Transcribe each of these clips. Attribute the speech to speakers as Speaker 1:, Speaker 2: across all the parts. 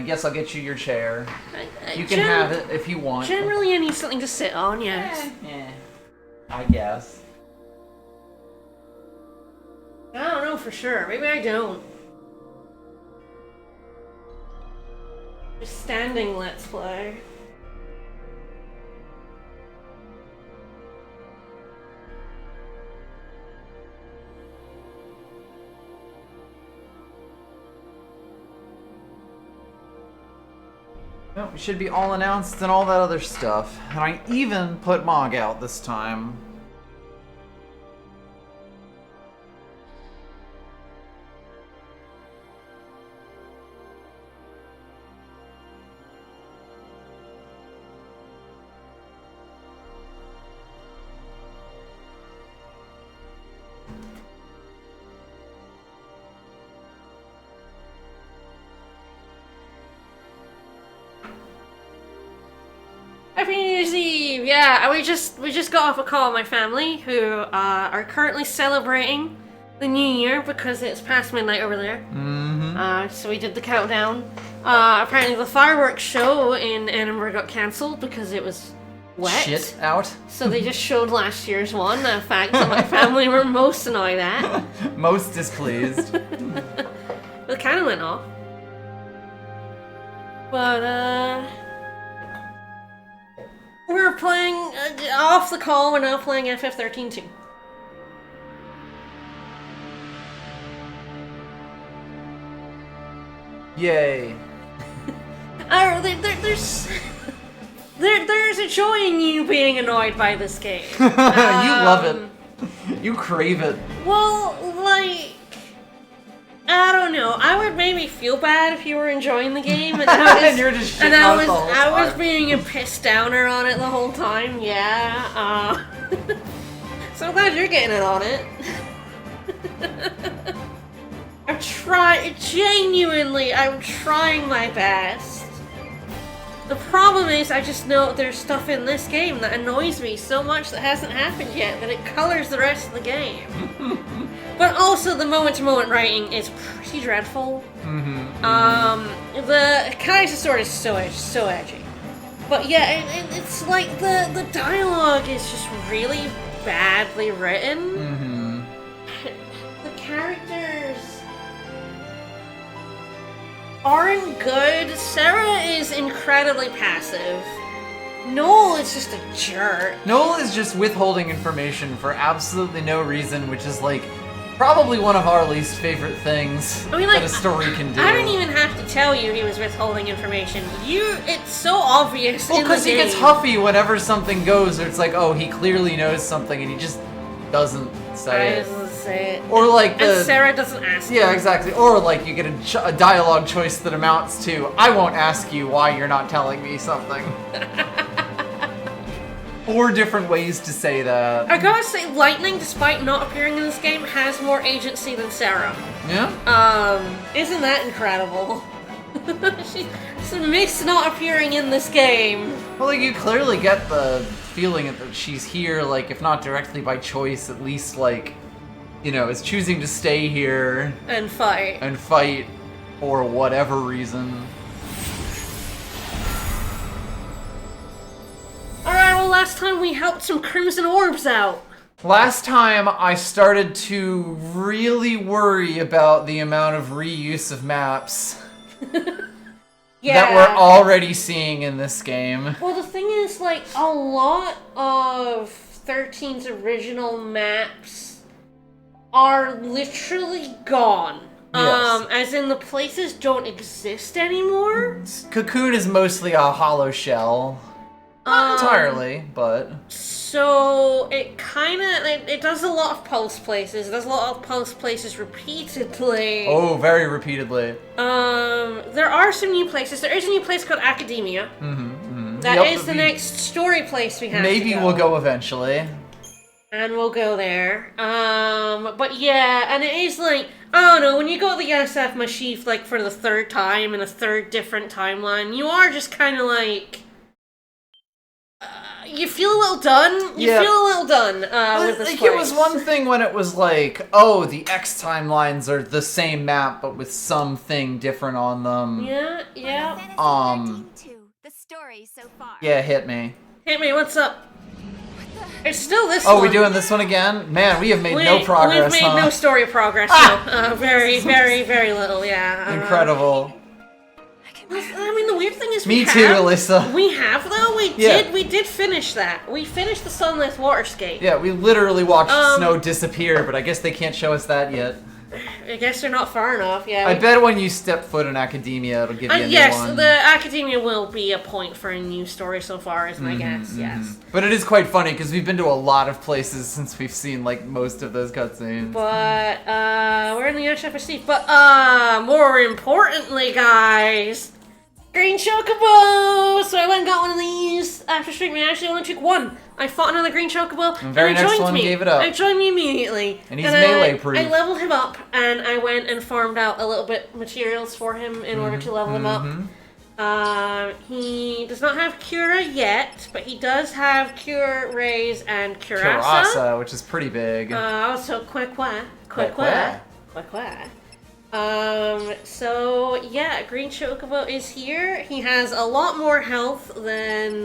Speaker 1: guess I'll get you your chair. You can
Speaker 2: Gen-
Speaker 1: have it if you want.
Speaker 2: Generally, I need something to sit on, yes.
Speaker 1: Yeah, I guess.
Speaker 2: I don't know for sure. Maybe I don't. Just standing Let's Play.
Speaker 1: Well, we should be all announced and all that other stuff. And I even put Mog out this time.
Speaker 2: Happy New Year's Eve! Yeah, we just got off a call with my family who are currently celebrating the New Year because it's past midnight over there.
Speaker 1: Mm-hmm.
Speaker 2: So we did the countdown. Apparently the fireworks show in Edinburgh got cancelled because it was wet.
Speaker 1: Shit out.
Speaker 2: So they just showed last year's one, a fact that my family were most annoyed at.
Speaker 1: Most displeased.
Speaker 2: It kind of went off. But, we're playing, off the call, we're now playing XIII-2.
Speaker 1: Yay.
Speaker 2: There's a joy in you being annoyed by this game.
Speaker 1: You love it. You crave it.
Speaker 2: Well, like, I don't know. I would maybe feel bad if you were enjoying the game, and
Speaker 1: And you're just shitting on it the whole
Speaker 2: I was
Speaker 1: time.
Speaker 2: being a piss downer on it the whole time. Yeah. So I'm glad you're getting it on it. I'm trying my best. The problem is, I just know there's stuff in this game that annoys me so much that hasn't happened yet that it colors the rest of the game. But also, the moment-to-moment writing is pretty dreadful. The Kaiser sword is so edgy. But yeah, it's like the dialogue is just really badly written. The characters aren't good. Sarah is incredibly passive. Noel is just a jerk.
Speaker 1: Noel is just withholding information for absolutely no reason, which is like probably one of our least favorite things that a story can do.
Speaker 2: I didn't even have to tell you he was withholding information. It's so obvious.
Speaker 1: Well,
Speaker 2: because
Speaker 1: he gets huffy whenever something goes, or it's like, oh, he clearly knows something and he just doesn't say it. Or like
Speaker 2: and Sarah doesn't ask
Speaker 1: Yeah,
Speaker 2: him.
Speaker 1: exactly. Or like you get a dialogue choice that amounts to, I won't ask you why you're not telling me something. Or different ways to say that.
Speaker 2: I gotta say, Lightning, despite not appearing in this game, has more agency than Sarah.
Speaker 1: Yeah?
Speaker 2: Isn't that incredible? She's mixed not appearing in this game.
Speaker 1: Well, like, you clearly get the feeling that she's here, like, if not directly by choice, at least, like, you know, is choosing to stay here.
Speaker 2: And fight.
Speaker 1: And fight for whatever reason.
Speaker 2: Alright, well, last time we helped some Crimson Orbs out.
Speaker 1: Last time, I started to really worry about the amount of reuse of maps that we're already seeing in this game.
Speaker 2: Well, the thing is, like, a lot of 13's original maps are literally gone.
Speaker 1: Yes.
Speaker 2: As in the places don't exist anymore.
Speaker 1: Cocoon is mostly a hollow shell. Not entirely, but...
Speaker 2: So, it does a lot of post places. It does a lot of post places repeatedly.
Speaker 1: Oh, very repeatedly.
Speaker 2: There are some new places. There is a new place called Academia. That is the next story place we have
Speaker 1: Maybe
Speaker 2: to go.
Speaker 1: we'll go eventually.
Speaker 2: And we'll go there. But yeah, and it is like, I don't know, when you go to the SF Mashif, like, for the third time in a third different timeline, you are just kind of like... you feel a little done. You feel a little done with this
Speaker 1: like,
Speaker 2: place.
Speaker 1: it was one thing when it was like, oh, the X timelines are the same map, but with something different on them.
Speaker 2: Yeah.
Speaker 3: XIII-2, the story so far.
Speaker 1: Yeah, hit me.
Speaker 2: Hey, man, what's up? It's still this one.
Speaker 1: Oh, we doing this one again? Man, we have made no progress,
Speaker 2: We've made no story progress, no. Very, very, very little, yeah.
Speaker 1: Incredible.
Speaker 2: I mean, the weird thing is
Speaker 1: Me too, Alyssa.
Speaker 2: We have, though. We did finish that. We finished the Sunless Waterscape.
Speaker 1: Yeah, we literally watched snow disappear, but I guess they can't show us that yet.
Speaker 2: I guess they're not far enough, yeah.
Speaker 1: I bet when you step foot in academia, it'll give you a new
Speaker 2: yes,
Speaker 1: one.
Speaker 2: the academia will be a point for a new story so far, is my guess, yes.
Speaker 1: But it is quite funny, because we've been to a lot of places since we've seen, like, most of those cutscenes.
Speaker 2: But, we're in the SFSC. But, more importantly, guys, Green Chocobo! So I went and got one of these after streaming. I actually only took one. I fought another Green Chocobo,
Speaker 1: and very
Speaker 2: and
Speaker 1: next one gave it up.
Speaker 2: It joined me immediately.
Speaker 1: And he's melee proof.
Speaker 2: I leveled him up, and I went and farmed out a little bit materials for him in order to level him up. He does not have Cura yet, but he does have Cure Raise and Curasa.
Speaker 1: Which is pretty big.
Speaker 2: Also Quequa. So yeah, Green Chocobo is here. He has a lot more health than,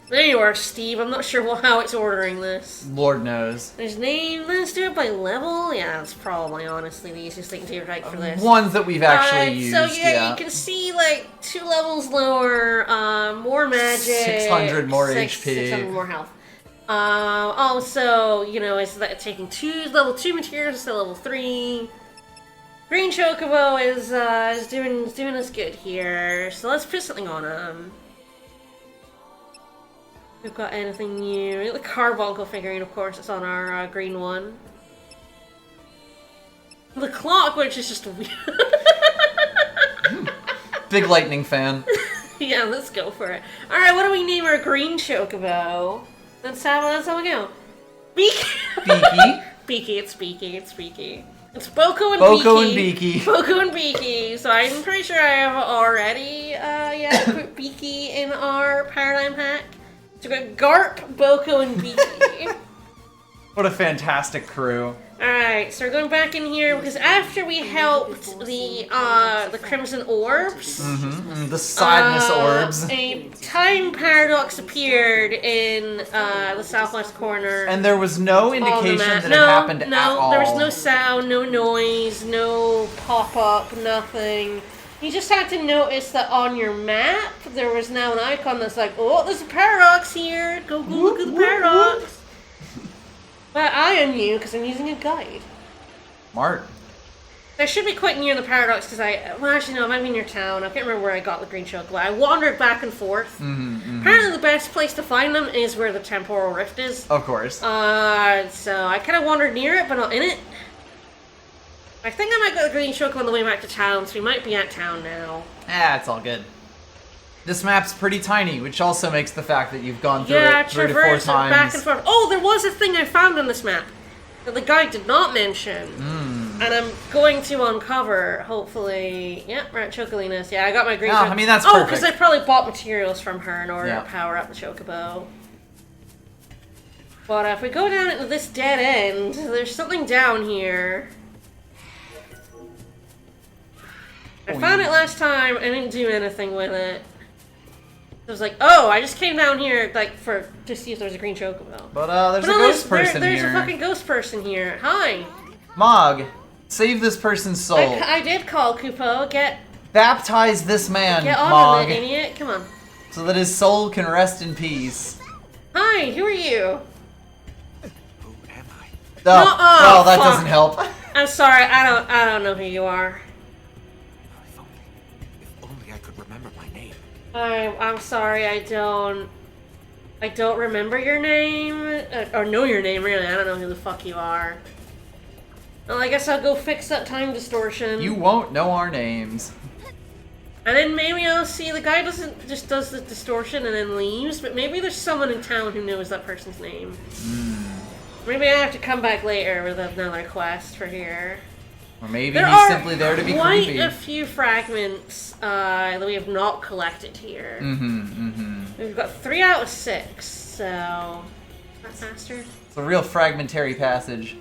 Speaker 2: there you are, Steve. I'm not sure how it's ordering this.
Speaker 1: Lord knows.
Speaker 2: His name, let's do it by level. Yeah, that's probably, honestly, the easiest thing to do right for this.
Speaker 1: Ones that we've actually used,
Speaker 2: so yeah, you can see, like, 2 levels lower, more magic.
Speaker 1: 600 more HP.
Speaker 2: 600 more health. Also, you know, it's taking level 2 materials instead of level 3. Green Chocobo is doing us good here. So let's put something on him. We've got anything new. The Carbuncle figurine, of course, it's on our green one. The clock, which is just weird.
Speaker 1: Big lightning fan.
Speaker 2: Yeah, let's go for it. Alright, what do we name our Green Chocobo? That's how we go. Beaky. Beaky, it's Beaky. It's Boko and Beaky. Boko and Beaky. So I'm pretty sure I have already put Beaky in our paradigm pack. So we've got Garp, Boko, and Beaky.
Speaker 1: What a fantastic crew.
Speaker 2: Alright, so we're going back in here because after we helped the Crimson Orbs,
Speaker 1: the sadness orbs,
Speaker 2: a time paradox appeared in the southwest corner.
Speaker 1: And there was no indication that it happened at all.
Speaker 2: No, there was no sound, no noise, no pop-up, nothing. You just had to notice that on your map, there was now an icon that's like, oh, there's a paradox here. Go look at the paradox. But I am new because I'm using a guide.
Speaker 1: Smart.
Speaker 2: I should be quite near the paradox because actually no, I might be near town. I can't remember where I got the Green Chocobo. I wandered back and forth. Apparently the best place to find them is where the temporal rift is.
Speaker 1: Of course.
Speaker 2: So I kind of wandered near it, but not in it. I think I might get the Green Chocobo on the way back to town, so we might be at town now.
Speaker 1: It's all good. This map's pretty tiny, which also makes the fact that you've gone through it 3 to 4 times.
Speaker 2: Back and forth. Oh, there was a thing I found on this map that the guide did not mention. And I'm going to uncover, hopefully. Yep, we're at Chocolinas. Yeah, I got my Green Chocobo.
Speaker 1: I mean, that's perfect.
Speaker 2: Because I probably bought materials from her in order to power up the Chocobo. But if we go down into this dead end, there's something down here. I found it last time. I didn't do anything with it. I was like, oh, I just came down here like to see if there's a Green Chocobo.
Speaker 1: But there's a ghost person here.
Speaker 2: There's a fucking ghost person here. Hi.
Speaker 1: Mog, save this person's soul.
Speaker 2: I did call Kupo.
Speaker 1: Baptize this man,
Speaker 2: Get on
Speaker 1: Mog,
Speaker 2: with it, idiot. Come on.
Speaker 1: so that his soul can rest in peace.
Speaker 2: Hi, who are you?
Speaker 4: Who am I?
Speaker 1: Well, that doesn't help.
Speaker 2: I'm sorry, I don't know who you are.
Speaker 4: If only I could remember my name.
Speaker 2: I'm sorry, I don't remember your name, or know your name, really. I don't know who the fuck you are. Well, I guess I'll go fix that time distortion.
Speaker 1: You won't know our names.
Speaker 2: And then maybe I'll see the guy does the distortion and then leaves, but maybe there's someone in town who knows that person's name. Maybe I have to come back later with another quest for here.
Speaker 1: Or maybe
Speaker 2: There
Speaker 1: he's
Speaker 2: are
Speaker 1: simply there to be
Speaker 2: quite
Speaker 1: creepy.
Speaker 2: a few fragments that we have not collected here. We've got 3 out of 6, so... Not faster?
Speaker 1: It's a real fragmentary passage.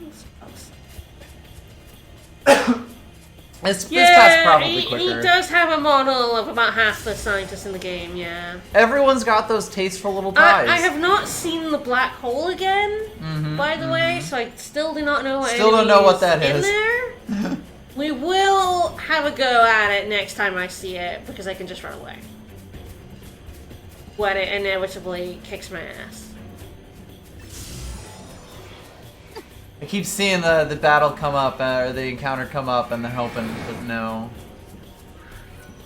Speaker 1: This part's probably quicker.
Speaker 2: He does have a model of about half the scientists in the game, yeah.
Speaker 1: Everyone's got those tasteful little pies.
Speaker 2: I have not seen the black hole again, by the way, so I still do not know what
Speaker 1: Still don't know what that
Speaker 2: in
Speaker 1: is.
Speaker 2: there. We will have a go at it next time I see it, because I can just run away. When it inevitably kicks my ass.
Speaker 1: I keep seeing the battle come up, or the encounter come up, and they're hoping, but no.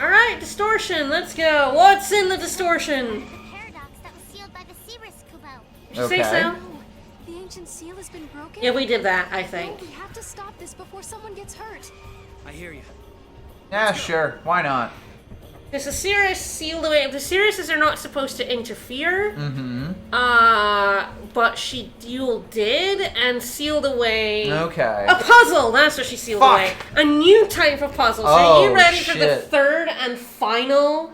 Speaker 2: Alright, distortion, let's go. What's in the distortion?
Speaker 3: The paradox that was sealed by the Cirrus Kubo.
Speaker 2: Did you say so?
Speaker 5: Oh, the ancient seal has been broken?
Speaker 2: Yeah, we did that, I think.
Speaker 5: No, we have to stop this before someone gets hurt.
Speaker 4: I hear you.
Speaker 1: Yeah, sure. Why not?
Speaker 2: Because the Cirrus sealed away. The Cirruses are not supposed to interfere. But she did and sealed away
Speaker 1: Okay.
Speaker 2: a puzzle. That's what she sealed
Speaker 1: Fuck.
Speaker 2: away. A new type of puzzle. So
Speaker 1: Oh,
Speaker 2: are you ready for the
Speaker 1: shit.
Speaker 2: third and final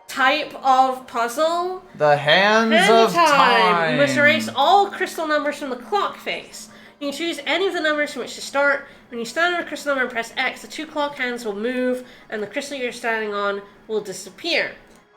Speaker 2: type of puzzle?
Speaker 1: The hands
Speaker 2: Hand
Speaker 1: of time.
Speaker 2: You must erase all crystal numbers from the clock face. You can choose any of the numbers from which to start. When you stand on a crystal number and press X, the 2 clock hands will move, and the crystal you're standing on will disappear.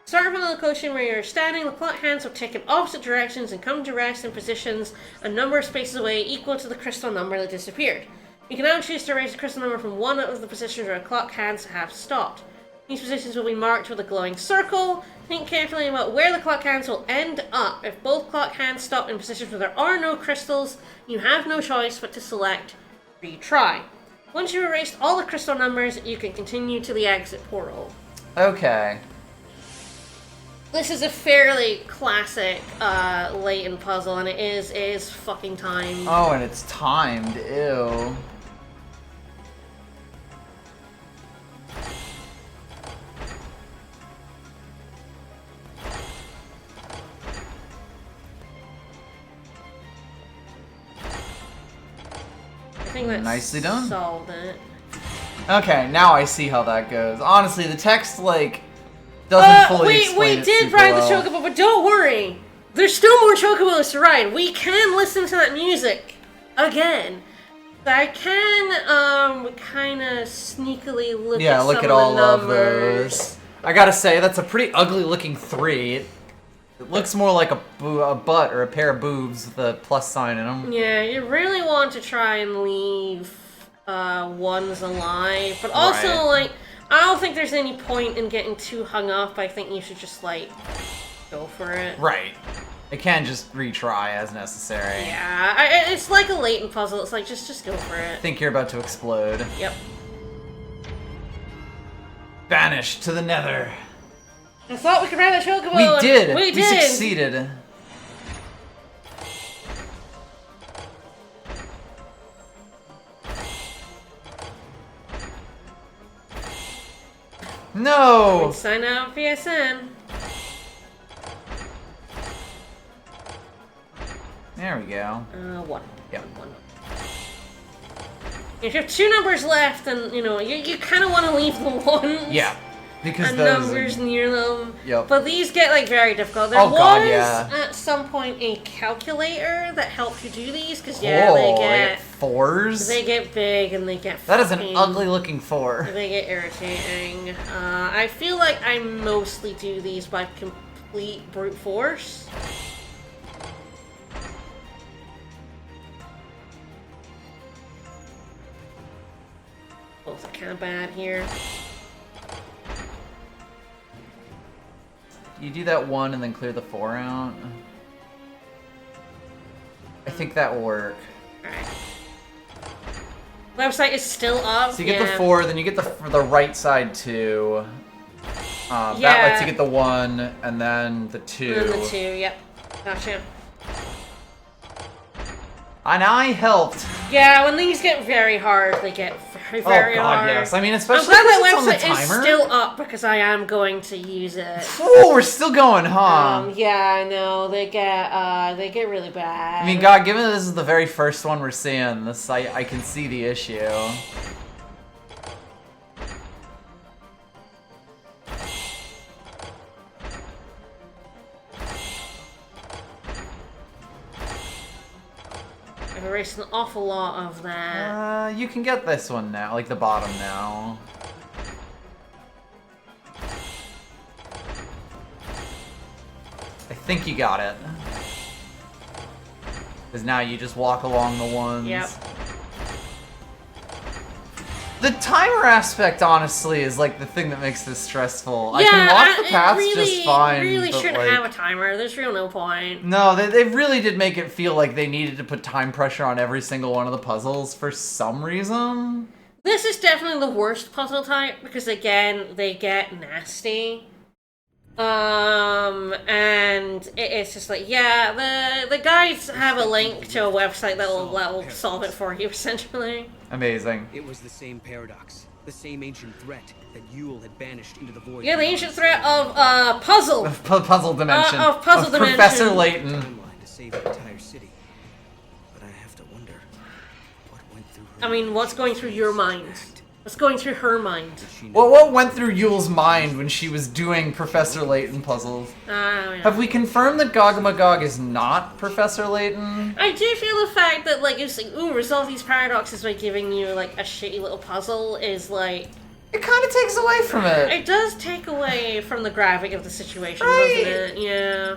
Speaker 2: Starting from the location where you're standing, the clock hands will tick in opposite directions and come to rest in positions a number of spaces away equal to the crystal number that disappeared. You can now choose to erase a crystal number from one of the positions where clock hands have stopped. These positions will be marked with a glowing circle. Think carefully about where the clock hands will end up. If both clock hands stop in positions where there are no crystals, you have no choice but to select retry. Once you've erased all the crystal numbers, you can continue to the exit portal.
Speaker 1: Okay.
Speaker 2: This is a fairly classic Layton puzzle, and it is fucking timed.
Speaker 1: Oh, and it's timed. Ew.
Speaker 2: I think that
Speaker 1: Nicely done.
Speaker 2: solved it.
Speaker 1: Okay, now I see how that goes. Honestly, the text, like, doesn't fully explain
Speaker 2: we
Speaker 1: it
Speaker 2: did
Speaker 1: super
Speaker 2: ride
Speaker 1: well.
Speaker 2: the chocobo, but don't worry. There's still more chocobos to ride. We can listen to that music again. I can kind of sneakily look
Speaker 1: Yeah,
Speaker 2: at
Speaker 1: look
Speaker 2: some
Speaker 1: at
Speaker 2: of
Speaker 1: all
Speaker 2: the
Speaker 1: of
Speaker 2: numbers.
Speaker 1: those. I gotta say, that's a pretty ugly looking 3. It looks more like a butt or a pair of boobs with a plus sign in them.
Speaker 2: Yeah, you really want to try and leave ones alive, but also
Speaker 1: Right.
Speaker 2: like I don't think there's any point in getting too hung up. I think you should just like go for it.
Speaker 1: Right. It can just retry as necessary.
Speaker 2: Yeah, it's like a Layton puzzle. It's like just go for
Speaker 1: I
Speaker 2: it.
Speaker 1: think you're about to explode.
Speaker 2: Yep.
Speaker 1: Banished to the nether.
Speaker 2: I thought we could ride the chocobo.
Speaker 1: We
Speaker 2: and
Speaker 1: did!
Speaker 2: We
Speaker 1: We
Speaker 2: did.
Speaker 1: succeeded. No!
Speaker 2: Sign out PSN.
Speaker 1: There we go.
Speaker 2: 1.
Speaker 1: Yep.
Speaker 2: 1. If you have 2 numbers left, then you know you kind of want to leave the ones.
Speaker 1: Yeah. Because
Speaker 2: And
Speaker 1: those
Speaker 2: numbers near them.
Speaker 1: Yep.
Speaker 2: But these get like very difficult. There
Speaker 1: Oh, God,
Speaker 2: was
Speaker 1: yeah.
Speaker 2: at some point a calculator that helped you do these because they get
Speaker 1: 4s?
Speaker 2: they get big and they get
Speaker 1: That is an
Speaker 2: fucking-
Speaker 1: ugly looking 4.
Speaker 2: They get irritating. I feel like I mostly do these by complete brute force. Both are kind of bad here.
Speaker 1: You do that 1 and then clear the 4 out. I think that will work.
Speaker 2: Alright. Website is still up.
Speaker 1: So you get the 4, then you get the right side 2. That lets you get the 1, and then the 2.
Speaker 2: And then the 2, yep. Gotcha.
Speaker 1: And I helped.
Speaker 2: Yeah, when these get very hard, they get very, very
Speaker 1: Oh god,
Speaker 2: hard.
Speaker 1: yes. I mean,
Speaker 2: I'm
Speaker 1: especially
Speaker 2: glad
Speaker 1: because
Speaker 2: that
Speaker 1: it's on the
Speaker 2: website is
Speaker 1: timer.
Speaker 2: still up because I am going to use it.
Speaker 1: Oh, we're still going, huh?
Speaker 2: Yeah, I know they get really bad.
Speaker 1: I mean, God, given that this is the very first one we're seeing, I can see the issue.
Speaker 2: erased an awful lot of that.
Speaker 1: You can get this one now, like the bottom now. I think you got it. Because now you just walk along the ones.
Speaker 2: Yep.
Speaker 1: The timer aspect, honestly, is like the thing that makes this stressful. I can walk the paths just fine.
Speaker 2: Really
Speaker 1: but,
Speaker 2: shouldn't
Speaker 1: like,
Speaker 2: have a timer. There's real no point.
Speaker 1: No, they really did make it feel like they needed to put time pressure on every single one of the puzzles for some reason.
Speaker 2: This is definitely the worst puzzle type because again, they get nasty. And it's just like, yeah, the guys have a link to a website that will solve it for you, essentially.
Speaker 1: Amazing.
Speaker 6: It was the same paradox, the same ancient threat that Yule had banished into the void.
Speaker 2: Yeah, the ancient threat of puzzle.
Speaker 1: Puzzle dimension.
Speaker 2: Of puzzle dimension.
Speaker 1: Professor Layton.
Speaker 6: Timeline to save the entire city. But I have to wonder what went through her.
Speaker 2: I mean, what's going through your mind? What's going through her mind?
Speaker 1: Well, what went through Yule's mind when she was doing Professor Layton puzzles?
Speaker 2: Yeah.
Speaker 1: Have we confirmed that Gogamagog is not Professor Layton?
Speaker 2: I do feel the fact that, like, it's like, ooh, resolve these paradoxes by giving you, like, a shitty little puzzle is, like...
Speaker 1: It kind of takes away from it.
Speaker 2: It does take away from the gravity of the situation,
Speaker 1: Right.
Speaker 2: doesn't it? Yeah.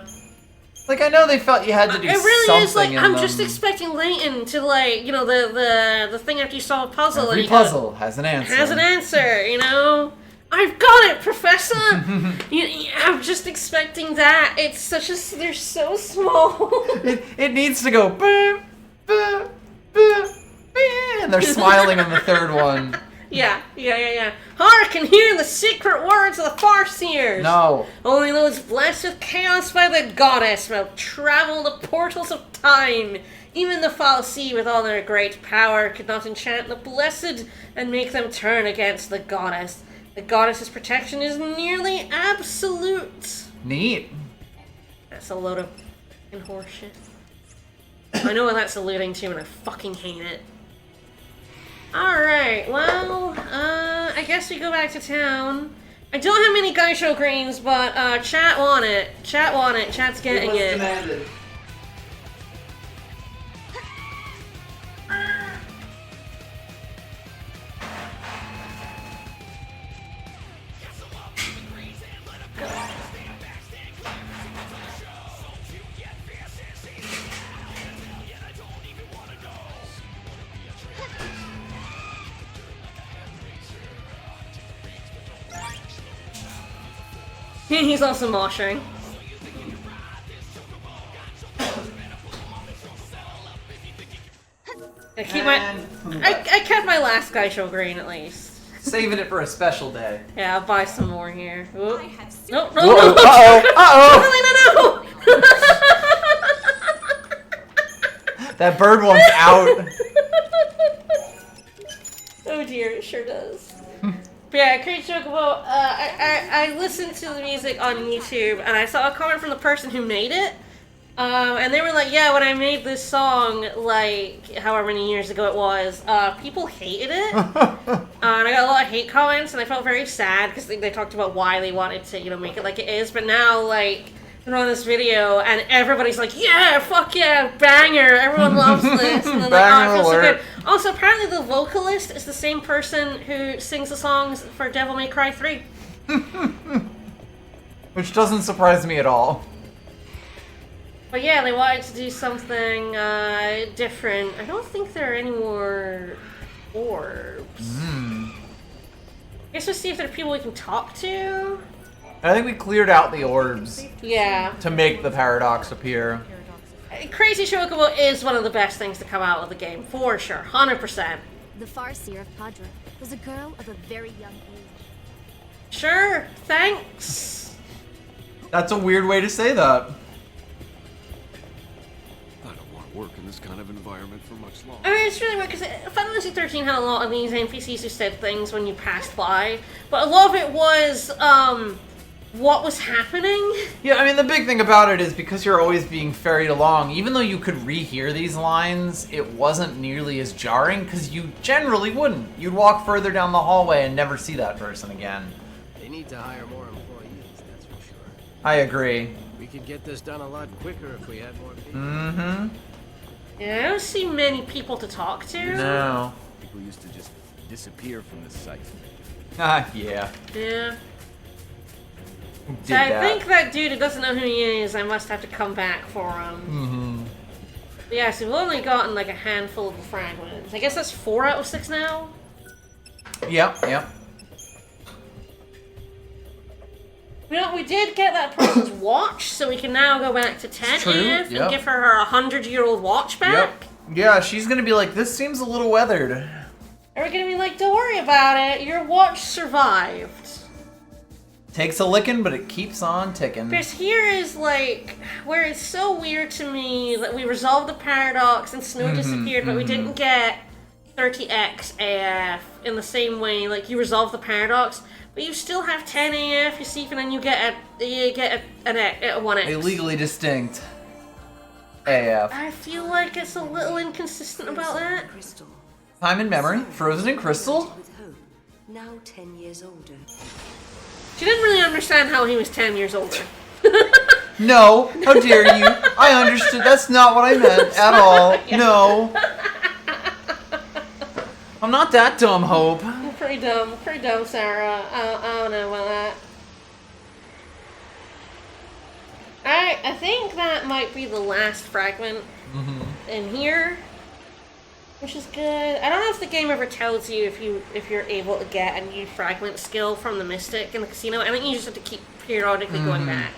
Speaker 1: Like, I know they felt you had to do
Speaker 2: It really
Speaker 1: something
Speaker 2: is, like,
Speaker 1: in
Speaker 2: I'm
Speaker 1: them.
Speaker 2: just expecting Layton to, like, you know, the thing after you solve a puzzle.
Speaker 1: Every
Speaker 2: and you gotta-
Speaker 1: puzzle has an answer.
Speaker 2: Has an answer, you know? I've got it, Professor! I'm just expecting that. It's such a... They're so small.
Speaker 1: It needs to go... "Boop, boop, boop, boop," and they're smiling on the third one.
Speaker 2: Yeah. Hark and hear the secret words of the Farseers!
Speaker 1: No.
Speaker 2: Only those blessed with chaos by the goddess will travel the portals of time. Even the Fal'Cie, with all their great power, could not enchant the blessed and make them turn against the goddess. The goddess's protection is nearly absolute.
Speaker 1: Neat.
Speaker 2: That's a load of fucking horseshit. I know what that's alluding to, and I fucking hate it. Alright, well, I guess we go back to town. I don't have many Gaisho greens, but, chat want it. Chat want it. Chat's getting it.
Speaker 1: Demanded.
Speaker 2: He's also moshing. I kept my last Gaisho green at least.
Speaker 1: Saving it for a special day.
Speaker 2: Yeah, I'll buy some more here. Oop.
Speaker 3: I have seen
Speaker 2: No.
Speaker 1: Uh-oh. Uh-oh.
Speaker 2: Really, no.
Speaker 1: That bird one's out.
Speaker 2: Oh dear, it sure does. But yeah, Crazy Chocobo, I listened to the music on YouTube, and I saw a comment from the person who made it, and they were like, yeah, when I made this song, like, however many years ago it was, people hated it, and I got a lot of hate comments, and I felt very sad, because they talked about why they wanted to, you know, make it like it is, but now, like, they're on this video, and everybody's like, yeah, fuck yeah, banger, everyone loves this, and then like, oh, it feels so good. Also, apparently the vocalist is the same person who sings the songs for Devil May Cry 3.
Speaker 1: Which doesn't surprise me at all.
Speaker 2: But yeah, they wanted to do something different. I don't think there are any more orbs. I guess we'll see if there are people we can talk to.
Speaker 1: I think we cleared out the orbs
Speaker 2: Yeah.
Speaker 1: to make the paradox appear.
Speaker 2: Crazy Chocobo is one of the best things to come out of the game, for sure. 100%.
Speaker 5: The Farseer of Padra was a girl of a very young age.
Speaker 2: Sure, thanks.
Speaker 1: That's a weird way to say that.
Speaker 7: I don't want to work in this kind of environment for much longer.
Speaker 2: I mean, it's really weird because Final Fantasy 13 had a lot of these NPCs who said things when you passed by, but a lot of it was, what was happening?
Speaker 1: Yeah, I mean, the big thing about it is because you're always being ferried along, even though you could rehear these lines, it wasn't nearly as jarring because you generally wouldn't. You'd walk further down the hallway and never see that person again.
Speaker 8: They need to hire more employees, that's for sure.
Speaker 1: I agree.
Speaker 8: We could get this done a lot quicker if we had more people.
Speaker 1: Mm-hmm.
Speaker 2: Yeah, I don't see many people to talk to.
Speaker 1: No.
Speaker 7: People used to just disappear from the site.
Speaker 1: Ah, yeah.
Speaker 2: Yeah.
Speaker 1: Who
Speaker 2: So
Speaker 1: did
Speaker 2: I
Speaker 1: that?
Speaker 2: think that dude who doesn't know who he is, I must have to come back for him.
Speaker 1: Mm-hmm.
Speaker 2: But yeah, so we've only gotten like a handful of the fragments. I guess that's 4 out of 6 now?
Speaker 1: Yep, yep.
Speaker 2: You know, we did get that person's watch, so we can now go back to 10
Speaker 1: true,
Speaker 2: if
Speaker 1: yep.
Speaker 2: and give her her 100-year-old watch back.
Speaker 1: Yep. Yeah, she's gonna be like, this seems a little weathered.
Speaker 2: Are we gonna be like, don't worry about it, your watch survived.
Speaker 1: Takes a licking, but it keeps on ticking.
Speaker 2: Because here is like, where it's so weird to me that we resolved the paradox and Snow disappeared, but we didn't get 30x AF in the same way, like you resolve the paradox, but you still have 10 AF, you see, and then you get a 1x.
Speaker 1: A legally distinct AF.
Speaker 2: I feel like it's a little inconsistent about that.
Speaker 9: Crystal.
Speaker 1: Time in memory, frozen in crystal.
Speaker 9: With hope. Now 10 years older.
Speaker 2: She didn't really understand how he was 10 years older.
Speaker 1: No, how dare you? I understood. That's not what I meant at all. No. I'm not that dumb, Hope.
Speaker 2: Pretty dumb, Sarah. I don't know about that. Alright, I think that might be the last fragment in here, which is good. I don't know if the game ever tells you if you're able to get a new fragment skill from the Mystic in the casino. I think you just have to keep periodically going back.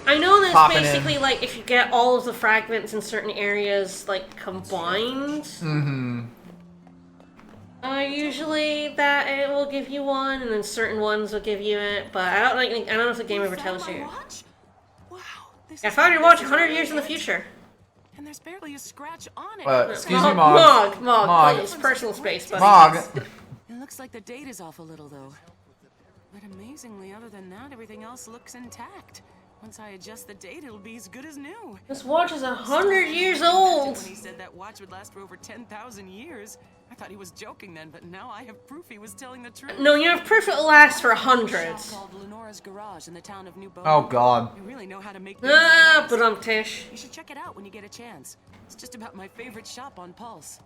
Speaker 2: I know that's
Speaker 1: Popping
Speaker 2: basically
Speaker 1: in.
Speaker 2: like if you get all of the fragments in certain areas like combined. Usually that it will give you one, and then certain ones will give you it. But I don't know if the game ever tells you.
Speaker 10: Wow, this
Speaker 2: I
Speaker 10: is
Speaker 2: found your watch 100
Speaker 10: amazing.
Speaker 2: years in the future.
Speaker 10: And there's barely a scratch on it.
Speaker 1: Excuse me, Mog.
Speaker 2: Mog, please, personal space, buddy.
Speaker 1: Mog.
Speaker 10: It looks like the date is off a little, though. But amazingly, other than that, everything else looks intact. Once I adjust the date, it'll be as good as new.
Speaker 2: This watch is 100 years old.
Speaker 10: When he said that watch would last for over 10,000 years, I thought he was joking then, but now I have proof he was telling the truth.
Speaker 2: No, you have proof it'll last for
Speaker 10: There's a
Speaker 2: 100.
Speaker 10: shop called Lenora's Garage in the town of New Bone.
Speaker 1: Oh, God.
Speaker 10: They really know how to make things
Speaker 2: Ah,
Speaker 10: last.
Speaker 2: but I'm Tish.
Speaker 10: You should check it out when you get a chance. It's just about my favorite shop on Pulse.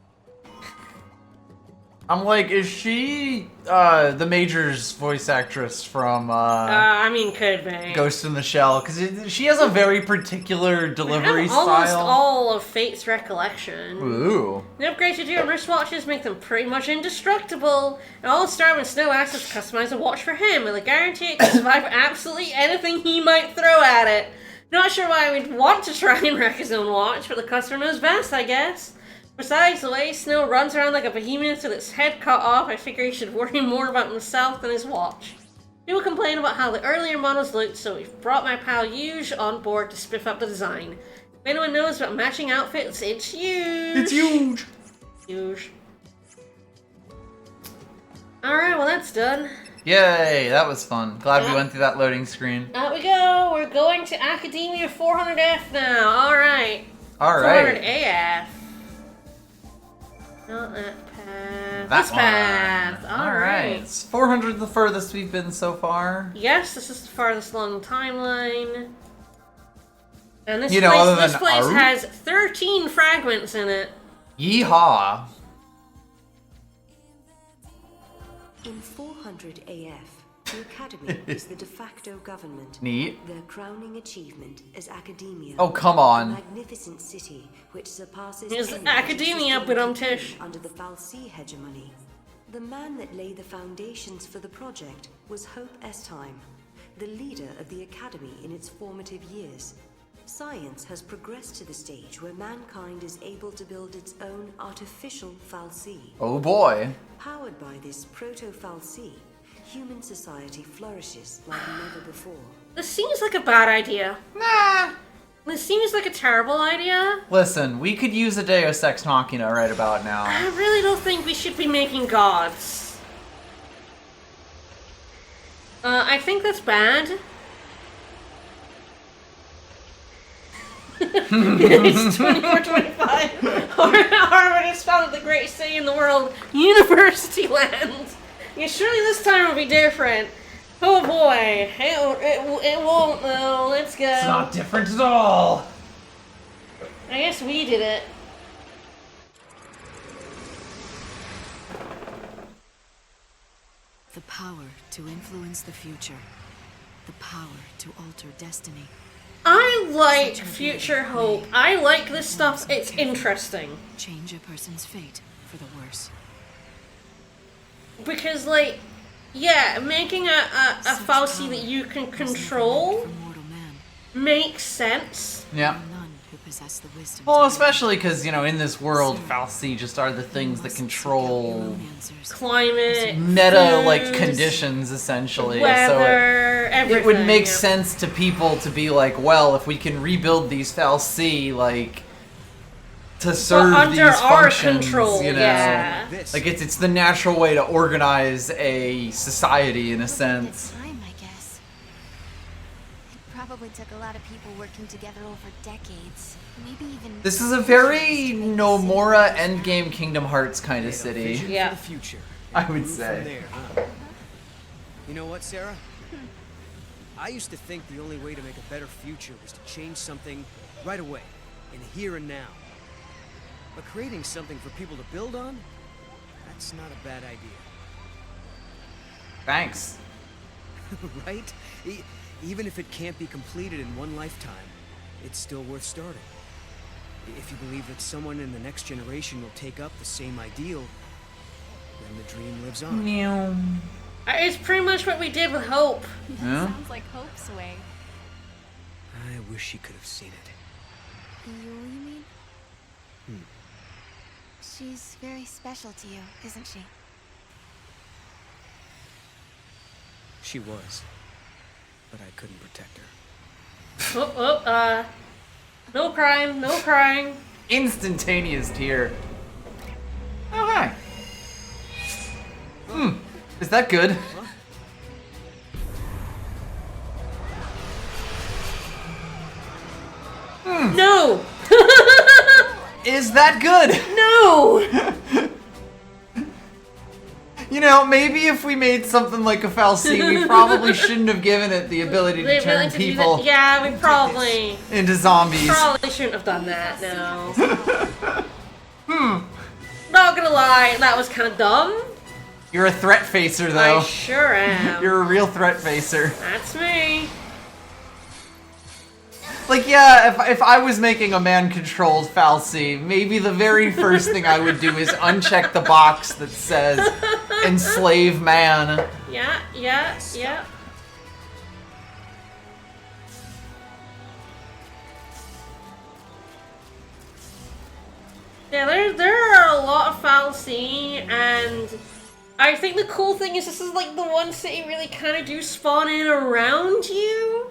Speaker 1: I'm like, is she the Major's voice actress from
Speaker 2: I mean, could be.
Speaker 1: Ghost in the Shell? Because she has a very particular delivery
Speaker 2: I have almost
Speaker 1: style.
Speaker 2: all of Fate's Recollection.
Speaker 1: Ooh.
Speaker 2: The upgrades you do on wristwatches make them pretty much indestructible. It all started when Snow asked us to customize a watch for him, with a guarantee it can survive absolutely anything he might throw at it. Not sure why we'd want to try and wreck his own watch, but the customer knows best, I guess. Besides, the way Snow runs around like a behemoth with its head cut off, I figure he should worry more about himself than his watch. People complain about how the earlier models looked, so we've brought my pal Yuge on board to spiff up the design. If anyone knows about matching outfits, it's huge.
Speaker 1: It's huge.
Speaker 2: Huge. Alright, well that's done.
Speaker 1: Yay, that was fun. Glad we
Speaker 2: Yeah.
Speaker 1: went through that loading screen.
Speaker 2: Out we go. We're going to Academia 400F now. Alright.
Speaker 1: All
Speaker 2: 400
Speaker 1: right.
Speaker 2: AF. Not that path.
Speaker 1: That
Speaker 2: This path.
Speaker 1: All right.
Speaker 2: Alright.
Speaker 1: It's 400 the furthest we've been so far.
Speaker 2: Yes, this is the farthest along the timeline. And this
Speaker 1: You know,
Speaker 2: place,
Speaker 1: other
Speaker 2: this
Speaker 1: than
Speaker 2: place
Speaker 1: Aru?
Speaker 2: has 13 fragments in it.
Speaker 1: Yeehaw.
Speaker 9: In 400 AF, the Academy is the de facto government.
Speaker 1: Neat.
Speaker 9: Their crowning achievement is Academia.
Speaker 1: Oh, come
Speaker 9: A
Speaker 1: on.
Speaker 9: magnificent city which surpasses
Speaker 2: Here's
Speaker 9: any
Speaker 2: Academia,
Speaker 9: existing
Speaker 2: but I'm
Speaker 9: kingdom
Speaker 2: Tish.
Speaker 9: under the Fal'Cie hegemony. The man that laid the foundations for the project was Hope XIII, the leader of the Academy in its formative years. Science has progressed to the stage where mankind is able to build its own artificial Fal'Cie.
Speaker 1: Oh boy.
Speaker 9: Powered by this proto-Fal'Cie, human society flourishes like never before.
Speaker 2: This seems like a bad idea.
Speaker 1: Nah.
Speaker 2: This seems like a terrible idea.
Speaker 1: Listen, we could use a Deus Ex Machina right about now.
Speaker 2: I really don't think we should be making gods. I think that's bad. It's 2425. Harvard has founded the greatest city in the world, University Land. Yeah, surely this time will be different. Oh boy, it won't though. Let's go.
Speaker 1: It's not different at all.
Speaker 2: I guess we did it.
Speaker 10: The power to influence the future. The power to alter destiny.
Speaker 2: I like Future Hope. I like this stuff. It's interesting.
Speaker 10: Change a person's fate for the worse.
Speaker 2: Because, like, yeah, making a Falsi that you can control makes sense.
Speaker 1: Yeah.
Speaker 10: None who possess the wisdom.
Speaker 1: Well, especially because, you know, in this world, Falsi just are the things that control
Speaker 2: Climate,
Speaker 1: meta, like,
Speaker 2: foods,
Speaker 1: conditions, essentially.
Speaker 2: weather, everything.
Speaker 1: It would make
Speaker 2: yeah.
Speaker 1: sense to people to be like, well, if we can rebuild these Falsi, like, to serve
Speaker 2: under
Speaker 1: these
Speaker 2: our
Speaker 1: functions,
Speaker 2: control,
Speaker 1: you know,
Speaker 2: yeah.
Speaker 1: like it's the natural way to organize a society in a sense.
Speaker 3: Time, I guess. It probably took a lot of people working together over decades. Maybe even.
Speaker 1: This is a very Nomura Endgame Kingdom Hearts kind of city.
Speaker 2: Yeah.
Speaker 6: For the future.
Speaker 1: I would
Speaker 6: Move
Speaker 1: say.
Speaker 6: from there, huh? You know what, Sarah? I used to think the only way to make a better future was to change something right away, in the here and now. But creating something for people to build on, that's not a bad idea.
Speaker 1: Thanks.
Speaker 6: Right? Even if it can't be completed in one lifetime, it's still worth starting. If you believe that someone in the next generation will take up the same ideal, then the dream lives on.
Speaker 2: It's pretty much what we did with Hope.
Speaker 1: Yeah.
Speaker 3: Sounds like Hope's way.
Speaker 6: I wish you could have seen it.
Speaker 3: You mean? She's very special to you, isn't she?
Speaker 6: She was. But I couldn't protect her.
Speaker 2: No crying, no crying.
Speaker 1: Instantaneous tear. Oh, hi. Is that good?
Speaker 2: No!
Speaker 1: Is that good?
Speaker 2: No!
Speaker 1: You know, maybe if we made something like a Falsi, we probably shouldn't have given it the ability to turn people
Speaker 2: Yeah, we probably
Speaker 1: into zombies.
Speaker 2: probably shouldn't have done that, no. Not gonna lie, that was kind of dumb.
Speaker 1: You're a threat facer, though.
Speaker 2: I sure am.
Speaker 1: You're a real threat facer.
Speaker 2: That's me.
Speaker 1: Like, yeah, if I was making a man-controlled Falsi, maybe the very first thing I would do is uncheck the box that says enslave man.
Speaker 2: Yeah.
Speaker 6: Stop.
Speaker 2: Yeah, there are a lot of Falsi, and I think the cool thing is this is like the one city really kind of do spawn in around you.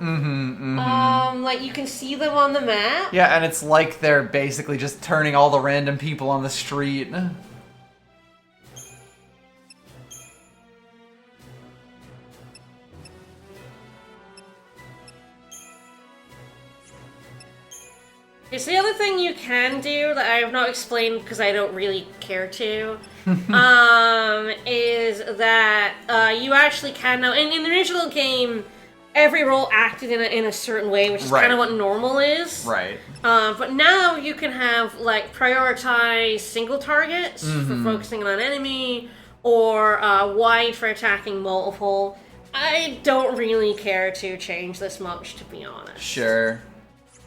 Speaker 2: Like you can see them on the map.
Speaker 1: Yeah, and it's like they're basically just turning all the random people on the street.
Speaker 2: It's the other thing you can do that I have not explained because I don't really care to, is that you actually can now. In the original game, every role acted in a certain way, which is kind of what normal is.
Speaker 1: Right.
Speaker 2: But now you can have like prioritize single targets for focusing on an enemy, or wide for attacking multiple. I don't really care to change this much, to be honest.
Speaker 1: Sure.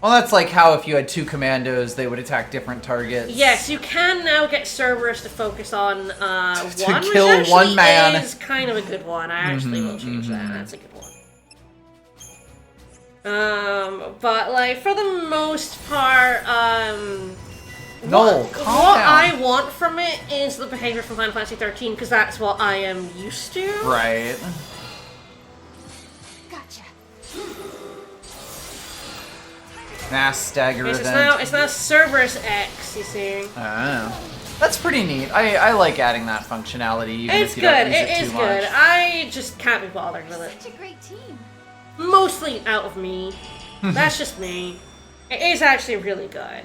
Speaker 1: Well, that's like how if you had two commandos, they would attack different targets.
Speaker 2: Yes, you can now get Cerberus to focus on one,
Speaker 1: kill
Speaker 2: which actually
Speaker 1: one man.
Speaker 2: is kind of a good one. I actually will change that. That's a good one. But like for the most part,
Speaker 1: Noel,
Speaker 2: what
Speaker 1: calm down.
Speaker 2: I want from it is the behavior from Final Fantasy 13 because that's what I am used to.
Speaker 1: Right.
Speaker 3: Gotcha.
Speaker 1: Mass stagger
Speaker 2: Yes,
Speaker 1: event.
Speaker 2: it's now Cerberus X. You see.
Speaker 1: That's pretty neat. I like adding that functionality, even
Speaker 2: It's
Speaker 1: if you don't
Speaker 2: good.
Speaker 1: use
Speaker 2: It
Speaker 1: it
Speaker 2: is
Speaker 1: too
Speaker 2: good.
Speaker 1: much.
Speaker 2: I just can't be bothered with it.
Speaker 3: Such a great team.
Speaker 2: Mostly out of me. That's just me. It is actually really good.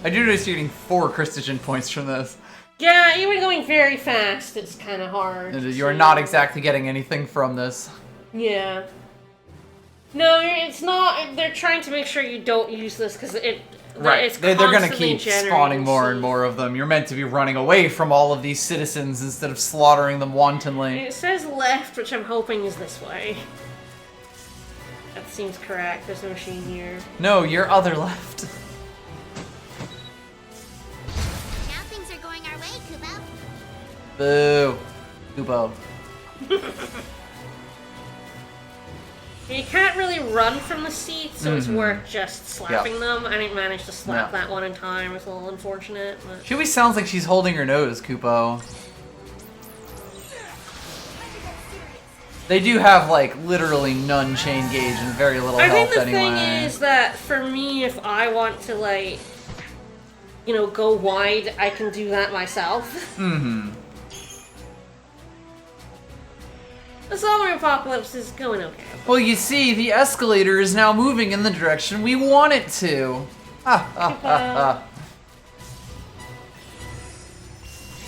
Speaker 1: I do notice you're getting 4 Christian points from this.
Speaker 2: Yeah, even going very fast, it's kind of hard.
Speaker 1: And you are not exactly getting anything from this.
Speaker 2: Yeah. No, it's not. They're trying to make sure you don't use this because
Speaker 1: Right. They're going to
Speaker 2: constantly
Speaker 1: keep spawning more and more of them. You're meant to be running away from all of these citizens instead of slaughtering them wantonly.
Speaker 2: It says left, which I'm hoping is this way. That seems correct. There's no machine here.
Speaker 1: No, your other left.
Speaker 3: Now things are going our way, Kubo.
Speaker 1: Boo. Kubo.
Speaker 2: You can't really run from the seat, so it's worth just slapping them. I didn't manage to slap that one in time. It's a little unfortunate. But...
Speaker 1: She always sounds like she's holding her nose, Kupo. They do have, like, literally none chain gauge and very little health anyway.
Speaker 2: I think the thing is that, for me, if I want to, like, you know, go wide, I can do that myself.
Speaker 1: Mm-hmm.
Speaker 2: The Zombie Apocalypse is going okay.
Speaker 1: Well, you see, the escalator is now moving in the direction we want it to.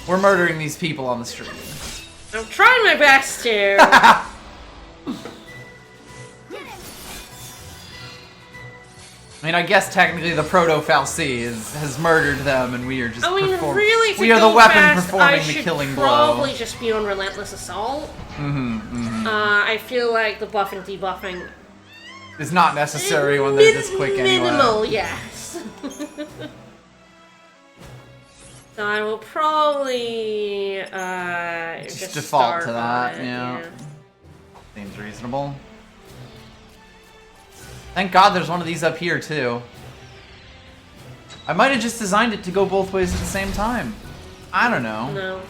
Speaker 1: We're murdering these people on the street.
Speaker 2: I'm trying my best to.
Speaker 1: I mean, I guess technically the Proto-Fal'Cie has murdered them, and we are just
Speaker 2: really,
Speaker 1: we are the weapon
Speaker 2: fast,
Speaker 1: performing the killing blow.
Speaker 2: Probably just be on Relentless Assault. I feel like the buff and debuffing
Speaker 1: is not necessary when they're this quick anyway.
Speaker 2: Minimal, yes. So I will probably just
Speaker 1: default to that.
Speaker 2: It,
Speaker 1: yeah, seems reasonable. Thank God there's one of these up here, too. I might have just designed it to go both ways at the same time. I don't know.
Speaker 2: No.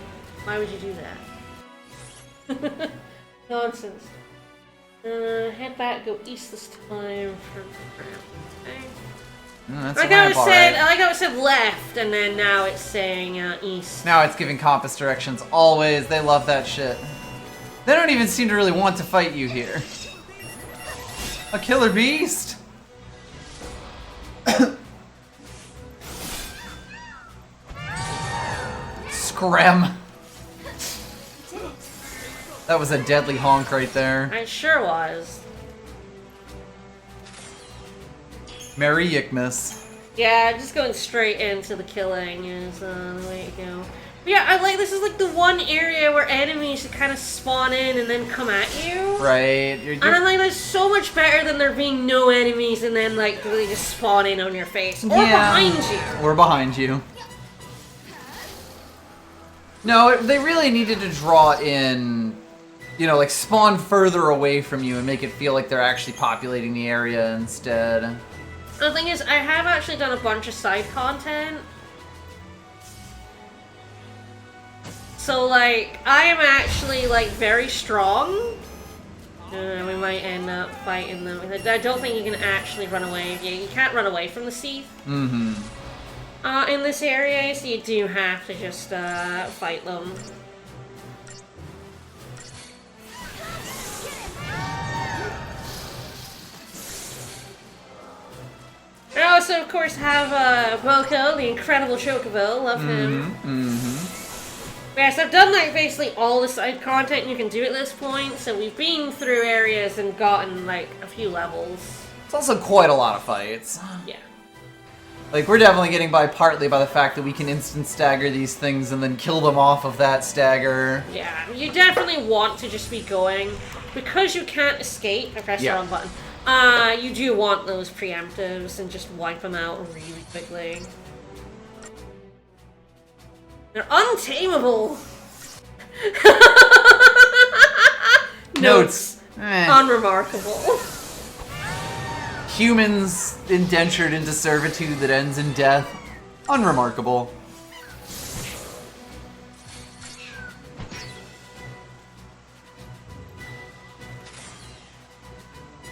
Speaker 2: Why would you do that? Nonsense. Head back, go east this time. Okay.
Speaker 1: That's
Speaker 2: I like how it said left, and then now it's saying east.
Speaker 1: Now it's giving compass directions. Always. They love that shit. They don't even seem to really want to fight you here. A killer beast? Scram. That was a deadly honk right there.
Speaker 2: It sure was.
Speaker 1: Merry Yickmas.
Speaker 2: Yeah, just going straight into the killing is the way to go. But yeah, I like this is like the one area where enemies kind of spawn in and then come at you.
Speaker 1: Right.
Speaker 2: And I'm like, that's so much better than there being no enemies and then like they just spawn in on your face or behind you.
Speaker 1: Or behind you. No, they really needed to draw in, you know, like spawn further away from you and make it feel like they're actually populating the area instead.
Speaker 2: The thing is, I have actually done a bunch of side content. So, like, I am actually, like, very strong. We might end up fighting them. I don't think you can actually run away. Yeah, you can't run away from the Seath.
Speaker 1: Mm-hmm.
Speaker 2: In this area, so you do have to just, fight them. I also, of course, have Boko, the incredible Chocobo. Love him. Yes, I've done like basically all the side content you can do at this point, so we've been through areas and gotten like a few levels.
Speaker 1: It's also quite a lot of fights.
Speaker 2: Yeah.
Speaker 1: Like, we're definitely getting by partly by the fact that we can instant stagger these things and then kill them off of that stagger.
Speaker 2: Yeah, you definitely want to just be going. Because you can't escape, I pressed the wrong button. You do want those preemptives and just wipe them out really quickly. They're untamable! Notes. Unremarkable.
Speaker 1: Humans indentured into servitude that ends in death. Unremarkable.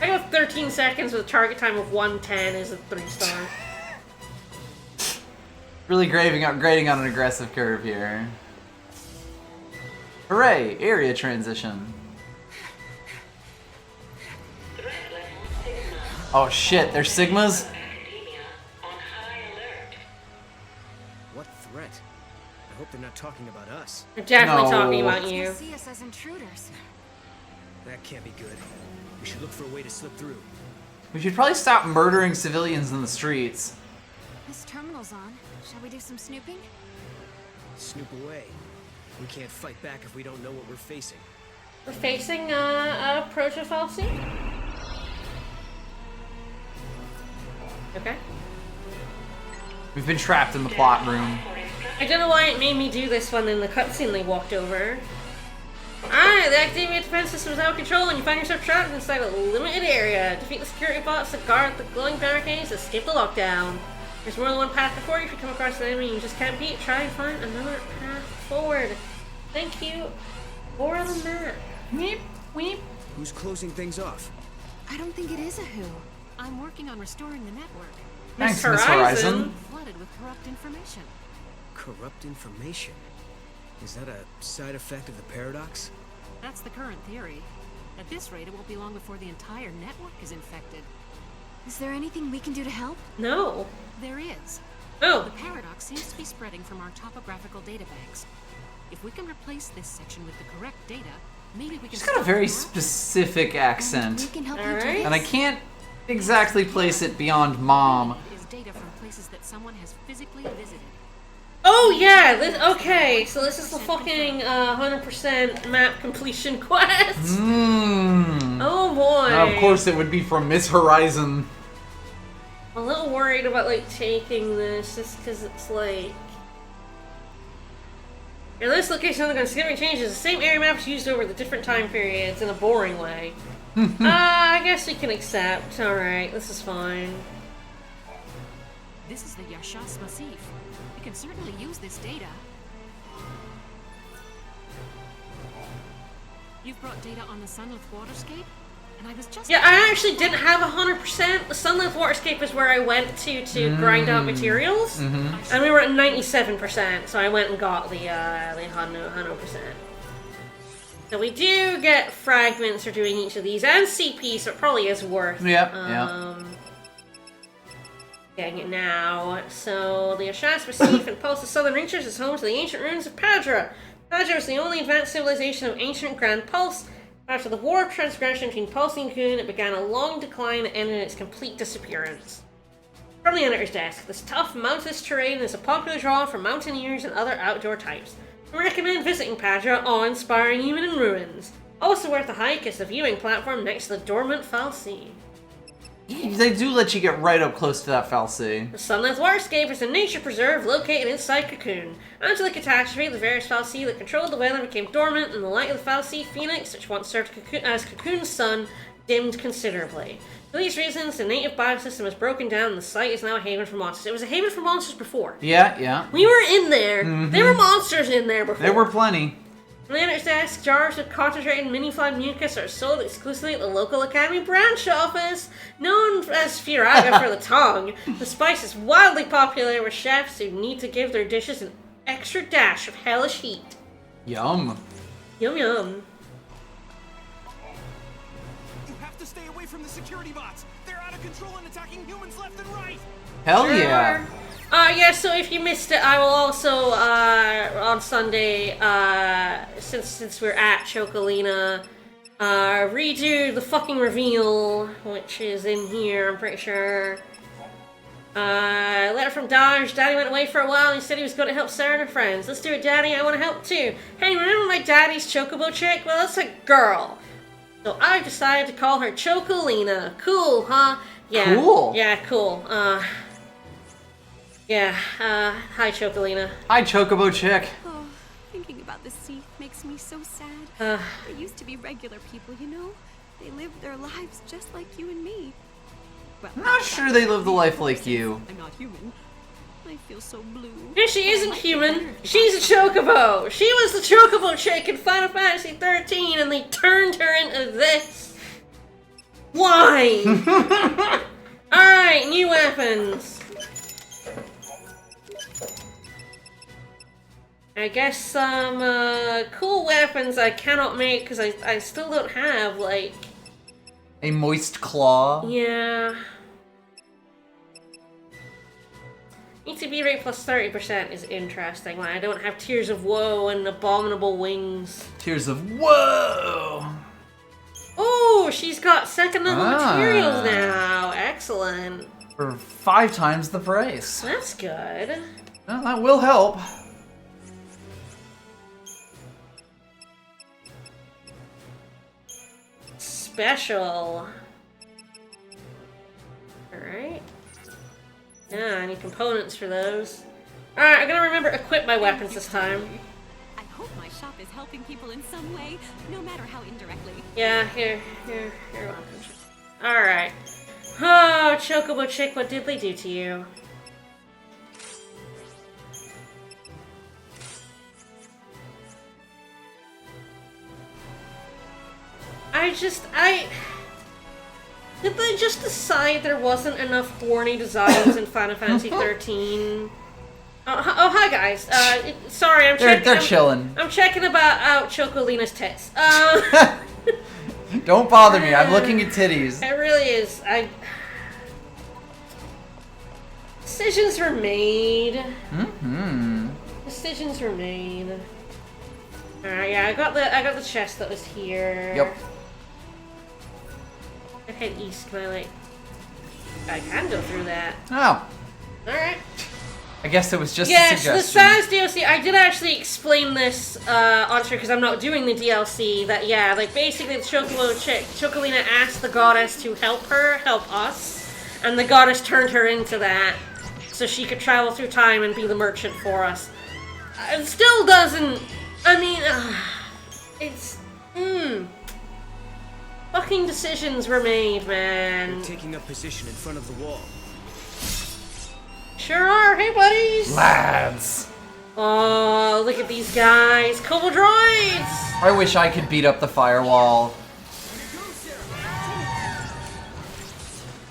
Speaker 2: I go 13 seconds with a target time of 110 is a 3-star.
Speaker 1: Really grading on an aggressive curve here. Hooray! Area transition. Oh shit, they're Sigmas?
Speaker 6: What threat? I hope they're not talking about us.
Speaker 2: They're definitely talking about you.
Speaker 5: See us as intruders.
Speaker 6: That can't be good. We should look for a way to slip through.
Speaker 1: We should probably stop murdering civilians in the streets.
Speaker 5: This terminal's on. Shall we do some snooping?
Speaker 6: Snoop away. We can't fight back if we don't know what we're facing.
Speaker 2: We're facing a proto-falsy. Okay.
Speaker 1: We've been trapped in the plot room.
Speaker 2: I don't know why it made me do this one in the cutscene they walked over. Alright, the activated defense system is out of control and you find yourself trapped inside a limited area. Defeat the security bots that guard the glowing barricades, escape the lockdown. There's more than one path before you. If you come across an enemy you just can't beat, try and find another path forward. Thank you for the map.
Speaker 1: Weep, weep.
Speaker 6: Who's closing things off?
Speaker 5: I don't think it is a who.
Speaker 10: I'm working on restoring the network.
Speaker 1: Thanks, Miss Horizon.
Speaker 10: Flooded with corrupt information.
Speaker 6: Corrupt information? Is that a side effect of the paradox?
Speaker 10: That's the current theory. At this rate, it won't be long before the entire network is infected.
Speaker 5: Is there anything we can do to help?
Speaker 2: No.
Speaker 10: There is.
Speaker 2: Oh.
Speaker 10: The paradox seems to be spreading from our topographical databanks. If we can replace this section with the correct data, maybe we can...
Speaker 1: She's got a very specific accent.
Speaker 5: We can help you
Speaker 2: All
Speaker 5: do
Speaker 2: right.
Speaker 5: this.
Speaker 1: And I can't exactly place it beyond Mom.
Speaker 10: Is data from places that someone has physically visited.
Speaker 2: Oh yeah, okay, so this is the fucking 100% map completion quest. Oh boy.
Speaker 1: Now, of course it would be from Miss Horizon.
Speaker 2: I'm a little worried about like taking this just because it's like... In this location, undergoing significant changes. The same area maps used over the different time periods in a boring way. I guess we can accept. Alright, this is fine.
Speaker 10: This is the Yashas Massif. We can certainly use this data. You've brought data on the Sunlit Waterscape? And I was just...
Speaker 2: Yeah, I actually didn't have 100%. The Sunlit Waterscape is where I went to grind out materials. And we were at 97%, so I went and got the 100%. So we do get fragments for doing each of these, and CP, so it probably is worth getting it now. So the Ashas Massif in Pulse's southern reaches is home to the ancient ruins of Padra. Padra was the only advanced civilization of ancient Grand Pulse. After the War of Transgression between Pulse and Coon, it began a long decline that ended in its complete disappearance. From the editor's desk, this tough, mountainous terrain is a popular draw for mountaineers and other outdoor types. We recommend visiting Padra, awe-inspiring even in ruins. Also worth a hike is the viewing platform next to the dormant Fal'Cie.
Speaker 1: They do let you get right up close to that Fal'Cie.
Speaker 2: The Sunlit Waterscape is a nature preserve located inside Cocoon. After the catastrophe, the various Fal'Cie that controlled the weather became dormant, and the light of the Fal'Cie Phoenix, which once served as Cocoon's sun, dimmed considerably. For these reasons, the native biosystem was broken down, and the site is now a haven for monsters. It was a haven for monsters before.
Speaker 1: Yeah.
Speaker 2: We were in there. There were monsters in there before.
Speaker 1: There were plenty.
Speaker 2: On the editor's desk, jars with concentrated mini-fly mucus are sold exclusively at the local Academy branch office. Known as Firaga for the tongue, the spice is wildly popular with chefs who need to give their dishes an extra dash of hellish heat.
Speaker 1: Yum.
Speaker 2: Yum yum.
Speaker 11: You have to stay away from the security bots. They're out of control and attacking humans left and right.
Speaker 1: Hell yeah.
Speaker 2: Yeah, so if you missed it, I will also, on Sunday, since we're at Chocolina, redo the fucking reveal, which is in here, I'm pretty sure. Letter from Dodge. Daddy went away for a while and he said he was going to help Sarah and her friends. Let's do it, Daddy. I want to help too. Hey, remember my daddy's chocobo chick? Well, that's a girl. So I decided to call her Chocolina. Cool, huh? Yeah.
Speaker 1: Cool.
Speaker 2: Yeah, cool. Hi, Chocolina.
Speaker 1: Hi, Chocobo Chick.
Speaker 5: Oh, thinking about the sea makes me so sad. They used to be regular people, you know? They lived their lives just like you and me. Well,
Speaker 1: I'm not sure they lived a life like you.
Speaker 5: I'm not human. I feel so blue.
Speaker 2: Yeah, she isn't human. She's a chocobo. She was the chocobo chick in Final Fantasy 13, and they turned her into this. Why? Alright, new weapons. I guess some cool weapons I cannot make because I still don't have, like...
Speaker 1: A moist claw.
Speaker 2: Yeah. ETB rate plus 30% is interesting. When I don't have Tears of Woe and Abominable Wings.
Speaker 1: Tears of Woe!
Speaker 2: Oh, she's got second level materials now. Excellent.
Speaker 1: For 5 times the price.
Speaker 2: That's good.
Speaker 1: Well, that will help.
Speaker 2: Special. Alright. Yeah, I need components for those. Alright, I'm gonna remember to equip my weapons this time.
Speaker 5: I hope my shop is helping people in some way, no matter how indirectly.
Speaker 2: Yeah, here, you're welcome. Alright. Oh, Chocobo Chick, what did they do to you? Did they just decide there wasn't enough horny designs in Final Fantasy 13? Oh, hi guys. Sorry, I'm checking.
Speaker 1: They're chilling.
Speaker 2: I'm checking out Chocolina's tits.
Speaker 1: Don't bother me. I'm looking at titties.
Speaker 2: It really is. Decisions were made.
Speaker 1: Mm-hmm.
Speaker 2: Decisions were made. Alright, yeah, I got the chest that was here.
Speaker 1: Yep.
Speaker 2: I head east, can I can go through that.
Speaker 1: Oh.
Speaker 2: Alright.
Speaker 1: I guess it was just a
Speaker 2: yes,
Speaker 1: suggestion.
Speaker 2: the Sans DLC, I did actually explain this on stream because I'm not doing the DLC, that yeah, like basically the Chocolina asked the goddess to help us, and the goddess turned her into that, so she could travel through time and be the merchant for us. It still doesn't, I mean, it's, fucking decisions were made, man.
Speaker 6: We're taking up position in front of the wall.
Speaker 2: Sure are, hey buddies!
Speaker 1: Lads!
Speaker 2: Oh, look at these guys, Kobold droids!
Speaker 1: I wish I could beat up the firewall.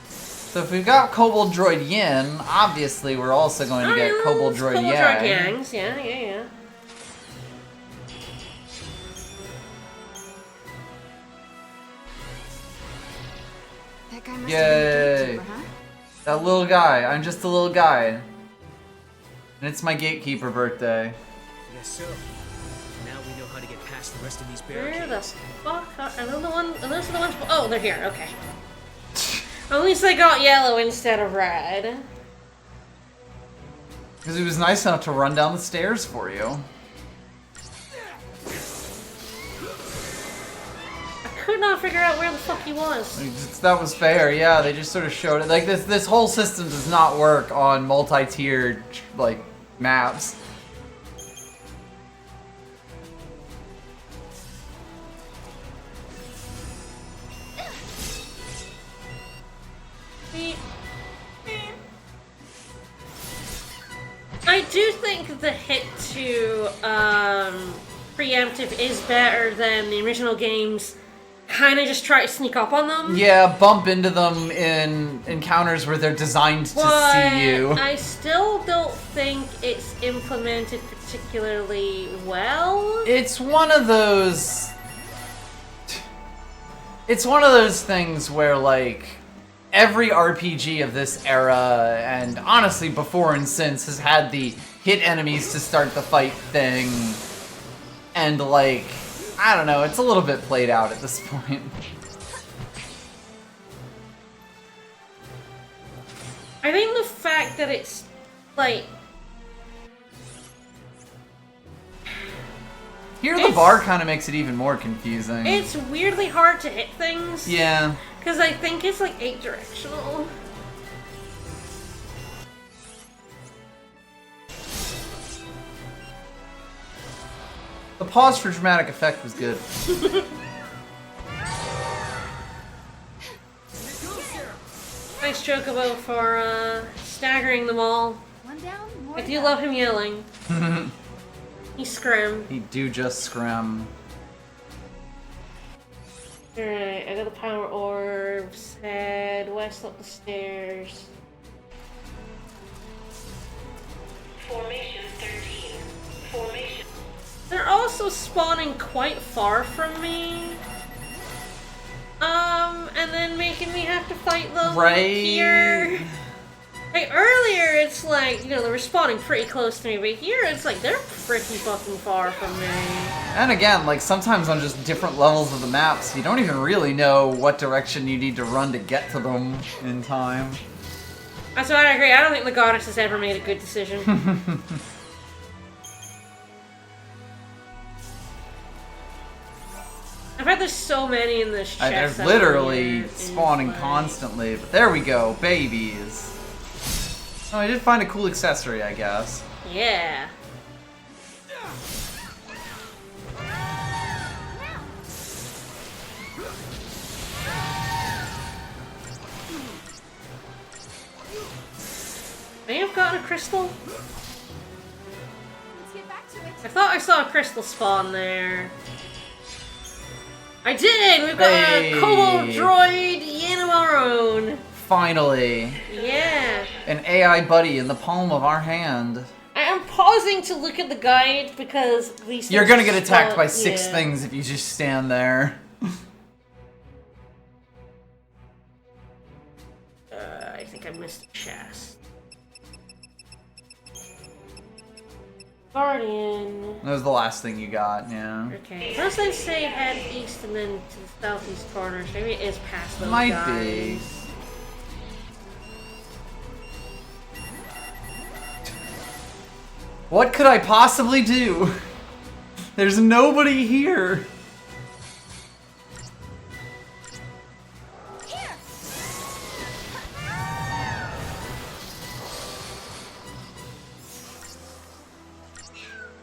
Speaker 1: So if we've got Kobold Droid Yin, obviously we're also going to get Kobold Droid Yang.
Speaker 2: Kobold Droid Yangs, yeah.
Speaker 3: That guy must
Speaker 1: Yay.
Speaker 3: have been a gatekeeper, huh?
Speaker 1: That little guy. I'm just a little guy. And it's my gatekeeper birthday.
Speaker 6: Yes, sir. Now we know how to get past the rest of these
Speaker 2: Where
Speaker 6: barricades.
Speaker 2: the fuck are those the ones? Oh, they're here, okay. At least I got yellow instead of red.
Speaker 1: Because he was nice enough to run down the stairs for you.
Speaker 2: I could not figure out where the fuck he was.
Speaker 1: That was fair, yeah. They just sort of showed it. Like this whole system does not work on multi-tiered like maps.
Speaker 2: I do think the hit to preemptive is better than the original games. Kind of just try to sneak up on them.
Speaker 1: Yeah, bump into them in encounters where they're designed to see you.
Speaker 2: I still don't think it's implemented particularly well.
Speaker 1: It's one of those... It's one of those things where, like, every RPG of this era, and honestly before and since, has had the hit enemies to start the fight thing. And, like, I don't know, it's a little bit played out at this point.
Speaker 2: I think the fact that it's, like...
Speaker 1: Here the bar kind of makes it even more confusing.
Speaker 2: It's weirdly hard to hit things.
Speaker 1: Yeah.
Speaker 2: Because I think it's, like, 8-directional.
Speaker 1: The pause for dramatic effect was good.
Speaker 2: Nice Chocobo for staggering them all.
Speaker 3: One down, more
Speaker 2: I do
Speaker 3: down.
Speaker 2: love him yelling. He scrim.
Speaker 1: He do just scrim.
Speaker 2: Alright, I got the power orbs. Head west up the stairs.
Speaker 9: Formation 13. Formation.
Speaker 2: They're also spawning quite far from me. And then making me have to fight them
Speaker 1: Right.
Speaker 2: here. Like, earlier, it's like, you know, they're respawning pretty close to me, but here, it's like, they're pretty fucking far from me.
Speaker 1: And again, like, sometimes on just different levels of the maps, you don't even really know what direction you need to run to get to them in time.
Speaker 2: That's why I agree. I don't think the goddess has ever made a good decision. I've had there's so many in this chest.
Speaker 1: They're literally spawning constantly, but there we go, babies. Oh, I did find a cool accessory, I guess.
Speaker 2: Yeah. May have gotten a crystal.
Speaker 3: Let's get back to it.
Speaker 2: I thought I saw a crystal spawn there. I did! We've got a kobold droid in of our own.
Speaker 1: Finally.
Speaker 2: Yeah.
Speaker 1: An AI buddy in the palm of our hand.
Speaker 2: I am pausing to look at the guide because these
Speaker 1: You're gonna get attacked by
Speaker 2: yeah.
Speaker 1: 6 things if you just stand there.
Speaker 2: I think I missed a chest. Guardian.
Speaker 1: That was the last thing you got, yeah.
Speaker 2: Okay. Unless I say head east and then to the southeast corner, so maybe it is past those
Speaker 1: Might
Speaker 2: guys.
Speaker 1: be. What could I possibly do? There's nobody here.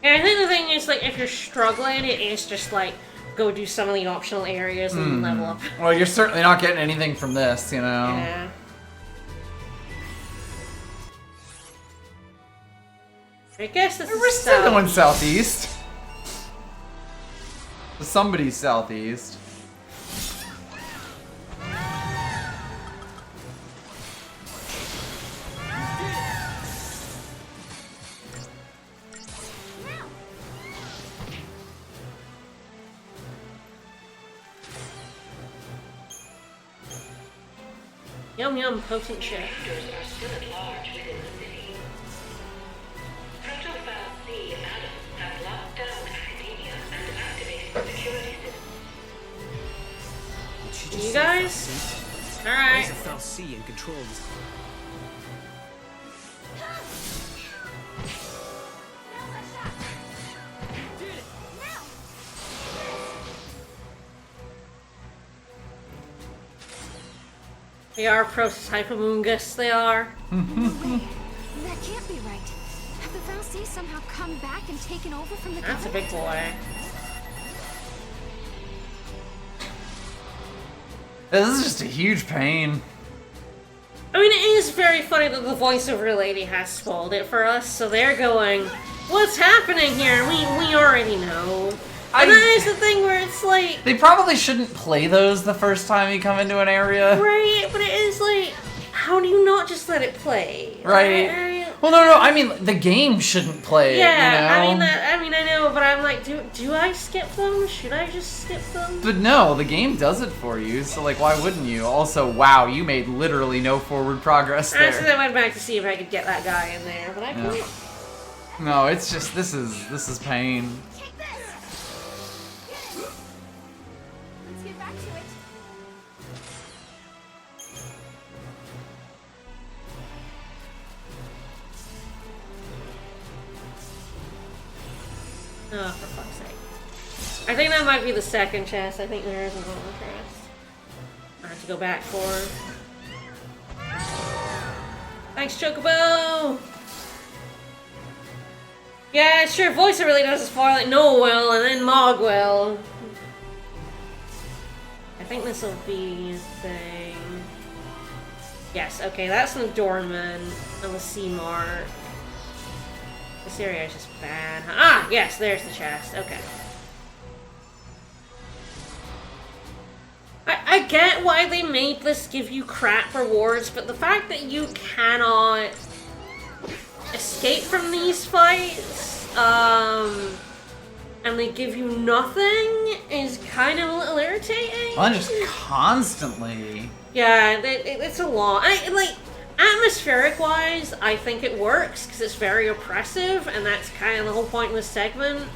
Speaker 2: Yeah, I think the thing is, like, if you're struggling, it is just, like, go do some of the optional areas and level up.
Speaker 1: Well, you're certainly not getting anything from this, you know?
Speaker 2: Yeah. I guess this
Speaker 1: We're
Speaker 2: is
Speaker 1: still going southeast. Somebody's southeast.
Speaker 2: Yum yum, potent shit. You guys? Alright.
Speaker 6: Foul C and control this.
Speaker 2: They are prototype Amoongus, they are.
Speaker 3: No way. That can't be right. Have the Foul C somehow come back and taken over from the
Speaker 2: That's a big boy.
Speaker 1: This is just a huge pain.
Speaker 2: I mean, it is very funny that the voiceover lady has spoiled it for us, so they're going, what's happening here? We already know. And that is the thing where it's like...
Speaker 1: They probably shouldn't play those the first time you come into an area.
Speaker 2: Right, but it is like, how do you not just let it play?
Speaker 1: Right. Well, no, I mean, the game shouldn't play
Speaker 2: Yeah,
Speaker 1: it, you know?
Speaker 2: I mean, I know, but I'm like, do I skip them? Should I just skip them?
Speaker 1: But no, the game does it for you, so like, why wouldn't you? Also, wow, you made literally no forward progress there.
Speaker 2: Actually, I went back to see if I could get that guy in there, but I couldn't.
Speaker 1: No, it's just, this is pain.
Speaker 3: Let's get back to it.
Speaker 2: Oh, for fuck's sake. I think that might be the second chest. I think there is another chest. I have to go back for. Thanks, Chocobo! Yeah, sure, voiceover really does spoil it. Noel and then Mogwell. I think this will be a thing. Yes, okay, that's an adornment of a sea mark. This area is just bad. Ah, yes, there's the chest. Okay. I get why they made this give you crap rewards, but the fact that you cannot escape from these fights, and they give you nothing is kind of a little irritating.
Speaker 1: Well, just constantly.
Speaker 2: Yeah, it's a lot. Atmospheric-wise, I think it works because it's very oppressive, and that's kind of the whole point in this segment.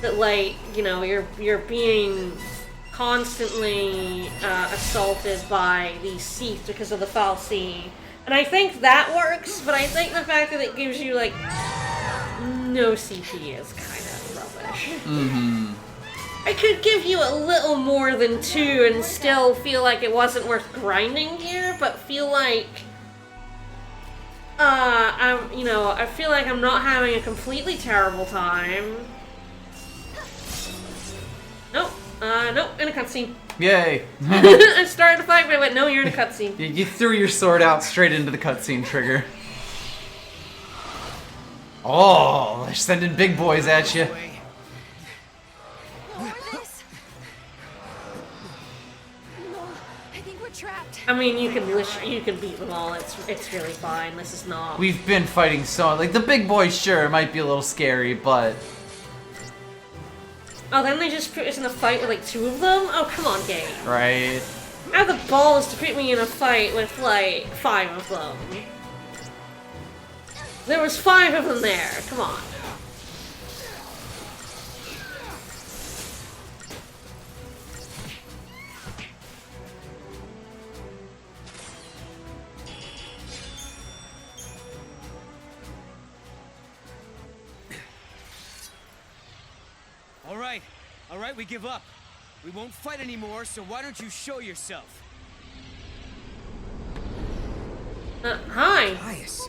Speaker 2: That, like, you know, you're being constantly assaulted by these Seath because of the foul sea. And I think that works, but I think the fact that it gives you, like, no CP is kind of rubbish.
Speaker 1: Mm-hmm.
Speaker 2: I could give you a little more than 2 and still feel like it wasn't worth grinding here, but feel like, I feel like I'm not having a completely terrible time. Nope, in a cutscene.
Speaker 1: Yay.
Speaker 2: I started to fight, but I went, no, you're in a cutscene.
Speaker 1: You threw your sword out straight into the cutscene trigger. Oh, they're sending big boys at you.
Speaker 2: I mean, you can beat them all. It's really fine. This is not.
Speaker 1: We've been fighting so like the big boys. Sure, it might be a little scary, but.
Speaker 2: Oh, then they just put us in a fight with like 2 of them. Oh, come on, game.
Speaker 1: Right.
Speaker 2: I have the balls to put me in a fight with like 5 of them. There was 5 of them there. Come on.
Speaker 6: All right, we give up. We won't fight anymore, so why don't you show yourself?
Speaker 2: Hi.
Speaker 6: Caius.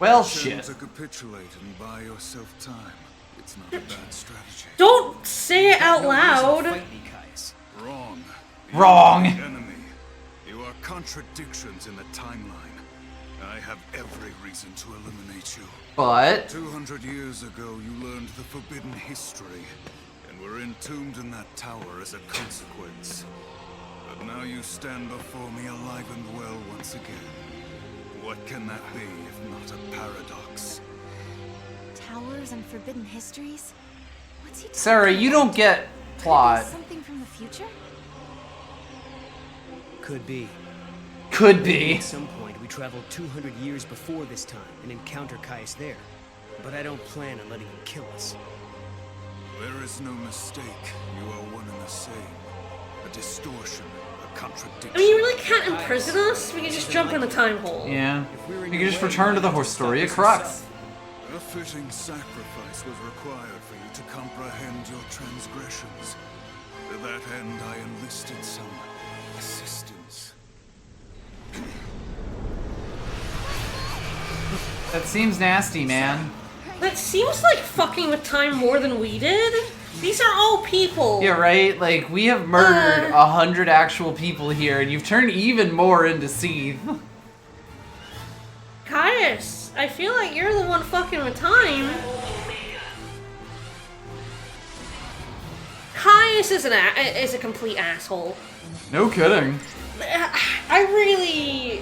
Speaker 1: Well,
Speaker 7: Shame
Speaker 1: shit.
Speaker 7: to capitulate and buy yourself time. It's not a bad strategy.
Speaker 2: Don't say it out loud.
Speaker 7: Wrong.
Speaker 1: Wrong.
Speaker 7: You are the enemy. You are contradictions in the timeline. I have every reason to eliminate you.
Speaker 1: But
Speaker 7: 200 years ago, you learned the forbidden history, and were entombed in that tower as a consequence. But now you stand before me alive and well once again. What can that be if not a paradox?
Speaker 3: Towers and forbidden histories? What's he talking
Speaker 1: Sarah, you don't get plot.
Speaker 3: Something from the future?
Speaker 6: Could be.
Speaker 1: Could be.
Speaker 6: At some point, we traveled 200 years before this time and encounter Caius there. But I don't plan on letting him kill us.
Speaker 7: There is no mistake. You are one and the same. A distortion, a contradiction.
Speaker 2: I mean, you really can't imprison us. We can just jump in the time hole.
Speaker 1: Yeah. You can just return to the Horstoria Crux.
Speaker 7: A fitting sacrifice was required for you to comprehend your transgressions. To that end, I enlisted some assistance.
Speaker 1: That seems nasty, man.
Speaker 2: That seems like fucking with time more than we did. These are all people.
Speaker 1: Yeah, right? Like, we have murdered 100 actual people here, and you've turned even more into Seath.
Speaker 2: Caius, I feel like you're the one fucking with time. Caius is a complete asshole.
Speaker 1: No kidding.
Speaker 2: I really...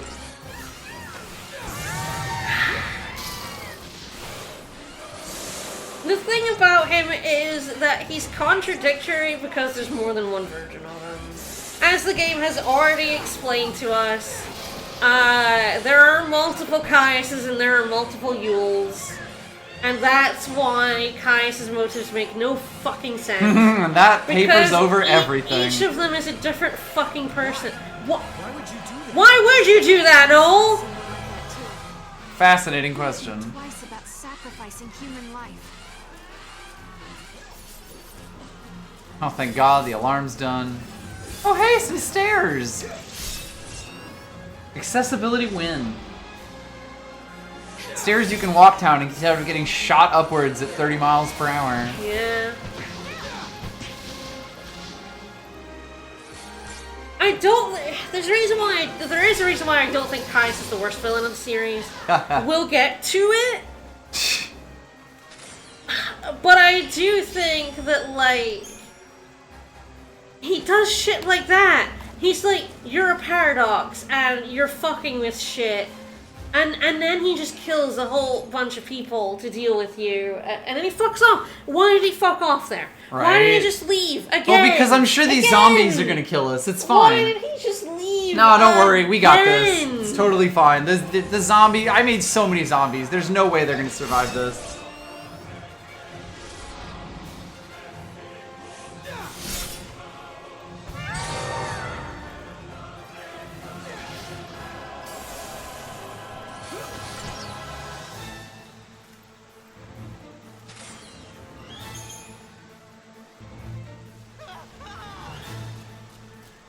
Speaker 2: The thing about him is that he's contradictory because there's more than one version of him. As the game has already explained to us, there are multiple Caiuses and there are multiple Yules. And that's why Caius's motives make no fucking sense.
Speaker 1: And that papers
Speaker 2: Because
Speaker 1: over everything.
Speaker 2: Each of them is a different fucking person. What? Why would you do that? Why would you do that, Noel?
Speaker 1: Fascinating question.
Speaker 3: Twice about sacrificing human life.
Speaker 1: Oh, thank God, the alarm's done. Oh, hey, some stairs! Accessibility win. Stairs you can walk down instead of getting shot upwards at 30 miles per hour.
Speaker 2: Yeah. I don't. There is a reason why I don't think Caius is the worst villain of the series. We'll get to it. But I do think that, like, he does shit like that. He's like, you're a paradox, and you're fucking with shit. And then he just kills a whole bunch of people to deal with you, and then he fucks off. Why did he fuck off there?
Speaker 1: Right.
Speaker 2: Why did he just leave again?
Speaker 1: Well, because I'm sure these zombies are gonna kill us. It's fine.
Speaker 2: Why did he just leave?
Speaker 1: No, don't worry. We got this. totally fine. The zombie... I made so many zombies. There's no way they're gonna survive this.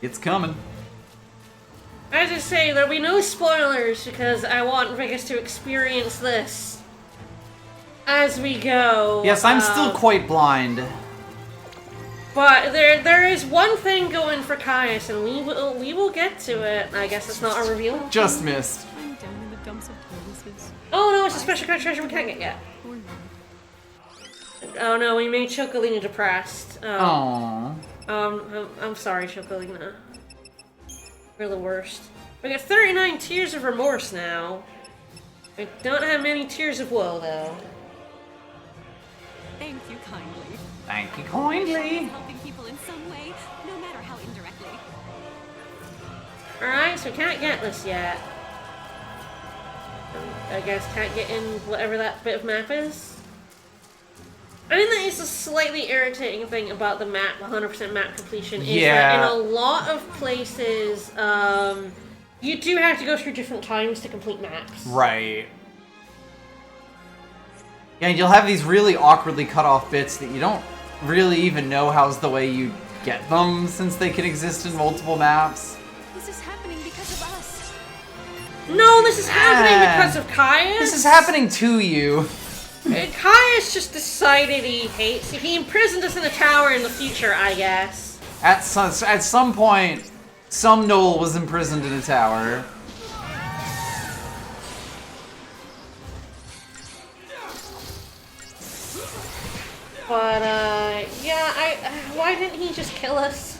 Speaker 1: It's coming.
Speaker 2: As I say, there'll be no spoilers because I want Vegas to experience this as we go.
Speaker 1: Yes, I'm still quite blind.
Speaker 2: But there is one thing going for Caius, and we will get to it. I guess it's not a reveal.
Speaker 1: Just missed.
Speaker 5: I'm down in the dumps of toiletries.
Speaker 2: Oh no, it's a special kind of treasure we can't get yet. Oh no, we made Chocolina depressed.
Speaker 1: Aww.
Speaker 2: I'm sorry, Chocolina. We're the worst. We got 39 tears of remorse now. We don't have many tears of woe, though.
Speaker 5: Thank you kindly.
Speaker 1: Thank you kindly.
Speaker 5: Helping people in some way, no matter how indirectly.
Speaker 2: Alright, so we can't get this yet. I guess can't get in whatever that bit of map is. I think that is a slightly irritating thing about the map, 100% map completion, is that in a lot of places, you do have to go through different times to complete maps.
Speaker 1: Right. Yeah, you'll have these really awkwardly cut off bits that you don't really even know how's the way you get them, since they can exist in multiple maps.
Speaker 5: This is happening because of us.
Speaker 2: No, this is happening because of Caius.
Speaker 1: This is happening to you.
Speaker 2: Caius just decided he imprisoned us in a tower in the future, I guess.
Speaker 1: At some point, some Noel was imprisoned in a tower.
Speaker 2: But, yeah, why didn't he just kill us?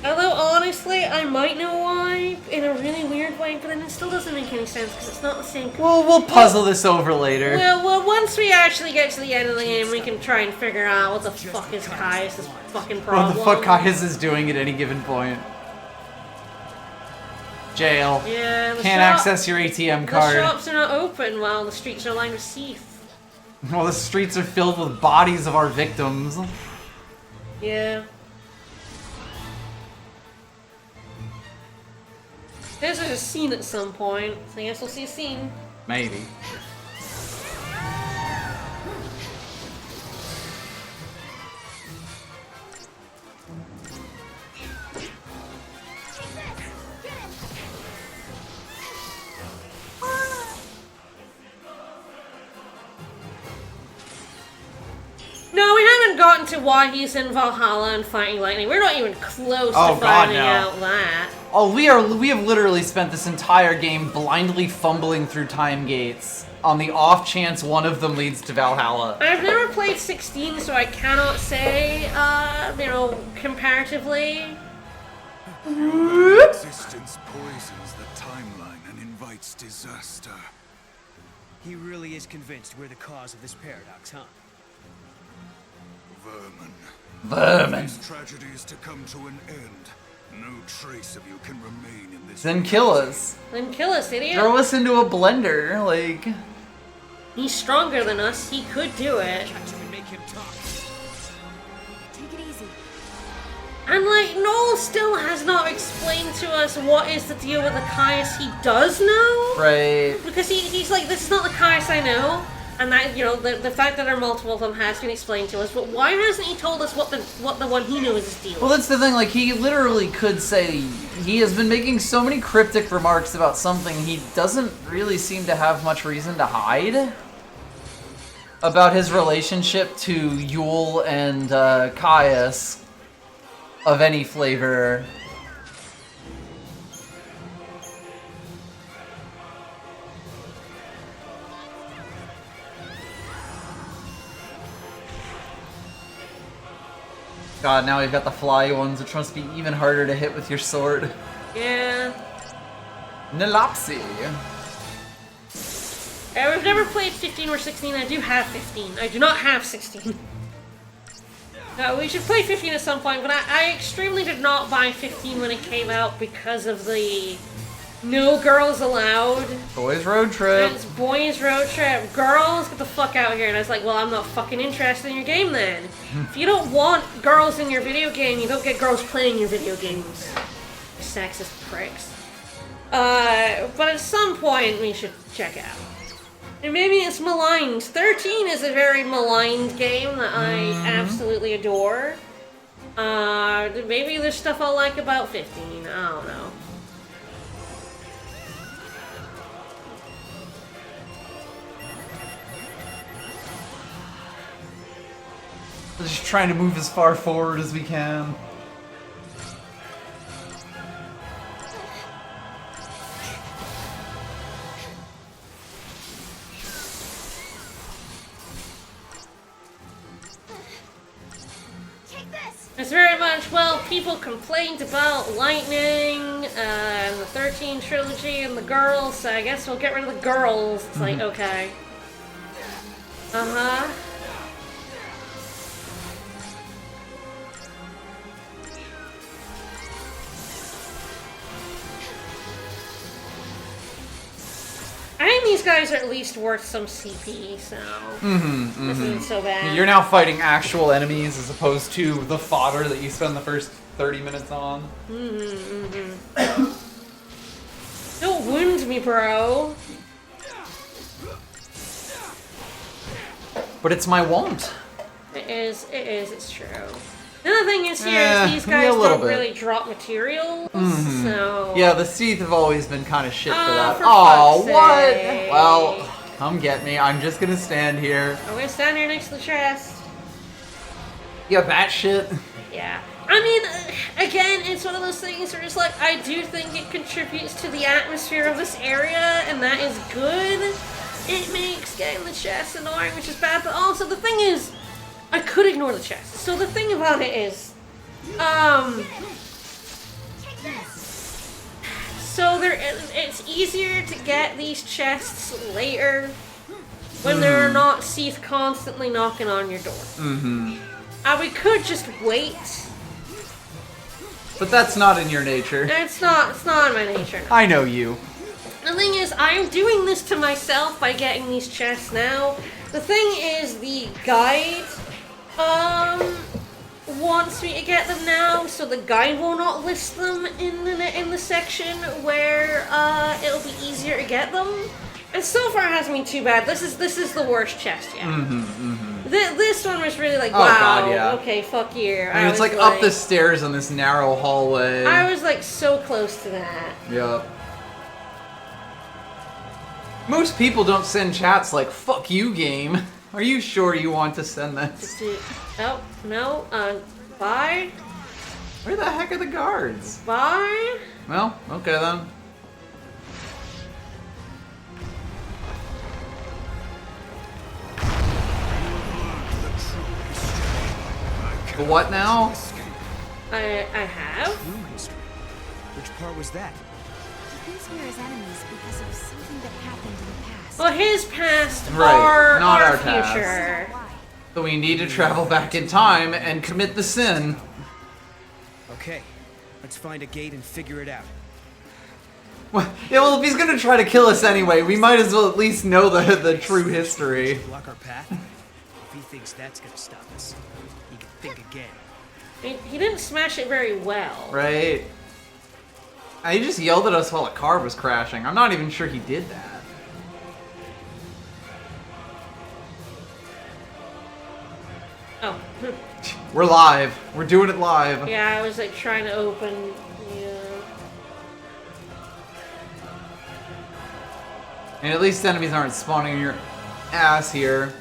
Speaker 2: Although, honestly, I might know why, in a really weird way, but then it still doesn't make any sense, because it's not the same...
Speaker 1: Well, we'll puzzle this over later.
Speaker 2: Well, once we actually get to the end of the game, we can try and figure out what the fuck is Caius' fucking problem.
Speaker 1: What the fuck Caius is doing at any given point. Jail.
Speaker 2: Yeah,
Speaker 1: Can't access your ATM card.
Speaker 2: The shops are not open while the streets are lined with thief.
Speaker 1: Well, the streets are filled with bodies of our victims.
Speaker 2: Yeah. There's a scene at some point, so I guess we'll see a scene.
Speaker 1: Maybe.
Speaker 2: No, we haven't gotten to why he's in Valhalla and fighting lightning. We're not even close to finding out that.
Speaker 1: Oh, we have literally spent this entire game blindly fumbling through time gates on the off chance one of them leads to Valhalla.
Speaker 2: I've never played 16, so I cannot say, comparatively.
Speaker 7: Existence poisons the timeline and invites disaster.
Speaker 6: He really is convinced we're the cause of this paradox, huh?
Speaker 7: Vermin.
Speaker 1: Vermin.
Speaker 7: These tragedies to come to an end. No trace of you can remain in this.
Speaker 1: Then kill us.
Speaker 2: Then kill us, idiot.
Speaker 1: Throw us into a blender, like.
Speaker 2: He's stronger than us. He could do it.
Speaker 6: Catch him and make him talk.
Speaker 3: Take it easy.
Speaker 2: And like, Noel still has not explained to us what is the deal with the Caius he does know.
Speaker 1: Right.
Speaker 2: Because he's like, this is not the Caius I know. And that, the fact that there are multiple of them has been explained to us, but why hasn't he told us what the one he knew is his deal?
Speaker 1: Well, that's the thing, like, he literally could say, he has been making so many cryptic remarks about something he doesn't really seem to have much reason to hide. About his relationship to Yule and Caius of any flavor. God, now we've got the fly ones, which must be even harder to hit with your sword.
Speaker 2: Yeah.
Speaker 1: Nalopsy.
Speaker 2: We've never played 15 or 16. I do have 15. I do not have 16. We should play 15 at some point, but I extremely did not buy 15 when it came out because of the no girls allowed.
Speaker 1: Boys road trip.
Speaker 2: It's boys road trip. Girls, get the fuck out here. And I was like, well, I'm not fucking interested in your game then. If you don't want girls in your video game, you don't get girls playing your video games. Sexist pricks. But at some point, we should check it out. And maybe it's maligned. 13 is a very maligned game that I absolutely adore. Maybe there's stuff I'll like about 15. I don't know.
Speaker 1: We're just trying to move as far forward as we can.
Speaker 2: It's very much, well, people complained about Lightning, and the 13 trilogy, and the girls, so I guess we'll get rid of the girls. It's like, okay. Uh-huh. I think these guys are at least worth some CP, so this isn't so bad.
Speaker 1: You're now fighting actual enemies as opposed to the fodder that you spend the first 30 minutes on.
Speaker 2: Don't wound me, bro.
Speaker 1: But it's my wont.
Speaker 2: It's true. Another thing is here is these guys don't really drop materials, so...
Speaker 1: Yeah, the Seath have always been kind of shit for that.
Speaker 2: For
Speaker 1: Oh,
Speaker 2: fuck's
Speaker 1: what?
Speaker 2: sake.
Speaker 1: Well, come get me. I'm just gonna stand here.
Speaker 2: I'm gonna stand here next to the chest.
Speaker 1: Yeah, that shit.
Speaker 2: Yeah. I mean, again, it's one of those things where it's like, I do think it contributes to the atmosphere of this area, and that is good. It makes getting the chest annoying, which is bad, but also the thing is, I could ignore the chest. So the thing about it is, so it's easier to get these chests later when there are not Seath constantly knocking on your door. We could just wait.
Speaker 1: But that's not in your nature.
Speaker 2: It's not in my nature.
Speaker 1: I know you.
Speaker 2: The thing is, I'm doing this to myself by getting these chests now. The thing is, the guide wants me to get them now, so the guide will not list them in the section where it'll be easier to get them. And so far it hasn't been too bad. This is the worst chest yet. This one was really like, wow,
Speaker 1: God, yeah.
Speaker 2: Okay, fuck you.
Speaker 1: And it's like up the stairs on this narrow hallway.
Speaker 2: I was like so close to that.
Speaker 1: Yep. Most people don't send chats like, fuck you, game. Are you sure you want to send this?
Speaker 2: Oh, no, bye?
Speaker 1: Where the heck are the guards?
Speaker 2: Bye?
Speaker 1: Well, okay then. The what now?
Speaker 2: I have?
Speaker 6: Which part was that?
Speaker 3: These were his enemies because of something that happened in the past.
Speaker 2: Well, his past
Speaker 1: Right, not
Speaker 2: our
Speaker 1: our past.
Speaker 2: future.
Speaker 1: So we need to travel back in time and commit the sin.
Speaker 6: Okay, let's find a gate and figure it out.
Speaker 1: Well, yeah, well, if he's gonna try to kill us anyway, we might as well at least know the true history.
Speaker 6: Block our path? If he thinks that's gonna stop us, he can think again.
Speaker 2: He didn't smash it very well.
Speaker 1: Right. He just yelled at us while a car was crashing. I'm not even sure he did that.
Speaker 2: Oh.
Speaker 1: We're live. We're doing it live.
Speaker 2: Yeah, I was like trying to open. Yeah.
Speaker 1: And at least enemies aren't spawning in your ass here.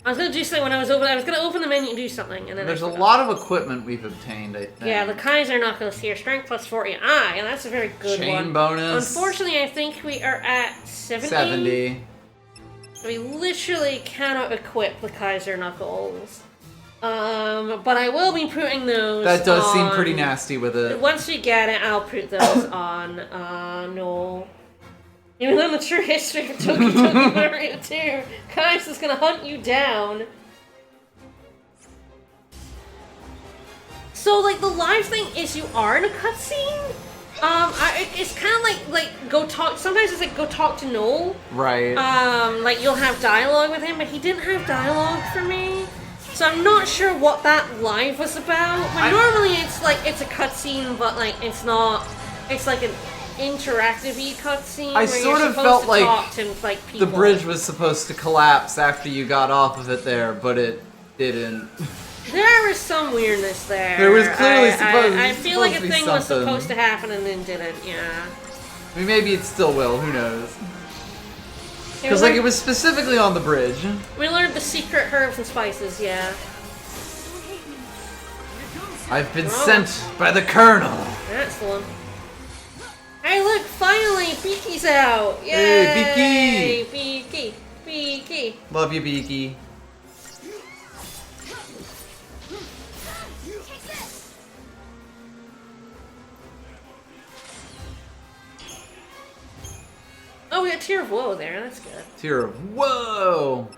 Speaker 2: I was gonna do something when I was gonna open the menu and do something, and then
Speaker 1: There's a lot of equipment we've obtained, I think.
Speaker 2: Yeah, the Kaiser knuckles here, strength plus 40. And that's a very good one.
Speaker 1: Chain bonus.
Speaker 2: Unfortunately, I think we are at 70.
Speaker 1: 70.
Speaker 2: We literally cannot equip the Kaiser knuckles. But I will be putting those
Speaker 1: That does seem
Speaker 2: on-
Speaker 1: pretty nasty with it.
Speaker 2: Once we get it, I'll put those on Noel. Even though the true history of Toki Toki Mario 2, Kai's is gonna hunt you down. So, like, the live thing is you are in a cutscene? It's kind of like, go talk, sometimes it's like, go talk to Noel.
Speaker 1: Right.
Speaker 2: Like, you'll have dialogue with him, but he didn't have dialogue for me. So I'm not sure what that live was about. But normally it's like, it's a cutscene, but like, it's not, it's like an interactive-y cutscene
Speaker 1: I
Speaker 2: where
Speaker 1: sort
Speaker 2: you're
Speaker 1: of
Speaker 2: supposed
Speaker 1: felt
Speaker 2: to
Speaker 1: like
Speaker 2: talk to, like, people.
Speaker 1: the bridge was supposed to collapse after you got off of it there, but it didn't.
Speaker 2: There was some weirdness there.
Speaker 1: There was clearly
Speaker 2: I feel like a
Speaker 1: supposed to be
Speaker 2: thing was
Speaker 1: something.
Speaker 2: supposed to happen and then didn't, yeah.
Speaker 1: I mean, maybe it still will, who knows? Because, like, it was specifically on the bridge.
Speaker 2: We learned the secret herbs and spices, yeah.
Speaker 1: I've been sent by the Colonel.
Speaker 2: That's the one. Hey, look, finally, Beaky's out! Yay!
Speaker 1: Hey,
Speaker 2: Beaky! Beaky!
Speaker 1: Love you, Beaky.
Speaker 2: Oh, we got Tear of Woe there, that's good.
Speaker 1: Tear of Woe!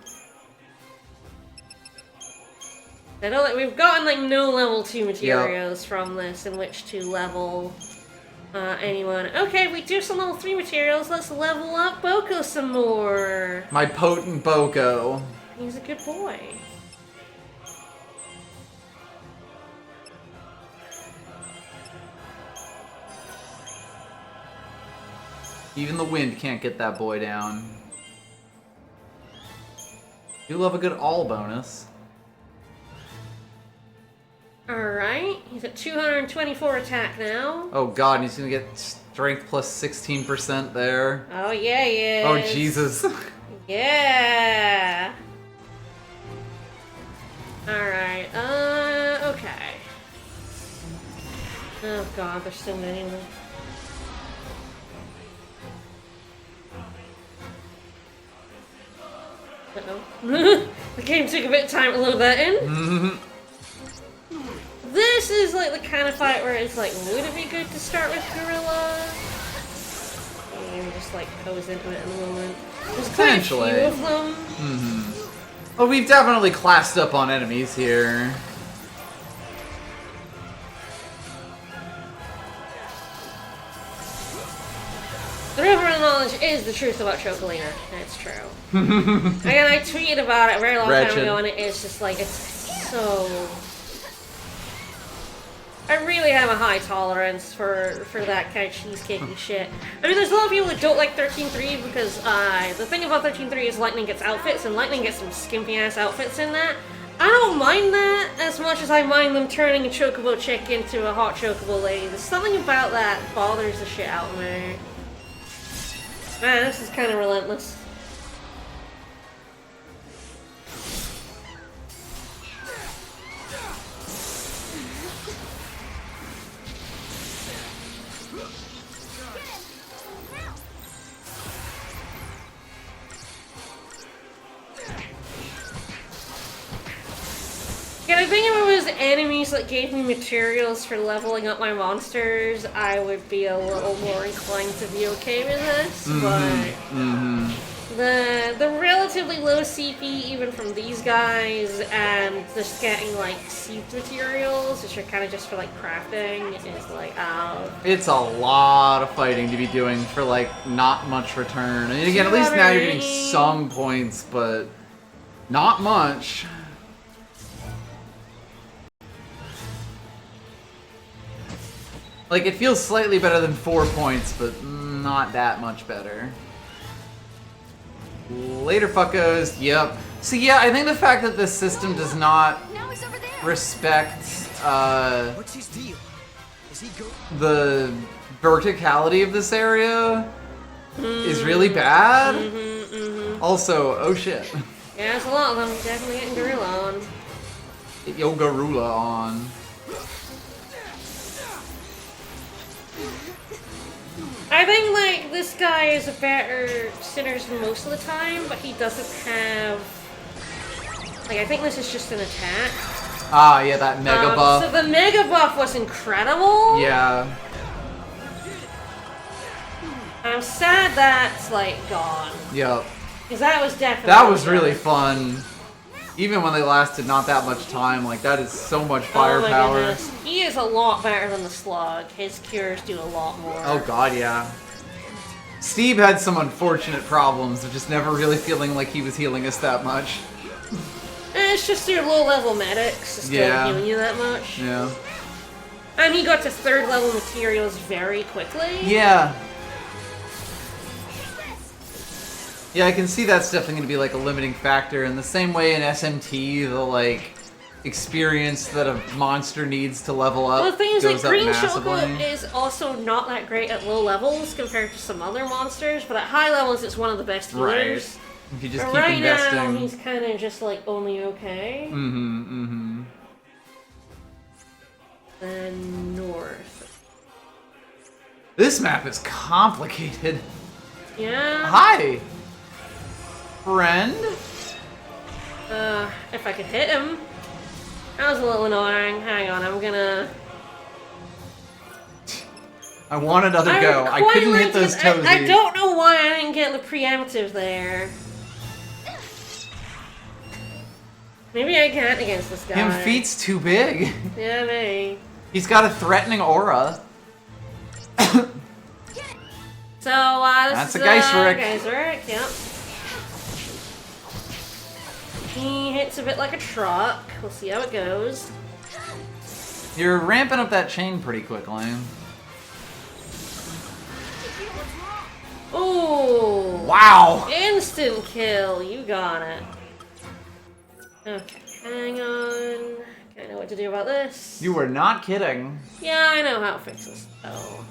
Speaker 2: I know that we've gotten, like, no level 2 materials from this in which to level anyone. Okay, we do some level 3 materials, let's level up Boko some more!
Speaker 1: My potent Boko.
Speaker 2: He's a good boy.
Speaker 1: Even the wind can't get that boy down. You love a good all bonus.
Speaker 2: Alright, he's at 224 attack now.
Speaker 1: Oh god, he's gonna get strength plus 16% there.
Speaker 2: Oh yeah, he is.
Speaker 1: Oh Jesus.
Speaker 2: Yeah. Alright, okay. Oh god, there's so many of them. Uh-oh. The game took a bit of time to load that in. This is like the kind of fight where it's like, would it be good to start with Gorilla? And just like pose into it in a moment. There's quite a few of them.
Speaker 1: Well, we've definitely classed up on enemies here.
Speaker 2: The river of knowledge is the truth about Chocolina. That's true. Again, I tweeted about it a very long time ago, and it is just like, it's so... I really have a high tolerance for that kind of cheesecakey shit. I mean, there's a lot of people that don't like 13.3 because the thing about 13.3 is Lightning gets outfits, and Lightning gets some skimpy-ass outfits in that. I don't mind that as much as I mind them turning a Chocobo chick into a hot Chocobo lady. There's something about that bothers the shit out of me. Man, this is kind of relentless. Yeah, I think if it was enemies that gave me materials for leveling up my monsters, I would be a little more inclined to be okay with this, but the relatively low CP even from these guys and just getting like seed materials, which are kind of just for like crafting, is like, oh.
Speaker 1: It's a lot of fighting to be doing for like not much return. I mean, again, at least now you're getting some points, but not much. Like, it feels slightly better than 4 points, but not that much better. Later, fuckos. Yep. So yeah, I think the fact that this system does not respect
Speaker 6: What's his deal? Is he
Speaker 1: the verticality of this area is really bad. Also, oh shit.
Speaker 2: Yeah, there's a lot of them. Definitely getting Gorilla on.
Speaker 1: Get your Gorilla on.
Speaker 2: I think, like, this guy is a better Sinners most of the time, but he doesn't have... Like, I think this is just an attack.
Speaker 1: Ah, yeah, that mega buff.
Speaker 2: So the mega buff was incredible.
Speaker 1: Yeah.
Speaker 2: I'm sad that's, like, gone.
Speaker 1: Yep.
Speaker 2: Because that was definitely...
Speaker 1: That was really fun. Even when they lasted not that much time, like, that is so much firepower.
Speaker 2: Oh my goodness. He is a lot better than the Slug. His cures do a lot more.
Speaker 1: Oh god, yeah. Steve had some unfortunate problems of just never really feeling like he was healing us that much.
Speaker 2: It's just your low-level medics still healing you that much.
Speaker 1: Yeah.
Speaker 2: And he got to 3rd level materials very quickly.
Speaker 1: Yeah. Yeah, I can see that's definitely going to be like a limiting factor. In the same way in SMT, the like experience that a monster needs to level up
Speaker 2: Well, the thing is,
Speaker 1: goes
Speaker 2: like, Green
Speaker 1: up massively.
Speaker 2: Shoko is also not that great at low levels compared to some other monsters, but at high levels it's one of the best healers.
Speaker 1: Right. If you just
Speaker 2: But
Speaker 1: keep
Speaker 2: right
Speaker 1: investing.
Speaker 2: now, he's kind of just like only okay. Then north.
Speaker 1: This map is complicated.
Speaker 2: Yeah.
Speaker 1: Hi, friend.
Speaker 2: If I could hit him. That was a little annoying. Hang on, I'm gonna...
Speaker 1: I wanted another go. I
Speaker 2: quite
Speaker 1: couldn't
Speaker 2: like
Speaker 1: hit those
Speaker 2: it.
Speaker 1: toesies.
Speaker 2: I don't know why I didn't get the preemptive there. Maybe I can't against this guy.
Speaker 1: Him feet's too big.
Speaker 2: Yeah, maybe.
Speaker 1: He's got a threatening aura.
Speaker 2: So, this
Speaker 1: That's
Speaker 2: is
Speaker 1: a Geiseric.
Speaker 2: Geiseric, yep. He hits a bit like a truck. We'll see how it goes.
Speaker 1: You're ramping up that chain pretty quickly.
Speaker 2: Ooh!
Speaker 1: Wow!
Speaker 2: Instant kill. You got it. Okay, hang on. Okay, I know what to do about this.
Speaker 1: You were not kidding.
Speaker 2: Yeah, I know how to fix this. Oh.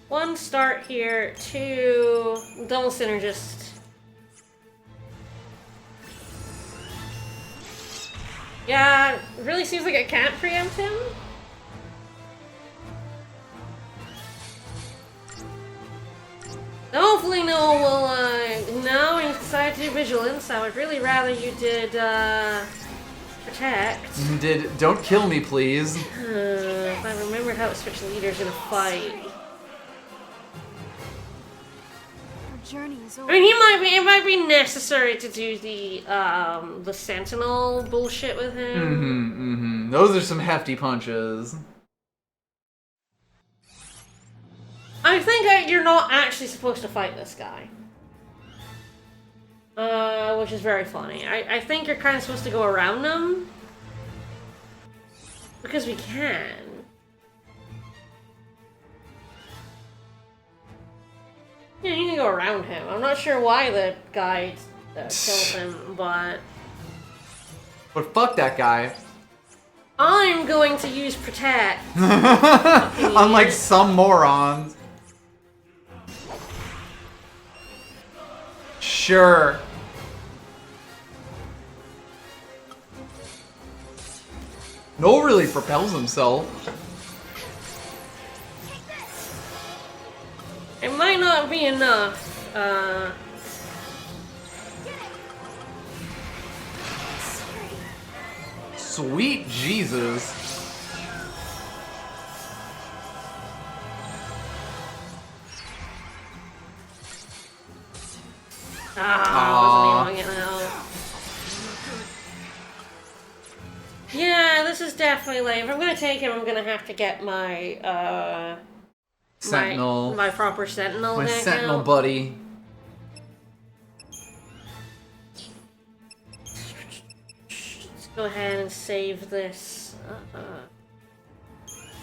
Speaker 2: One, start here. Two, double synergist. Yeah, it really seems like I can't preempt him. Hopefully Noel will, no, he decided to do vigilance. I would really rather you did, protect.
Speaker 1: Don't kill me, please.
Speaker 2: If I remembered how to switch leaders in a fight.
Speaker 3: Our journey is over.
Speaker 2: I mean, it might be necessary to do the Sentinel bullshit with him.
Speaker 1: Those are some hefty punches.
Speaker 2: I think you're not actually supposed to fight this guy. Which is very funny. I think you're kind of supposed to go around him. Because we can. Yeah, you can go around him. I'm not sure why the guy killed him, but...
Speaker 1: But fuck that guy.
Speaker 2: I'm going to use Protect.
Speaker 1: Unlike some morons. Sure. Noel really propels himself.
Speaker 2: It might not be enough.
Speaker 1: Sweet Jesus.
Speaker 2: I wasn't even getting out. Yeah, this is definitely lame. If I'm gonna take him, I'm gonna have to get my,
Speaker 1: Sentinel.
Speaker 2: My proper Sentinel
Speaker 1: My
Speaker 2: deck
Speaker 1: Sentinel
Speaker 2: out.
Speaker 1: buddy.
Speaker 2: Let's go ahead and save this.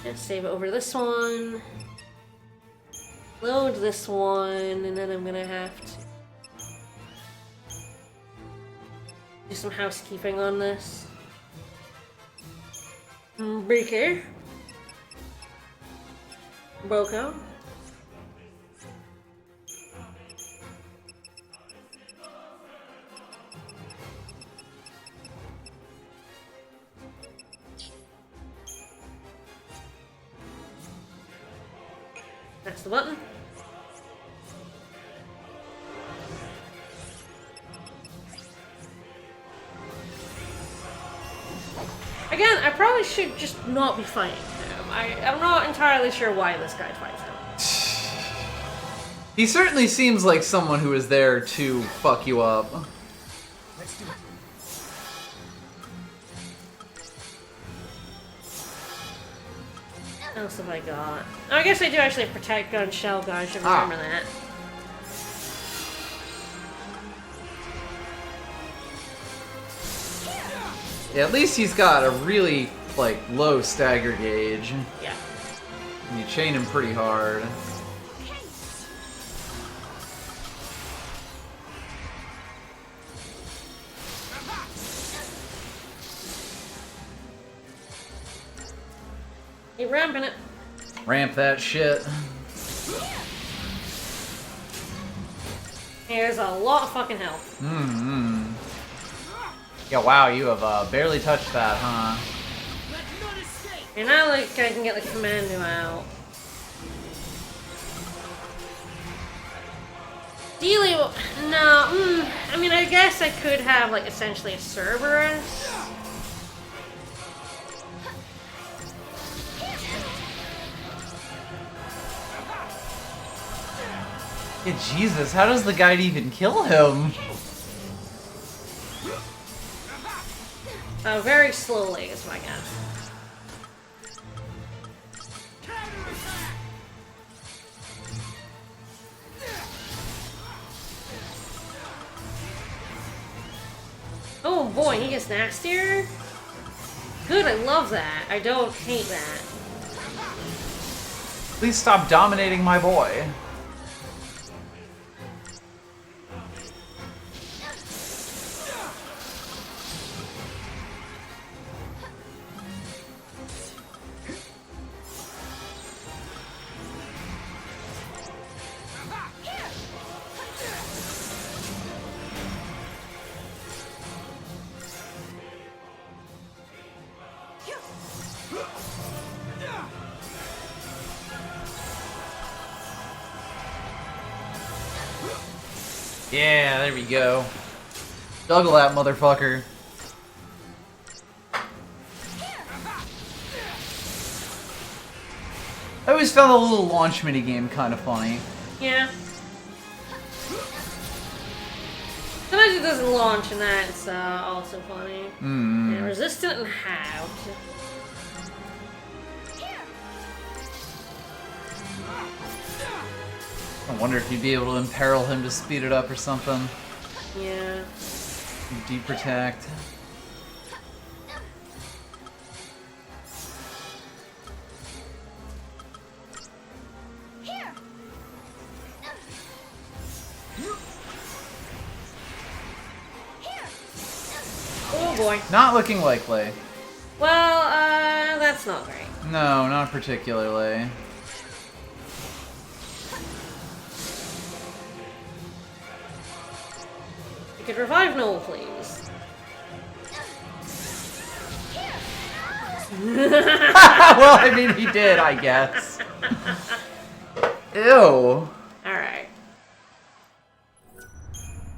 Speaker 2: Let's save it over this one. Load this one, and then I'm gonna have to do some housekeeping on this. Breaker. Boko. That's the button. Again, I probably should just not be fighting him. I'm not entirely sure why this guy fights him.
Speaker 1: He certainly seems like someone who is there to fuck you up.
Speaker 6: Let's do it.
Speaker 2: What else have I got? Oh, I guess I do actually have protect gun, shell gun. I should remember that.
Speaker 1: Yeah, at least he's got a really, like, low stagger gauge.
Speaker 2: Yeah.
Speaker 1: And you chain him pretty hard.
Speaker 2: Keep ramping it.
Speaker 1: Ramp that shit.
Speaker 2: Here's a lot of fucking health.
Speaker 1: Mm-hmm. Yeah, wow, you have barely touched that, huh?
Speaker 2: And now like I can get the commando out. Dealey, no, I mean I guess I could have like essentially a Cerberus.
Speaker 1: Yeah, Jesus, how does the guide even kill him?
Speaker 2: Very slowly is my guess. Oh boy, he gets nastier? Good, I love that. I don't hate that.
Speaker 1: Please stop dominating my boy. Yeah, there we go. Juggle that motherfucker. I always found the little launch minigame kind of funny.
Speaker 2: Yeah. Sometimes it doesn't launch and that's also funny. Yeah, resistant and halved.
Speaker 1: I wonder if you'd be able to imperil him to speed it up or something.
Speaker 2: Yeah.
Speaker 1: Deep protect.
Speaker 2: Oh boy.
Speaker 1: Not looking likely.
Speaker 2: Well, that's not great.
Speaker 1: No, not particularly.
Speaker 2: You could revive Noel, please.
Speaker 1: Well, I mean, he did, I guess. Ew.
Speaker 2: Alright.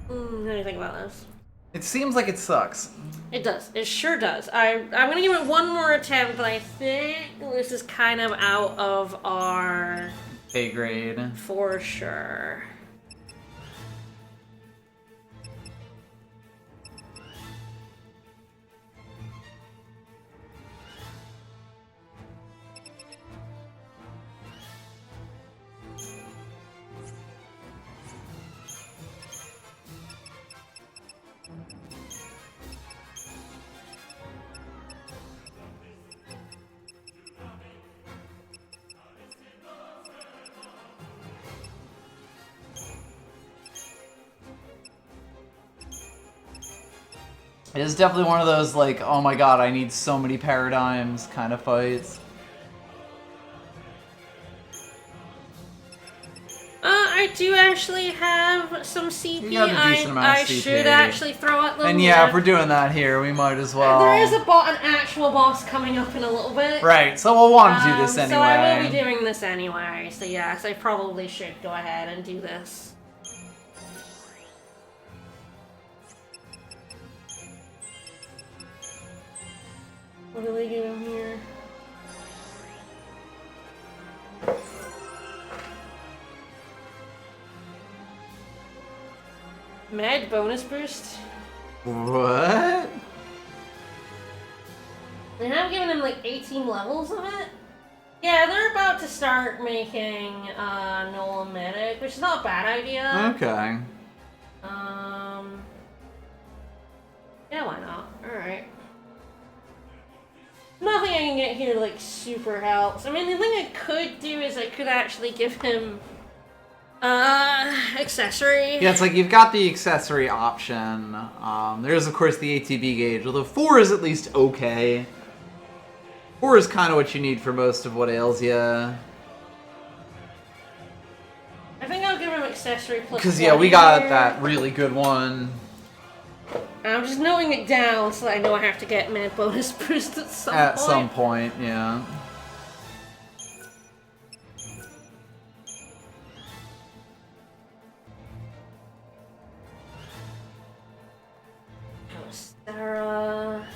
Speaker 2: What do you think about this?
Speaker 1: It seems like it sucks.
Speaker 2: It does. It sure does. I'm gonna give it one more attempt, but I think this is kind of out of our
Speaker 1: A grade.
Speaker 2: for sure.
Speaker 1: It is definitely one of those, like, oh my god, I need so many paradigms kind of fights.
Speaker 2: I do actually have some CP.
Speaker 1: You have a decent amount of
Speaker 2: I
Speaker 1: CP.
Speaker 2: should actually throw at them.
Speaker 1: And yeah, if we're doing that here, we might as well.
Speaker 2: There is an actual boss coming up in a little bit.
Speaker 1: Right, so we'll want to do this anyway.
Speaker 2: So I will be doing this anyway. So yes, I probably should go ahead and do this. What do they give him here? Med bonus boost.
Speaker 1: What?
Speaker 2: They have given him like 18 levels of it. Yeah, they're about to start making Noel medic, which is not a bad idea.
Speaker 1: Okay.
Speaker 2: Yeah, why not? Alright. Nothing I can get here like super helps. I mean, the thing I could do is I could actually give him accessory.
Speaker 1: Yeah, it's like you've got the accessory option. There's of course the ATB gauge, although 4 is at least okay. 4 is kind of what you need for most of what ails you.
Speaker 2: I think I'll give him accessory plus.
Speaker 1: Because yeah, we got that really good one.
Speaker 2: I'm just noting it down so that I know I have to get med bonus boost at some point.
Speaker 1: At some point, yeah.
Speaker 2: Sarah.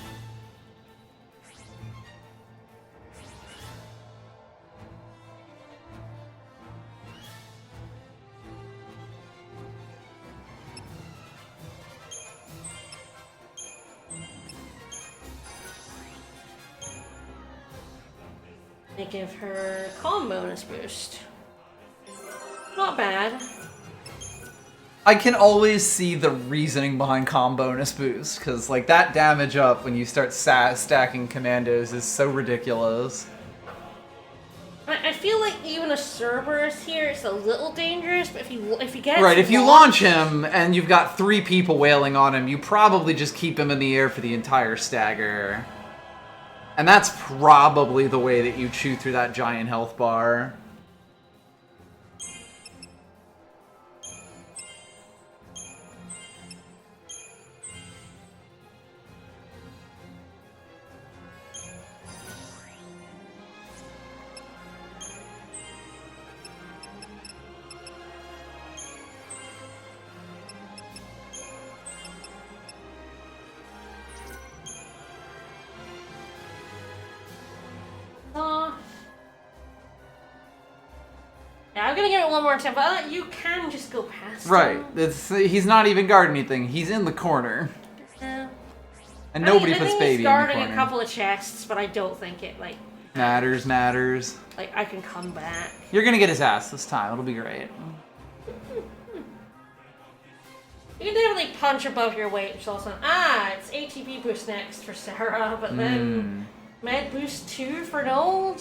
Speaker 2: They give her calm bonus boost. Not bad.
Speaker 1: I can always see the reasoning behind calm bonus boost, because like that damage up when you start stacking commandos is so ridiculous.
Speaker 2: I feel like even a Cerberus here is a little dangerous, but if you get
Speaker 1: Right, if you launch him and you've got 3 people wailing on him, you probably just keep him in the air for the entire stagger. And that's probably the way that you chew through that giant health bar.
Speaker 2: Yeah, I'm gonna give it one more attempt, but you can just go past
Speaker 1: Right.
Speaker 2: him.
Speaker 1: He's not even guarding anything. He's in the corner.
Speaker 2: Yeah.
Speaker 1: And nobody
Speaker 2: I
Speaker 1: puts
Speaker 2: think
Speaker 1: baby
Speaker 2: he's
Speaker 1: in the
Speaker 2: guarding
Speaker 1: corner.
Speaker 2: a couple of chests, but I don't think it, like...
Speaker 1: Matters.
Speaker 2: Like, I can come back.
Speaker 1: You're gonna get his ass this time. It'll be great.
Speaker 2: You can definitely punch above your weight, which is also... it's ATB boost next for Sarah, but then... Med boost 2 for Noel?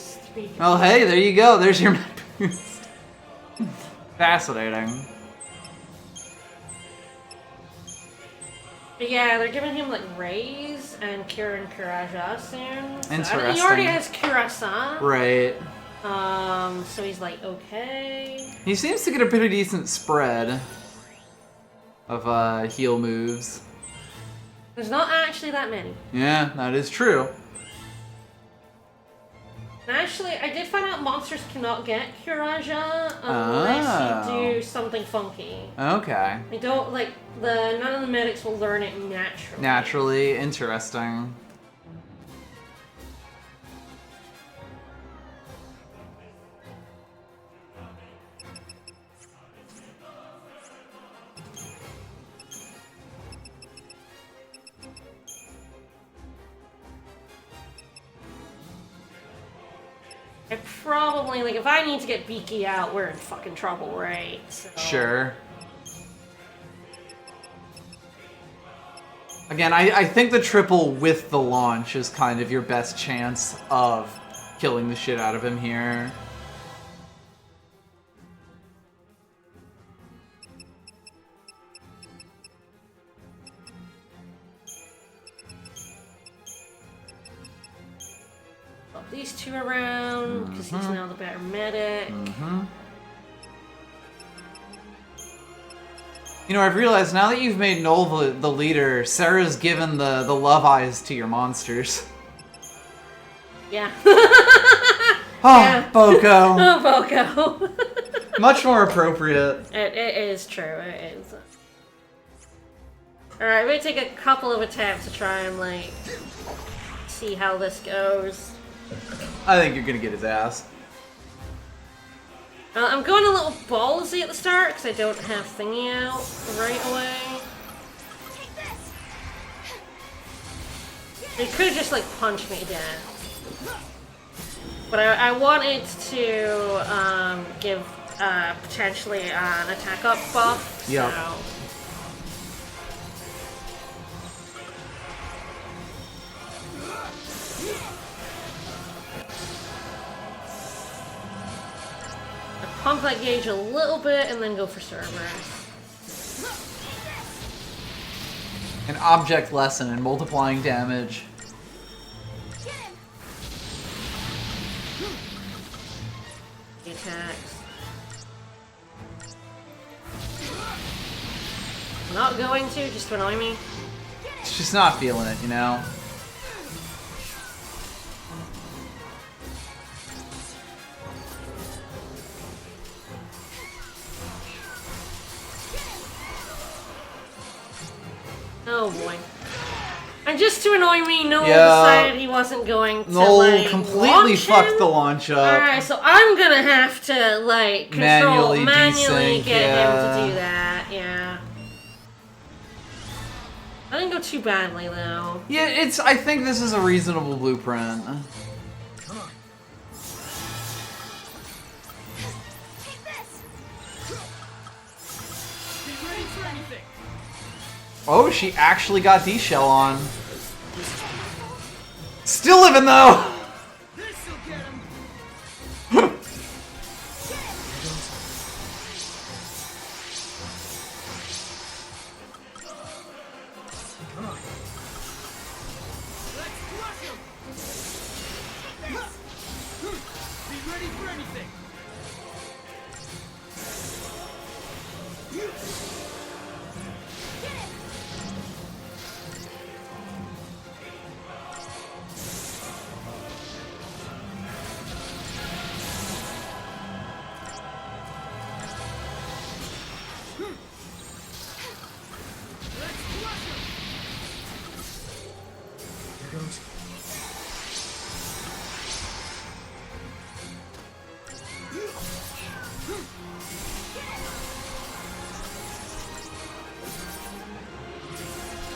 Speaker 1: Oh, hey, there you go. There's your med boost. Fascinating.
Speaker 2: But yeah, they're giving him like Rays and Kira and Kiraja soon. So
Speaker 1: Interesting.
Speaker 2: he already has Kirasa.
Speaker 1: Right.
Speaker 2: So he's like, okay.
Speaker 1: He seems to get a pretty decent spread of heal moves.
Speaker 2: There's not actually that many.
Speaker 1: Yeah, that is true.
Speaker 2: And actually, I did find out monsters cannot get Kiraja unless you do something funky.
Speaker 1: Okay.
Speaker 2: They don't, like, none of the medics will learn it naturally.
Speaker 1: Naturally, interesting.
Speaker 2: I probably, like, if I need to get Beaky out, we're in fucking trouble, right? So.
Speaker 1: Sure. Again, I think the triple with the launch is kind of your best chance of killing the shit out of him here.
Speaker 2: These 2 around, because he's now the better medic.
Speaker 1: You know, I've realized now that you've made Noel the leader, Sarah's given the love eyes to your monsters.
Speaker 2: Yeah.
Speaker 1: Oh, Boko.
Speaker 2: Oh, Boko.
Speaker 1: Much more appropriate.
Speaker 2: It is true, it is. Alright, I'm gonna take a couple of attempts to try and, like, see how this goes.
Speaker 1: I think you're gonna get his ass.
Speaker 2: I'm going a little ballsy at the start because I don't have thingy out right away. It could just like punch me dead. But I want it to give potentially an attack up buff.
Speaker 1: Yep.
Speaker 2: So. Pump that gauge a little bit and then go for Cerberus.
Speaker 1: An object lesson in multiplying damage.
Speaker 2: The attacks. Not going to, just to annoy me.
Speaker 1: It's just not feeling it, you know?
Speaker 2: Oh boy. And just to annoy me, Noel
Speaker 1: Yeah.
Speaker 2: decided he wasn't going to
Speaker 1: Noel
Speaker 2: like
Speaker 1: completely
Speaker 2: launch
Speaker 1: fucked
Speaker 2: him.
Speaker 1: the launch up.
Speaker 2: Alright, so I'm gonna have to like manually
Speaker 1: Manually desync,
Speaker 2: get him
Speaker 1: yeah.
Speaker 2: to do that, yeah. I didn't go too badly though.
Speaker 1: Yeah, I think this is a reasonable blueprint. Oh, she actually got D-Shell on. Still living though!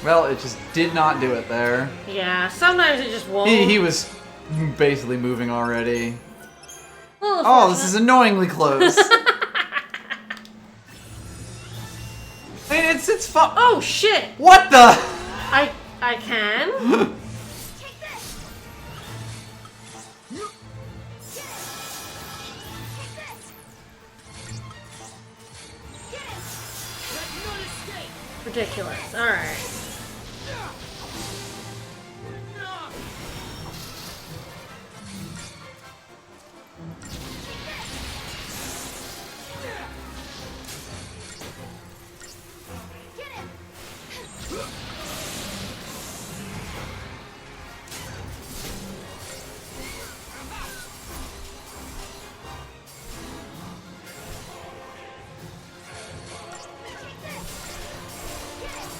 Speaker 1: Well, it just did not do it there.
Speaker 2: Yeah, sometimes it just won't.
Speaker 1: He was basically moving already.
Speaker 2: Well,
Speaker 1: oh, this is annoyingly close. I mean, it's fun.
Speaker 2: Oh shit!
Speaker 1: What the?
Speaker 2: I can. Ridiculous. All right.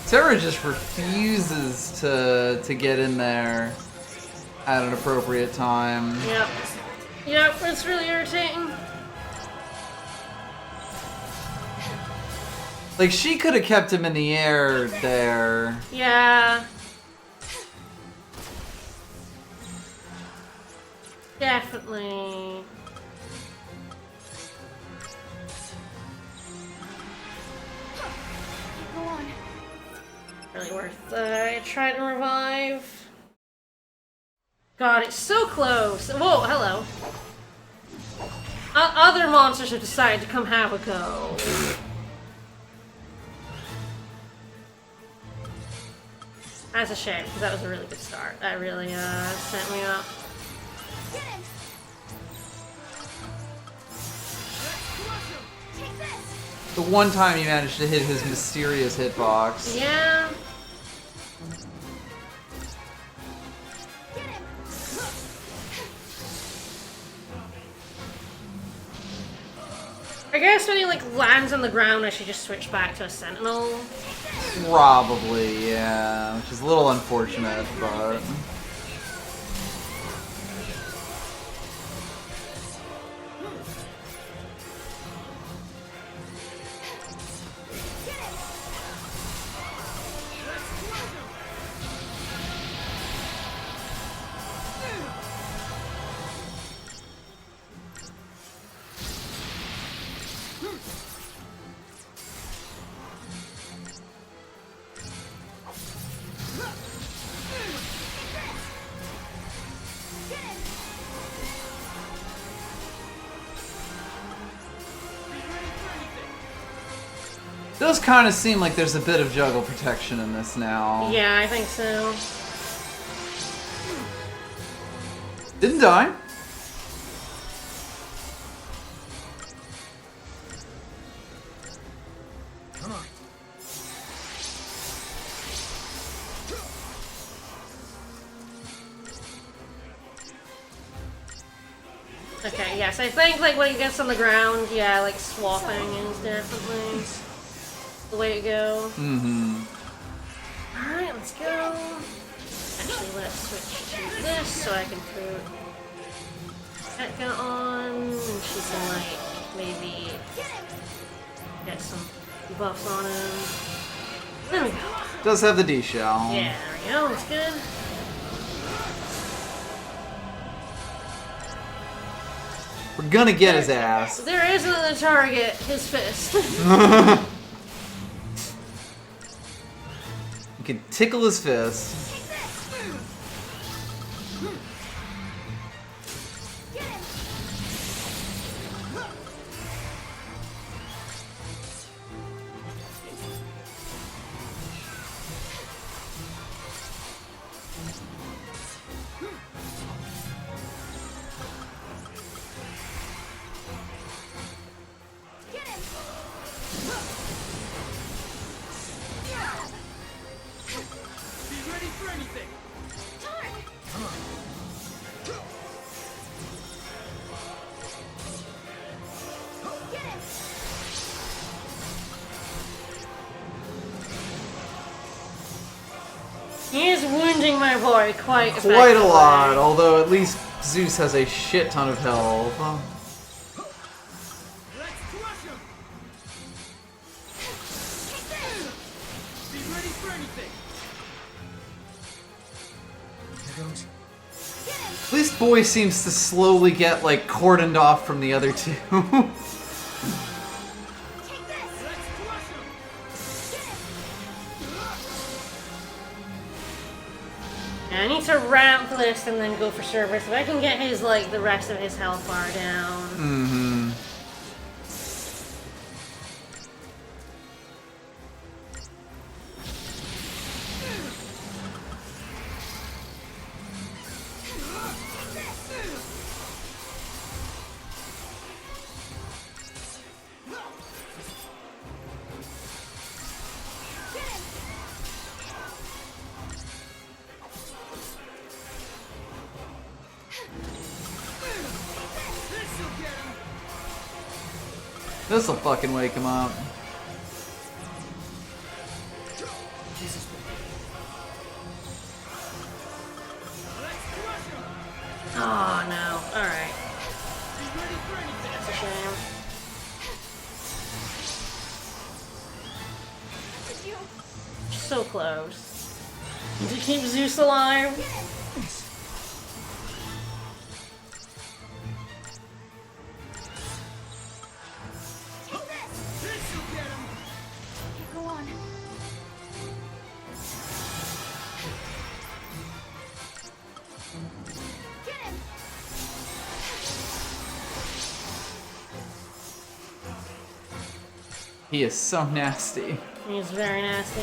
Speaker 1: Sarah just refuses to get in there at an appropriate time.
Speaker 2: Yep. Yep, it's really irritating.
Speaker 1: Like, she could have kept him in the air there.
Speaker 2: Yeah. Definitely.
Speaker 3: Go on.
Speaker 2: Really worth trying to revive. God, it's so close. Whoa, hello. Other monsters have decided to come have a go. That's a shame, because that was a really good start. That really sent me up.
Speaker 1: The one time he managed to hit his mysterious hitbox.
Speaker 2: Yeah. I guess when he like lands on the ground, I should just switch back to a sentinel.
Speaker 1: Probably, yeah. Which is a little unfortunate, but... Does kind of seem like there's a bit of juggle protection in this now.
Speaker 2: Yeah, I think so.
Speaker 1: Didn't die.
Speaker 11: Come on.
Speaker 2: Okay, yes, I think like when he gets on the ground, yeah, like swapping is definitely the way to go.
Speaker 1: Mm-hmm.
Speaker 2: Alright, let's go. Actually, let's switch to this so I can put Etka on, and she can like maybe get some buffs on him. There we go.
Speaker 1: Does have the D shell.
Speaker 2: Yeah, there we go, that's good.
Speaker 1: We're gonna get his ass.
Speaker 2: There is another target, his fist.
Speaker 1: You can tickle his fist.
Speaker 11: Be ready for anything. Come on.
Speaker 2: He is wounding my boy quite
Speaker 1: Quite a
Speaker 2: effectively.
Speaker 1: lot, although at least Zeus has a shit ton of health.
Speaker 11: Let's crush him. Be ready for anything. Here goes.
Speaker 1: At least boy seems to slowly get like cordoned off from the other two.
Speaker 2: I need to ramp this and then go for service. If I can get his like the rest of his health bar down.
Speaker 1: Mm-hmm. This'll fucking wake him up.
Speaker 2: Oh no. Alright. That's a shame. So close. To keep Zeus alive.
Speaker 3: Go on. Get him!
Speaker 1: He is so nasty.
Speaker 2: He's very nasty.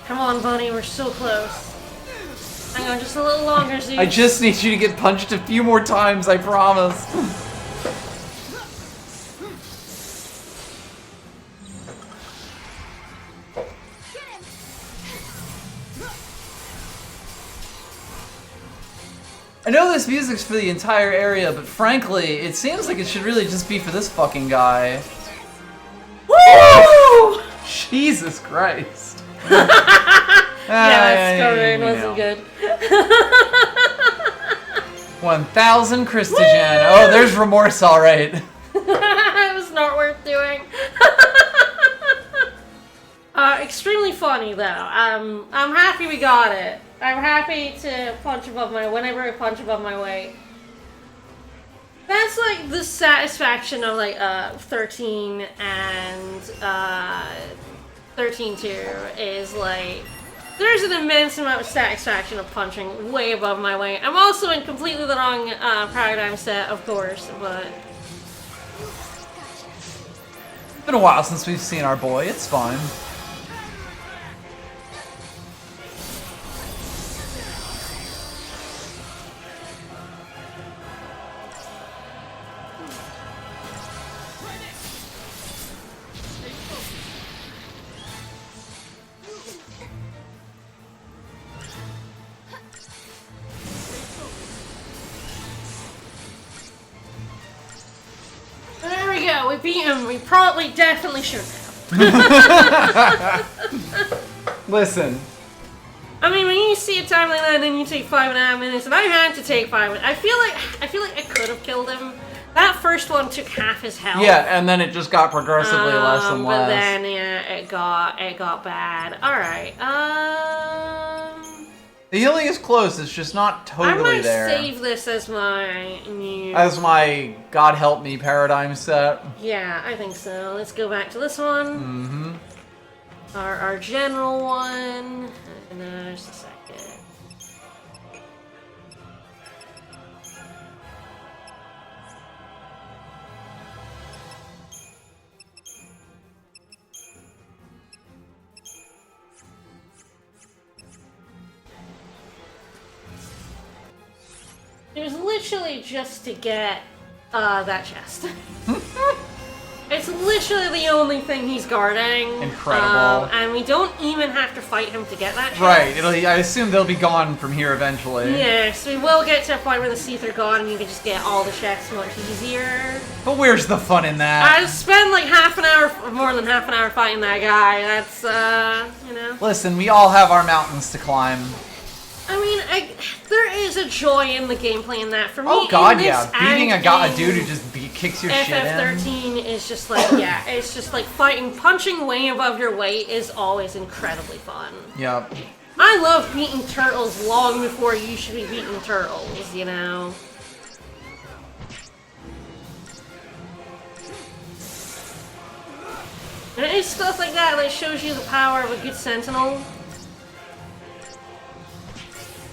Speaker 2: Come on, Bunny, we're so close. Hang on just a little longer, Zeus.
Speaker 1: I just need you to get punched a few more times, I promise. I know this music's for the entire area, but frankly, it seems like it should really just be for this fucking guy. Woo! Jesus Christ.
Speaker 2: Yeah, that scoring wasn't good.
Speaker 1: 1,000 Christogen. Oh, there's remorse, alright.
Speaker 2: It was not worth doing. Extremely funny though. I'm happy we got it. I'm happy to punch above my whenever I punch above my weight. That's like like the satisfaction of like 13 and XIII-2 is like there's an immense amount of satisfaction of punching way above my weight. I'm also in completely the wrong paradigm set, of course, but
Speaker 1: It's been a while since we've seen our boy. It's fine.
Speaker 2: there we go. We beat him. We definitely should have.
Speaker 1: Listen.
Speaker 2: I mean, when you see a time like that, then you take 5.5 minutes, and I had to take 5 minutes. I feel like I could have killed him. That first one took half his health.
Speaker 1: Yeah, and then it just got progressively less and less.
Speaker 2: But then, yeah, it got bad. All right.
Speaker 1: The healing is close. It's just not totally there.
Speaker 2: I might save this as my new.
Speaker 1: As my God help me paradigm set.
Speaker 2: Yeah, I think so. Let's go back to this one.
Speaker 1: Mm-hmm.
Speaker 2: Our general one. And just a second. It was literally just to get that chest. It's literally the only thing he's guarding.
Speaker 1: Incredible.
Speaker 2: And we don't even have to fight him to get that chest.
Speaker 1: Right. I assume they'll be gone from here eventually.
Speaker 2: Yes, we will get to a point where the Seath are gone and you can just get all the chests much easier.
Speaker 1: But where's the fun in that?
Speaker 2: I spend like more than half an hour fighting that guy. That's, you know.
Speaker 1: Listen, we all have our mountains to climb.
Speaker 2: I mean, there is a joy in the gameplay in that. For me,
Speaker 1: oh god,
Speaker 2: in
Speaker 1: yeah.
Speaker 2: this
Speaker 1: Beating a dude who just kicks your shit in.
Speaker 2: FF13 is just like, yeah, it's just like punching way above your weight is always incredibly fun.
Speaker 1: Yep.
Speaker 2: I love beating turtles long before you should be beating turtles, you know? And it's stuff like that that shows you the power of a good sentinel.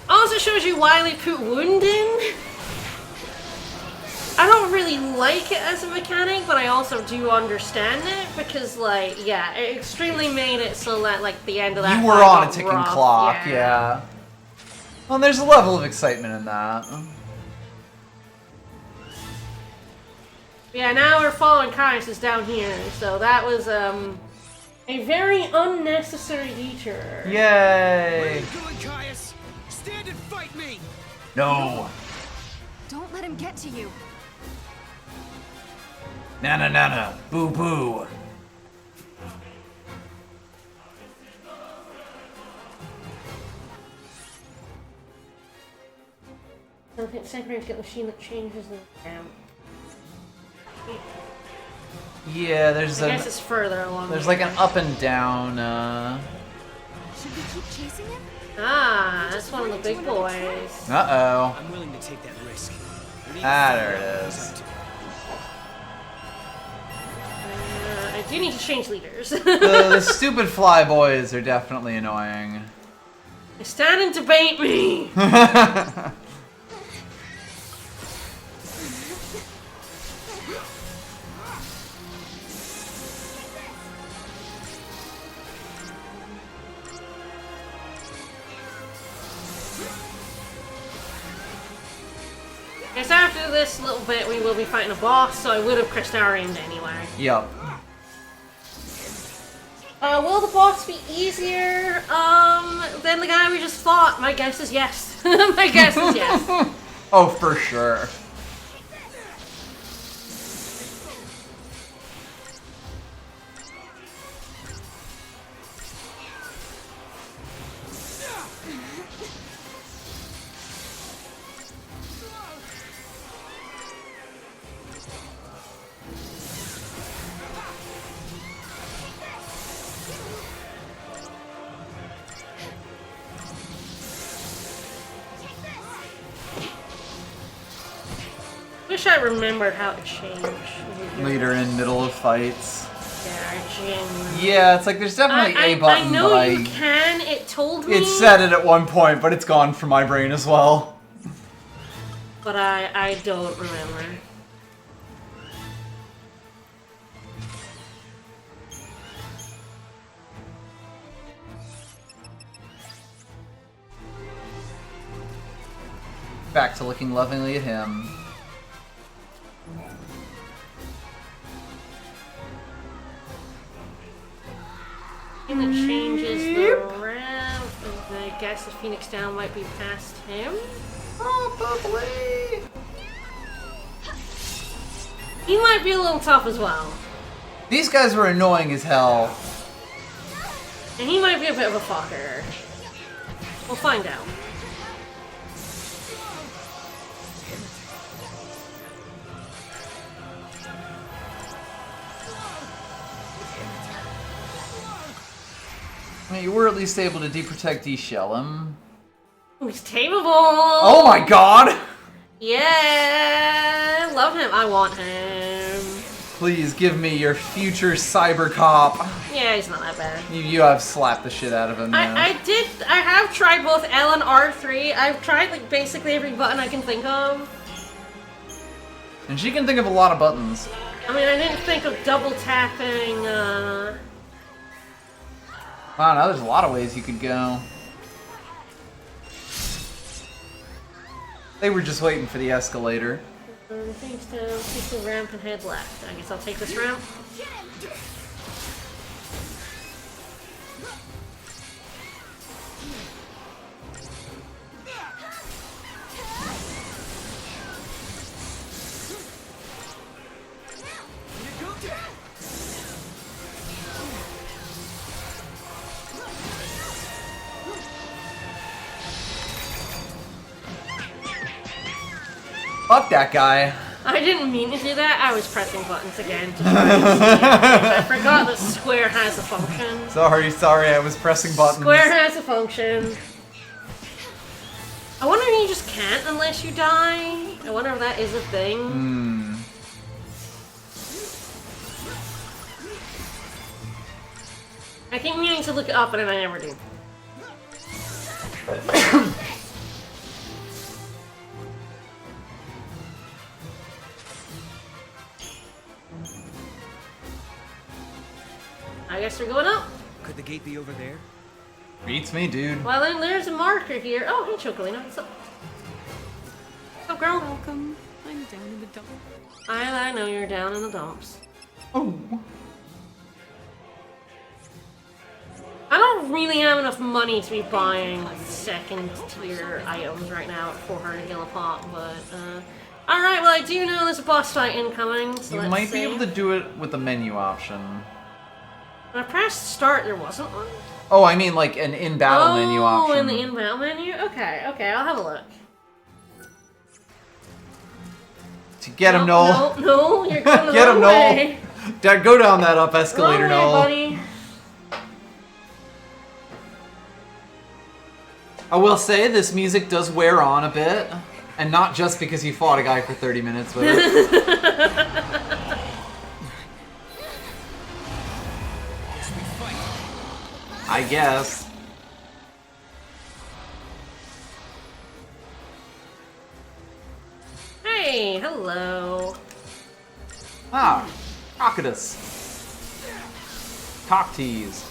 Speaker 2: Also shows you why they put wound in. I don't really like it as a mechanic, but I also do understand it because, like, yeah, it extremely made it so that, like, the end of that
Speaker 1: you were
Speaker 2: fight
Speaker 1: on a
Speaker 2: got
Speaker 1: ticking
Speaker 2: rough,
Speaker 1: clock, yeah. Well, there's a level of excitement in that.
Speaker 2: Yeah, now we're following Caius down here, so that was, a very unnecessary detour.
Speaker 1: Yay!
Speaker 6: Caius? Stand and fight me!
Speaker 1: No.
Speaker 3: Don't let him get to you.
Speaker 1: Nana nana, boo boo.
Speaker 2: Don't hit secondary to get the machine that changes the amp.
Speaker 1: Yeah, there's
Speaker 2: I guess it's further along.
Speaker 1: There's like an up and down.
Speaker 3: Should we keep chasing him?
Speaker 2: Ah, that's one of the big boys.
Speaker 1: Uh-oh.
Speaker 6: I'm willing to take that risk.
Speaker 1: Ah, there it is.
Speaker 2: I do need to change leaders.
Speaker 1: the stupid fly boys are definitely annoying.
Speaker 2: They stand and debate me. Guess after this little bit we will be fighting a boss, so I would have Crystariumed anyway.
Speaker 1: Yep.
Speaker 2: Will the boss be easier than the guy we just fought? My guess is yes. My guess is yes.
Speaker 1: Oh, for sure.
Speaker 2: wish I remembered how to change.
Speaker 1: Later in middle of fights.
Speaker 2: Yeah, genuinely.
Speaker 1: Yeah, it's like there's definitely a button.
Speaker 2: I know
Speaker 1: but
Speaker 2: you can. It told me.
Speaker 1: It said it at one point, but it's gone from my brain as well.
Speaker 2: But I don't remember.
Speaker 1: Back to looking lovingly at him.
Speaker 2: And it changes the ramp. I guess the Phoenix Down might be past him.
Speaker 1: Probably.
Speaker 2: He might be a little tough as well.
Speaker 1: These guys were annoying as hell.
Speaker 2: And he might be a bit of a fucker. We'll find out.
Speaker 1: I mean, you were at least able to deprotect de-shell him.
Speaker 2: He's tameable!
Speaker 1: Oh my god!
Speaker 2: Yeah! Love him. I want him.
Speaker 1: Please give me your future cyber cop.
Speaker 2: Yeah, he's not that bad.
Speaker 1: You have slapped the shit out of him now.
Speaker 2: I have tried both L and R3. I've tried like basically every button I can think of.
Speaker 1: And she can think of a lot of buttons.
Speaker 2: I mean, I didn't think of double tapping,
Speaker 1: Wow, now there's a lot of ways you could go. They were just waiting for the escalator.
Speaker 2: Things down, take the ramp and head left. I guess I'll take this ramp.
Speaker 1: Fuck that guy.
Speaker 2: I didn't mean to do that. I was pressing buttons again to try to see it. I forgot that square has a function.
Speaker 1: Sorry, I was pressing buttons.
Speaker 2: Square has a function. I wonder if you just can't unless you die. I wonder if that is a thing. I keep meaning to look it up, and then I never do. I guess we're going up.
Speaker 6: Could the gate be over there?
Speaker 1: Beats me, dude.
Speaker 2: Well, then there's a marker here. Oh, hey, Chocolina. What's up? What's up, girl?
Speaker 5: Welcome. I'm down in the dumps.
Speaker 2: I know you're down in the dumps.
Speaker 1: Oh.
Speaker 2: I don't really have enough money to be buying second tier items right now at 400 gil a pop, but alright, well I do know there's a boss fight incoming, so
Speaker 1: You
Speaker 2: let's
Speaker 1: might
Speaker 2: see.
Speaker 1: be able to do it with the menu option.
Speaker 2: When I pressed start, there wasn't one?
Speaker 1: Oh, I mean like an in-battle menu option.
Speaker 2: Oh, in the in-battle menu? Okay, I'll have a look.
Speaker 1: To get him, Noel.
Speaker 2: No, you're going the
Speaker 1: Get
Speaker 2: wrong
Speaker 1: him,
Speaker 2: way.
Speaker 1: Noel. Dad, go down that up escalator,
Speaker 2: Wrong
Speaker 1: Noel.
Speaker 2: way, buddy.
Speaker 1: I will say this music does wear on a bit, and not just because you fought a guy for 30 minutes with it. I guess.
Speaker 2: Hey, hello.
Speaker 1: Ah, Crocodus. Cock tease.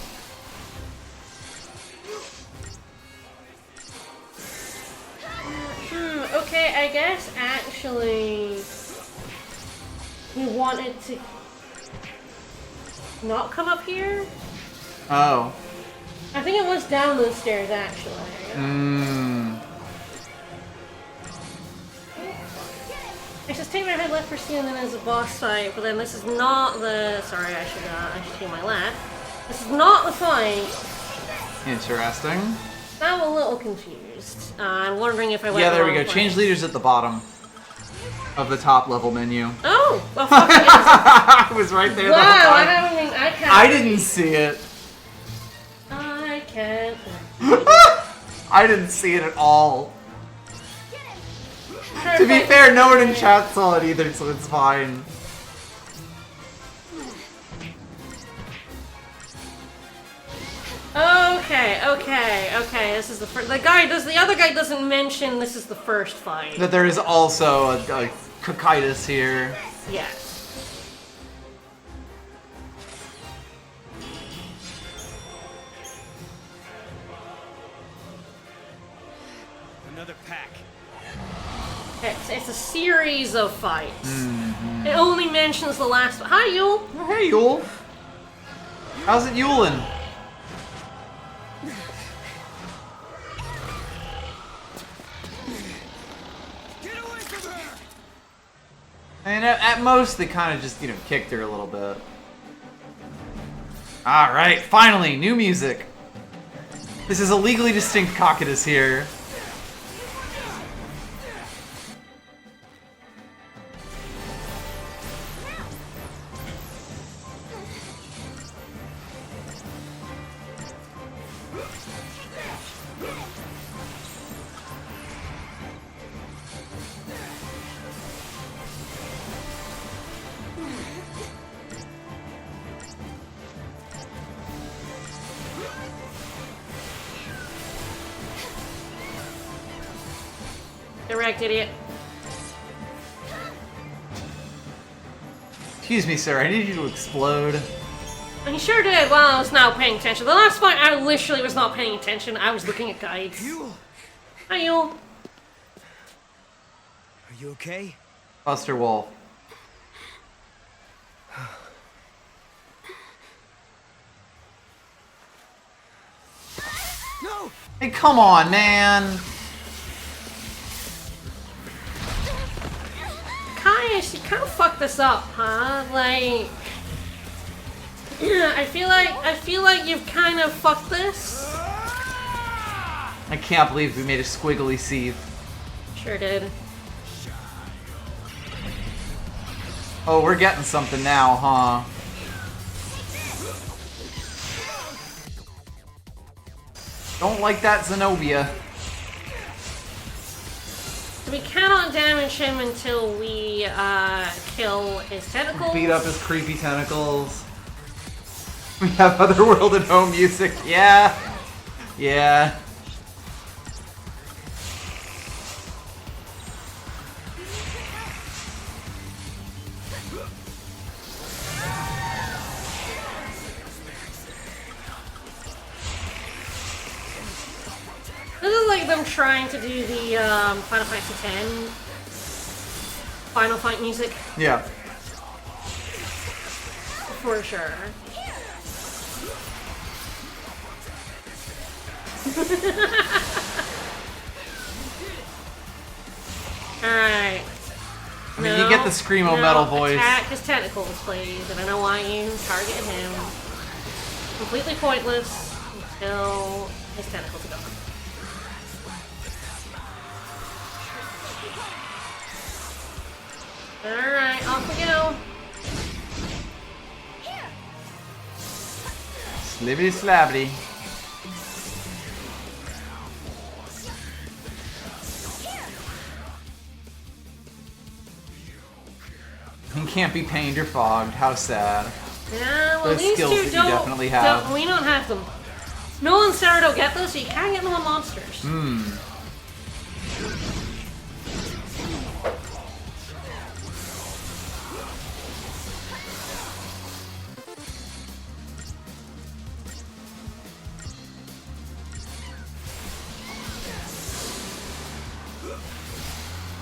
Speaker 2: Okay, I guess actually we wanted to not come up here.
Speaker 1: Oh.
Speaker 2: I think it was down those stairs actually. I just take my head left for C and then there's a boss fight, but then this is not the. Sorry, I should take my left. This is not the fight.
Speaker 1: Interesting.
Speaker 2: I'm a little confused. I'm wondering if I went.
Speaker 1: Yeah, there we
Speaker 2: the
Speaker 1: go.
Speaker 2: wrong way.
Speaker 1: Change leaders at the bottom of the top level menu.
Speaker 2: Oh, well, fuck it.
Speaker 1: I was right there.
Speaker 2: Wow,
Speaker 1: the whole
Speaker 2: I
Speaker 1: time.
Speaker 2: haven't. I can't.
Speaker 1: I didn't see it.
Speaker 2: I can't.
Speaker 1: I didn't see it at all. To be fair, no one in chat saw it either, so it's fine.
Speaker 2: Okay. This is the first. The other guy doesn't mention this is the first fight.
Speaker 1: That there is also a Cocytus here.
Speaker 2: Yes.
Speaker 6: Another pack.
Speaker 2: It's a series of fights. It only mentions the last. Hi, Yule.
Speaker 1: Oh, hey, Yule. How's it Yuling? And at most, they kind of just, kicked her a little bit. Alright, finally, new music. This is a legally distinct Cocytus here.
Speaker 2: Direct, idiot.
Speaker 1: Excuse me, sir, I need you to explode.
Speaker 2: And he sure did while I was not paying attention. The last fight, I literally was not paying attention. I was looking at guides.
Speaker 6: Yule!
Speaker 2: Hi, Yule.
Speaker 6: Are you okay?
Speaker 1: Buster Wolf.
Speaker 6: No!
Speaker 1: Hey, come on, man.
Speaker 2: Caius, you kind of fucked this up, huh? Like, yeah, I feel like you've kind of fucked this.
Speaker 1: I can't believe we made a squiggly seed.
Speaker 2: Sure did.
Speaker 1: Oh, we're getting something now, huh? Don't like that Zenobia.
Speaker 2: We cannot damage him until we kill his tentacles.
Speaker 1: Beat up his creepy tentacles. We have Otherworld and home music. Yeah. Yeah.
Speaker 2: This is like them trying to do the Final Fantasy X final fight music.
Speaker 1: Yeah.
Speaker 2: For sure. Alright.
Speaker 1: I mean, you get the Screamo metal voice.
Speaker 2: Attack his tentacles, please. I don't know why you target him. Completely pointless until his tentacles are gone. Alright, off we go.
Speaker 1: Slibbity slabbity. He can't be pained or fogged. How sad.
Speaker 2: Yeah, well,
Speaker 1: those
Speaker 2: these
Speaker 1: skills
Speaker 2: two
Speaker 1: that you definitely have.
Speaker 2: we don't have them. Noel and Sarah don't get those, so you can't get them on monsters.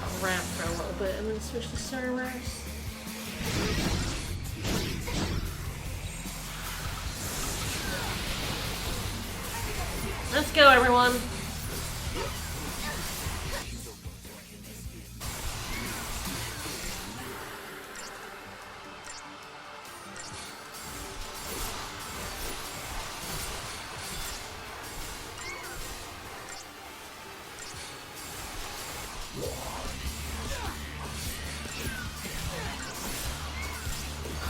Speaker 2: I'll ramp for a little bit and then switch to servers. Let's go, everyone.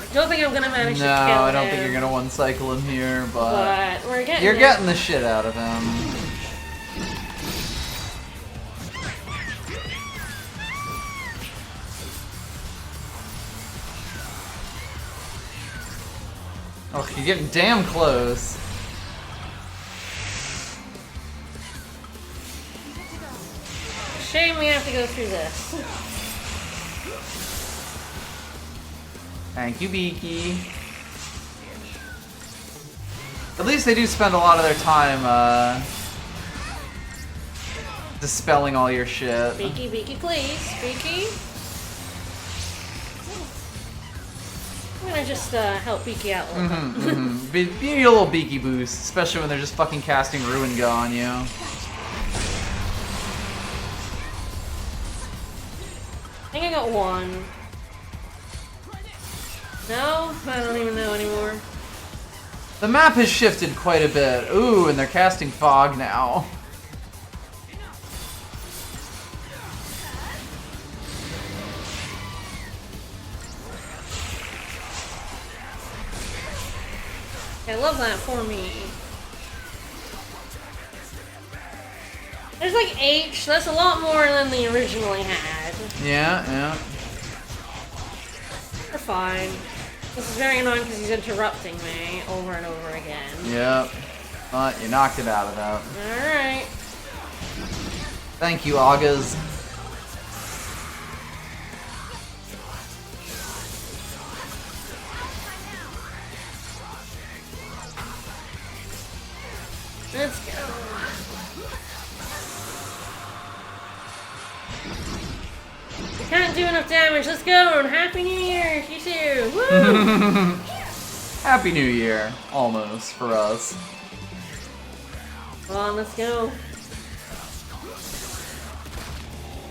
Speaker 2: I don't think I'm gonna manage to kill him.
Speaker 1: No, I don't think you're gonna one cycle him here, but
Speaker 2: we're getting
Speaker 1: you're
Speaker 2: there.
Speaker 1: getting the shit out of him. Oh, you're getting damn close.
Speaker 2: Shame we have to go through this.
Speaker 1: Thank you, Beaky. At least they do spend a lot of their time, dispelling all your shit.
Speaker 2: Beaky, Beaky, please. Beaky. I'm gonna just help Beaky out a little bit.
Speaker 1: Be a little Beaky boost, especially when they're just fucking casting Ruin Go on you.
Speaker 2: I think I got one. No? I don't even know anymore.
Speaker 1: The map has shifted quite a bit. Ooh, and they're casting Fog now.
Speaker 2: I love that for me. There's like H, that's a lot more than they originally had.
Speaker 1: Yeah.
Speaker 2: They're fine. This is very annoying because he's interrupting me over and over again.
Speaker 1: Yep. But you knocked it out of that.
Speaker 2: Alright.
Speaker 1: Thank you, Agas.
Speaker 2: Let's go. We can't do enough damage. Let's go. And Happy New Year, you too. Woo!
Speaker 1: Happy New Year, almost, for us.
Speaker 2: Come on, let's go.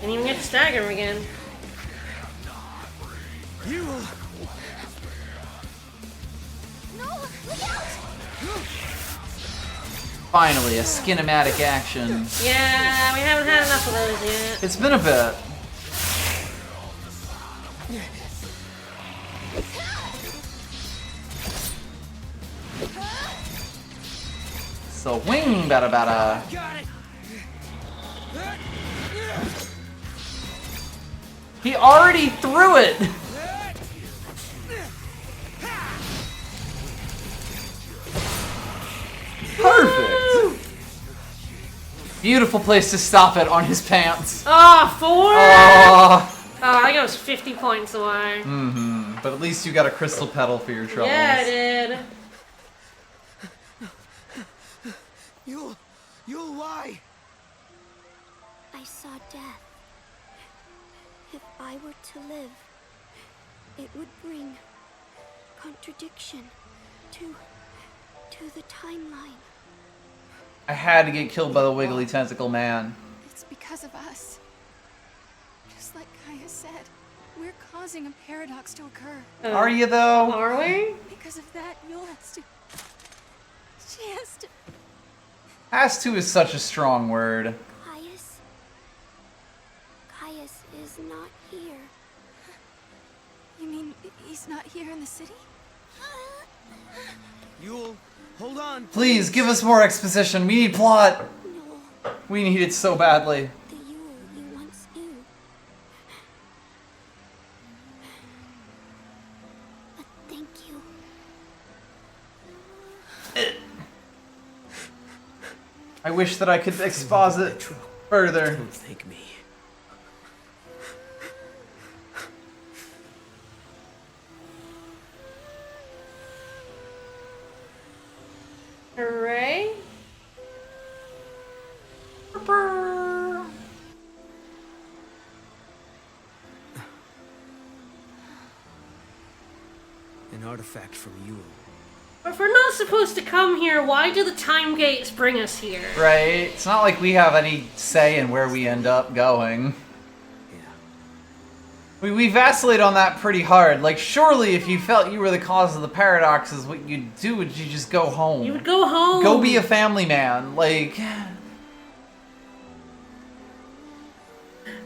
Speaker 2: Didn't even get to stagger him again.
Speaker 6: You.
Speaker 3: No, look out!
Speaker 1: Finally, a skinematic action.
Speaker 2: Yeah, we haven't had enough of those yet.
Speaker 1: It's been a bit. So wing bada bada. He already threw it. Perfect. Beautiful place to stop it on his pants.
Speaker 2: Oh, 4?
Speaker 1: Oh.
Speaker 2: I think I was 50 points away.
Speaker 1: But at least you got a crystal petal for your troubles.
Speaker 2: Yeah, I did.
Speaker 6: You'll lie.
Speaker 3: I saw death. If I were to live, it would bring contradiction to the timeline.
Speaker 1: I had to get killed by the wiggly tentacle man.
Speaker 5: It's because of us. Just like Kaya said, we're causing a paradox to occur.
Speaker 1: Are you though?
Speaker 2: Are we?
Speaker 5: Because of that, Noel has to... She has to...
Speaker 1: Has to is such a strong word.
Speaker 3: Caius is not here.
Speaker 5: You mean he's not here in the city?
Speaker 6: You'll hold on.
Speaker 1: Please give us more exposition. We need plot.
Speaker 3: No,
Speaker 1: We need it so badly.
Speaker 3: the Yule you once knew. But thank you.
Speaker 1: I wish that I could exposit further.
Speaker 6: Don't thank me.
Speaker 2: Hooray.
Speaker 6: An artifact from Yule.
Speaker 2: If we're not supposed to come here, why do the time gates bring us here?
Speaker 1: Right? It's not like we have any say in where we end up going.
Speaker 6: Yeah.
Speaker 1: We vacillate on that pretty hard. Like, surely if you felt you were the cause of the paradoxes, what you'd do would you just go home.
Speaker 2: You would go home.
Speaker 1: Go be a family man. Like...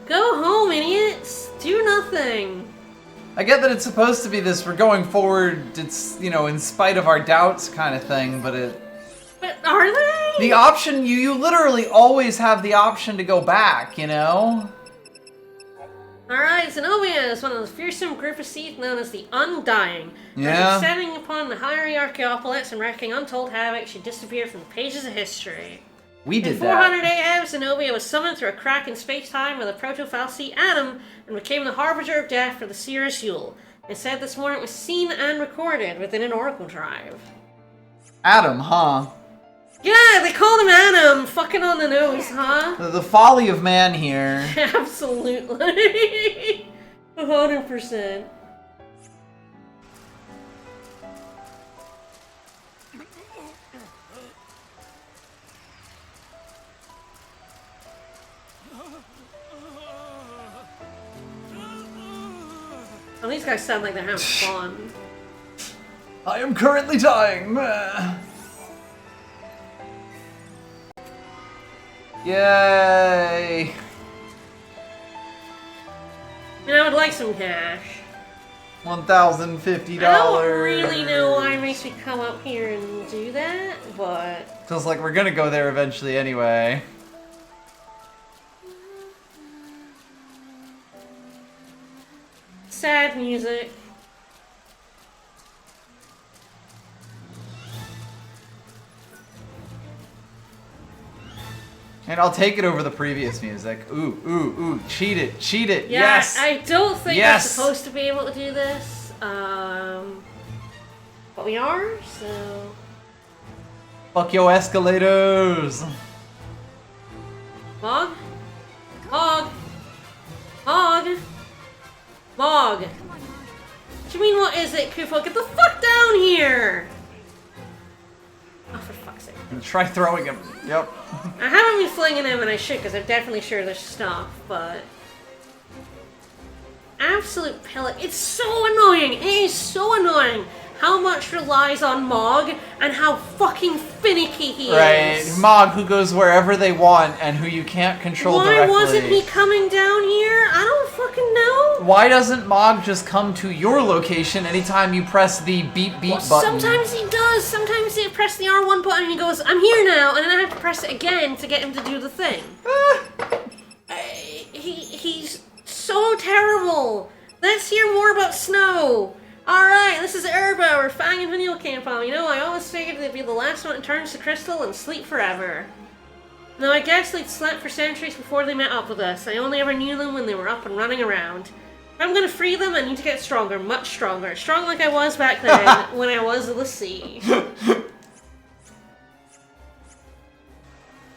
Speaker 2: Go home, idiots. Do nothing.
Speaker 1: I get that it's supposed to be this, we're going forward, it's, you know, in spite of our doubts kind of thing, but it...
Speaker 2: But are they?
Speaker 1: The option, you literally always have the option to go back, you know?
Speaker 2: Alright, Zenobia is one of the fearsome group of Seath known as the Undying.
Speaker 1: Yeah.
Speaker 2: Setting upon the higher Archaeopolis and wreaking untold havoc, she disappeared from the pages of history.
Speaker 1: We did
Speaker 2: in
Speaker 1: that.
Speaker 2: 400 AM, Zenobia was summoned through a crack in space-time with a proto-Falsi Adam and became the harbinger of death for the Cirrus Yule. It said this morning it was seen and recorded within an Oracle Drive.
Speaker 1: Adam, huh?
Speaker 2: Yeah, they called him Adam. Fucking on the nose, huh?
Speaker 1: The folly of man here.
Speaker 2: Absolutely. 100%. Oh, these guys sound like they're having fun.
Speaker 1: I am currently dying. Yay!
Speaker 2: I mean, I would like some cash.
Speaker 1: $1,050.
Speaker 2: I don't really know why it makes me come up here and do that, but...
Speaker 1: Feels like we're gonna go there eventually anyway.
Speaker 2: Sad music.
Speaker 1: And I'll take it over the previous music. Ooh, ooh, ooh. Cheat it. Cheat it.
Speaker 2: Yeah,
Speaker 1: Yes.
Speaker 2: I don't think
Speaker 1: Yes.
Speaker 2: we're supposed to be able to do this. But we are, so...
Speaker 1: Fuck yo escalators.
Speaker 2: Mog? Mog? Mog? Mog? What do you mean, what is it, Kufo? Get the fuck down here! Oh, for fuck's sake.
Speaker 1: Try throwing him. Yep.
Speaker 2: I haven't been flinging him, and I should, because I'm definitely sure there's stuff, but... Absolute pellet. It's so annoying! It is so annoying how much relies on Mog, and how fucking finicky he is.
Speaker 1: Right. Mog, who goes wherever they want, and who you can't control directly.
Speaker 2: Why wasn't he coming down here? I don't fucking know.
Speaker 1: Why doesn't Mog just come to your location anytime you press the beep beep button?
Speaker 2: Sometimes he does. Sometimes he press the R1 button and he goes, I'm here now, and then I have to press it again to get him to do the thing. He's so terrible. Let's hear more about Snow. Alright, this is Erba, or Fang and Vanille Camp. You know, I always figured they'd be the last one that turns to crystal and sleep forever. Though I guess they'd slept for centuries before they met up with us. I only ever knew them when they were up and running around. If I'm gonna free them, I need to get stronger, much stronger. Strong like I was back then, when I was the sea.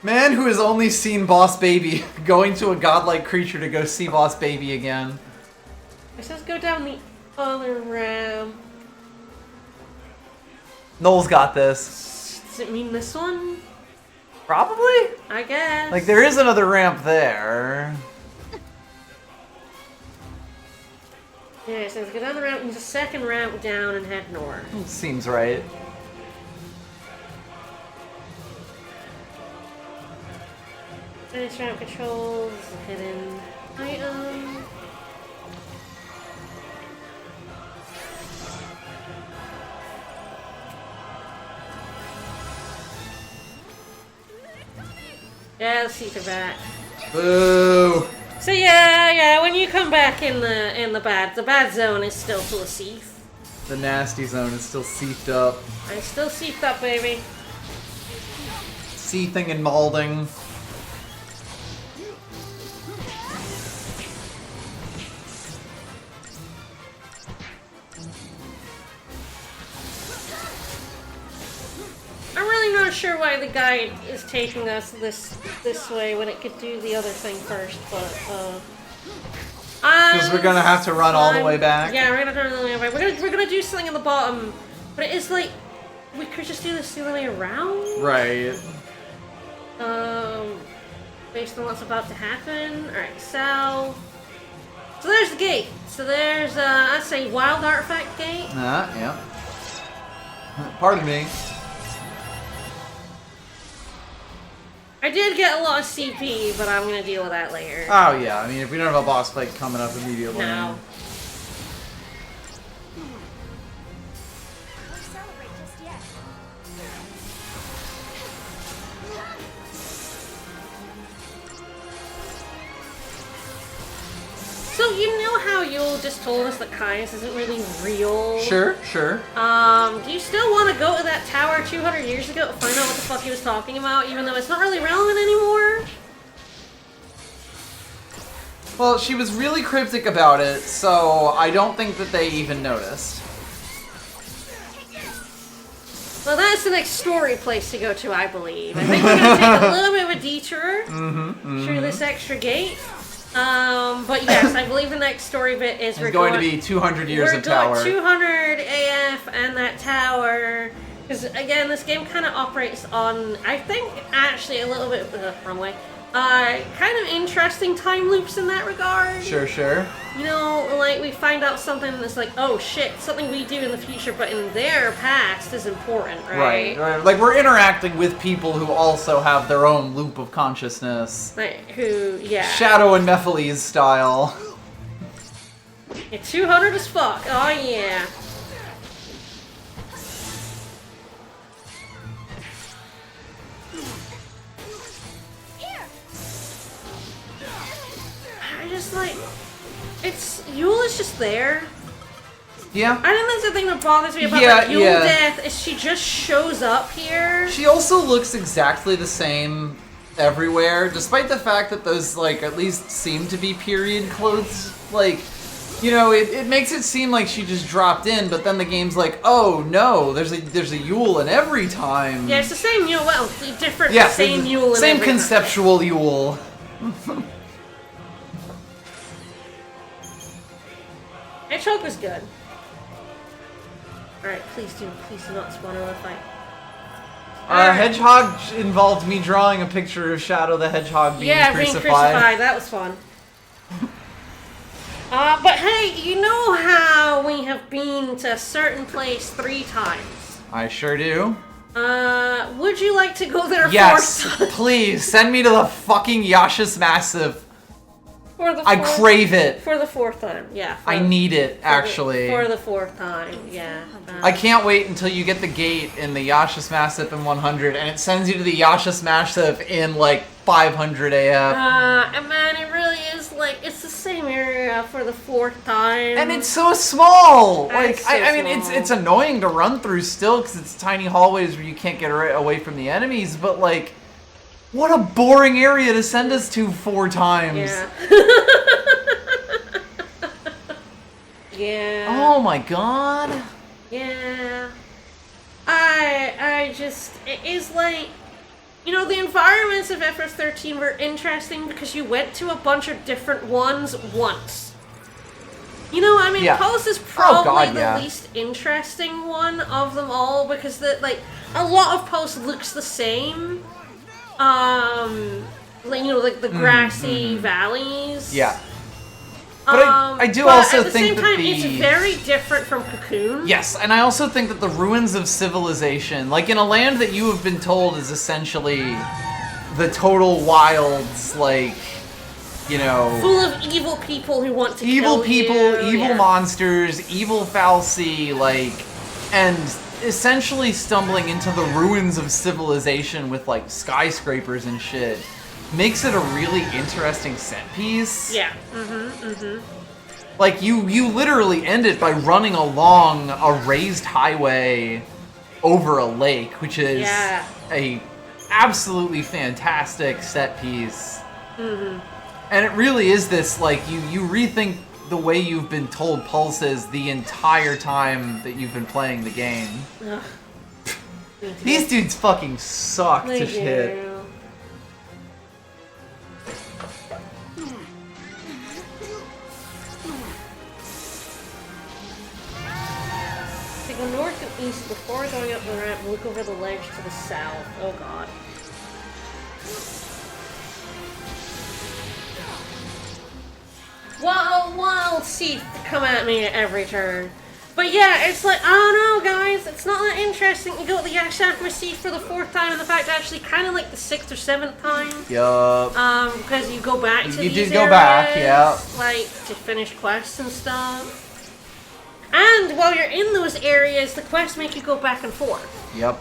Speaker 1: Man who has only seen Boss Baby going to a godlike creature to go see Boss Baby again.
Speaker 2: It says go down the other ramp.
Speaker 1: Noel's got this.
Speaker 2: Does it mean this one?
Speaker 1: Probably?
Speaker 2: I guess.
Speaker 1: Like, there is another ramp there.
Speaker 2: Yeah, it says go down the ramp, use a second ramp down and head north.
Speaker 1: Seems right.
Speaker 2: Finish ramp controls, hidden item. Yeah, the seats are back.
Speaker 1: Boo!
Speaker 2: So yeah, when you come back in the bad zone is still full of Seath.
Speaker 1: The nasty zone is still seethed up.
Speaker 2: I'm still Seathed up, baby.
Speaker 1: Seething and molding.
Speaker 2: I'm really not sure why the guide is taking us this way when it could do the other thing first, but
Speaker 1: Because we're gonna have to run all the way back.
Speaker 2: Yeah, we're gonna run all the way back. We're gonna do something at the bottom, but it is like we could just do this the other way around.
Speaker 1: Right.
Speaker 2: Based on what's about to happen. All right, so there's the gate. So there's I'd say wild artifact gate.
Speaker 1: Yeah. Pardon me.
Speaker 2: I did get a lot of CP, but I'm gonna deal with that later.
Speaker 1: Oh yeah, I mean if we don't have a boss fight coming up immediately.
Speaker 2: No. So you know how Yule just told us that Caius isn't really real?
Speaker 1: Sure.
Speaker 2: Do you still want to go to that tower 200 years ago to find out what the fuck he was talking about, even though it's not really relevant anymore?
Speaker 1: Well, she was really cryptic about it, so I don't think that they even noticed.
Speaker 2: Well, that's the next story place to go to, I believe. I think we're going to take a little bit of a detour through this extra gate. But yes, I believe the next story bit is
Speaker 1: It's going to be 200 years of tower.
Speaker 2: We're going 200 AF and that tower. Because again, this game kind of operates on, I think, actually a little bit, wrong way. Kind of interesting time loops in that regard.
Speaker 1: Sure.
Speaker 2: You know, like we find out something that's like, oh shit, something we do in the future, but in their past is important, right?
Speaker 1: Right. Like we're interacting with people who also have their own loop of consciousness.
Speaker 2: Like, who, yeah.
Speaker 1: Shadow and Mephiles style.
Speaker 2: Yeah, 200 as fuck. Oh yeah. I just like, Yule is just there.
Speaker 1: Yeah.
Speaker 2: I think that's the thing that bothers me about like, Yule Death is she just shows up here.
Speaker 1: She also looks exactly the same everywhere, despite the fact that those like at least seem to be period clothes. Like, you know, it makes it seem like she just dropped in, but then the game's like, oh no, there's a Yule in every time.
Speaker 2: Yeah, it's the same Yule. Well, different.
Speaker 1: Yeah,
Speaker 2: same Yule. In
Speaker 1: same
Speaker 2: every
Speaker 1: conceptual Yule.
Speaker 2: Hedgehog was good. Alright, please do not spawn another fight.
Speaker 1: Hedgehog involved me drawing a picture of Shadow the Hedgehog being crucified.
Speaker 2: Being crucified. That was fun. But hey, you know how we have been to a certain place 3 times?
Speaker 1: I sure do.
Speaker 2: Would you like to go there
Speaker 1: yes,
Speaker 2: 4th time?
Speaker 1: Please, send me to the fucking Yashas Massive.
Speaker 2: For the 4th,
Speaker 1: I crave it.
Speaker 2: For the 4th time, yeah.
Speaker 1: I need it, actually.
Speaker 2: For the 4th time, yeah.
Speaker 1: I can't wait until you get the gate in the Yashas Massive in 100, and it sends you to the Yashas Massive in, like, 500 AF.
Speaker 2: And man, it really is, like, it's the same area for the 4th time.
Speaker 1: And it's so small! Like,
Speaker 2: so
Speaker 1: I mean,
Speaker 2: small.
Speaker 1: it's annoying to run through still, because it's tiny hallways where you can't get away from the enemies, but, like, what a boring area to send us to 4 times.
Speaker 2: Yeah. Yeah.
Speaker 1: Oh my god.
Speaker 2: Yeah. I just, it is like, you know, the environments of FF13 were interesting because you went to a bunch of different ones once. You know, I mean,
Speaker 1: Yeah.
Speaker 2: Pulse is probably
Speaker 1: yeah.
Speaker 2: the least interesting one of them all because like a lot of Pulse looks the same. Like, you know, like the grassy valleys.
Speaker 1: Yeah. But I do
Speaker 2: but
Speaker 1: also
Speaker 2: at the
Speaker 1: think
Speaker 2: same time,
Speaker 1: that
Speaker 2: it's very different from Cocoon.
Speaker 1: Yes, and I also think that the ruins of civilization, like in a land that you have been told is essentially the total wilds, like, you know,
Speaker 2: full of evil people who want to
Speaker 1: evil
Speaker 2: kill
Speaker 1: people,
Speaker 2: you.
Speaker 1: evil monsters, evil fal'Cie, like, and essentially stumbling into the ruins of civilization with like skyscrapers and shit makes it a really interesting set piece.
Speaker 2: Yeah.
Speaker 1: Like, you literally end it by running along a raised highway over a lake, which is a absolutely fantastic set piece. And it really is this, like, you rethink the way you've been told Pulse is the entire time that you've been playing the game.
Speaker 2: Ugh.
Speaker 1: These dudes fucking suck to shit.
Speaker 2: Go north and east before going up the ramp. Look over the ledge to the south. Oh god. Wild Seath come at me at every turn. But yeah, it's like, I don't know, guys. It's not that interesting to go to the Yashaf Massif for the 4th time, and the fact actually kind of like the 6th or 7th time.
Speaker 1: Yup.
Speaker 2: Because you go back to
Speaker 1: you
Speaker 2: these
Speaker 1: did go
Speaker 2: areas,
Speaker 1: back, yeah.
Speaker 2: like to finish quests and stuff. And while you're in those areas, the quests make you go back and forth.
Speaker 1: Yep.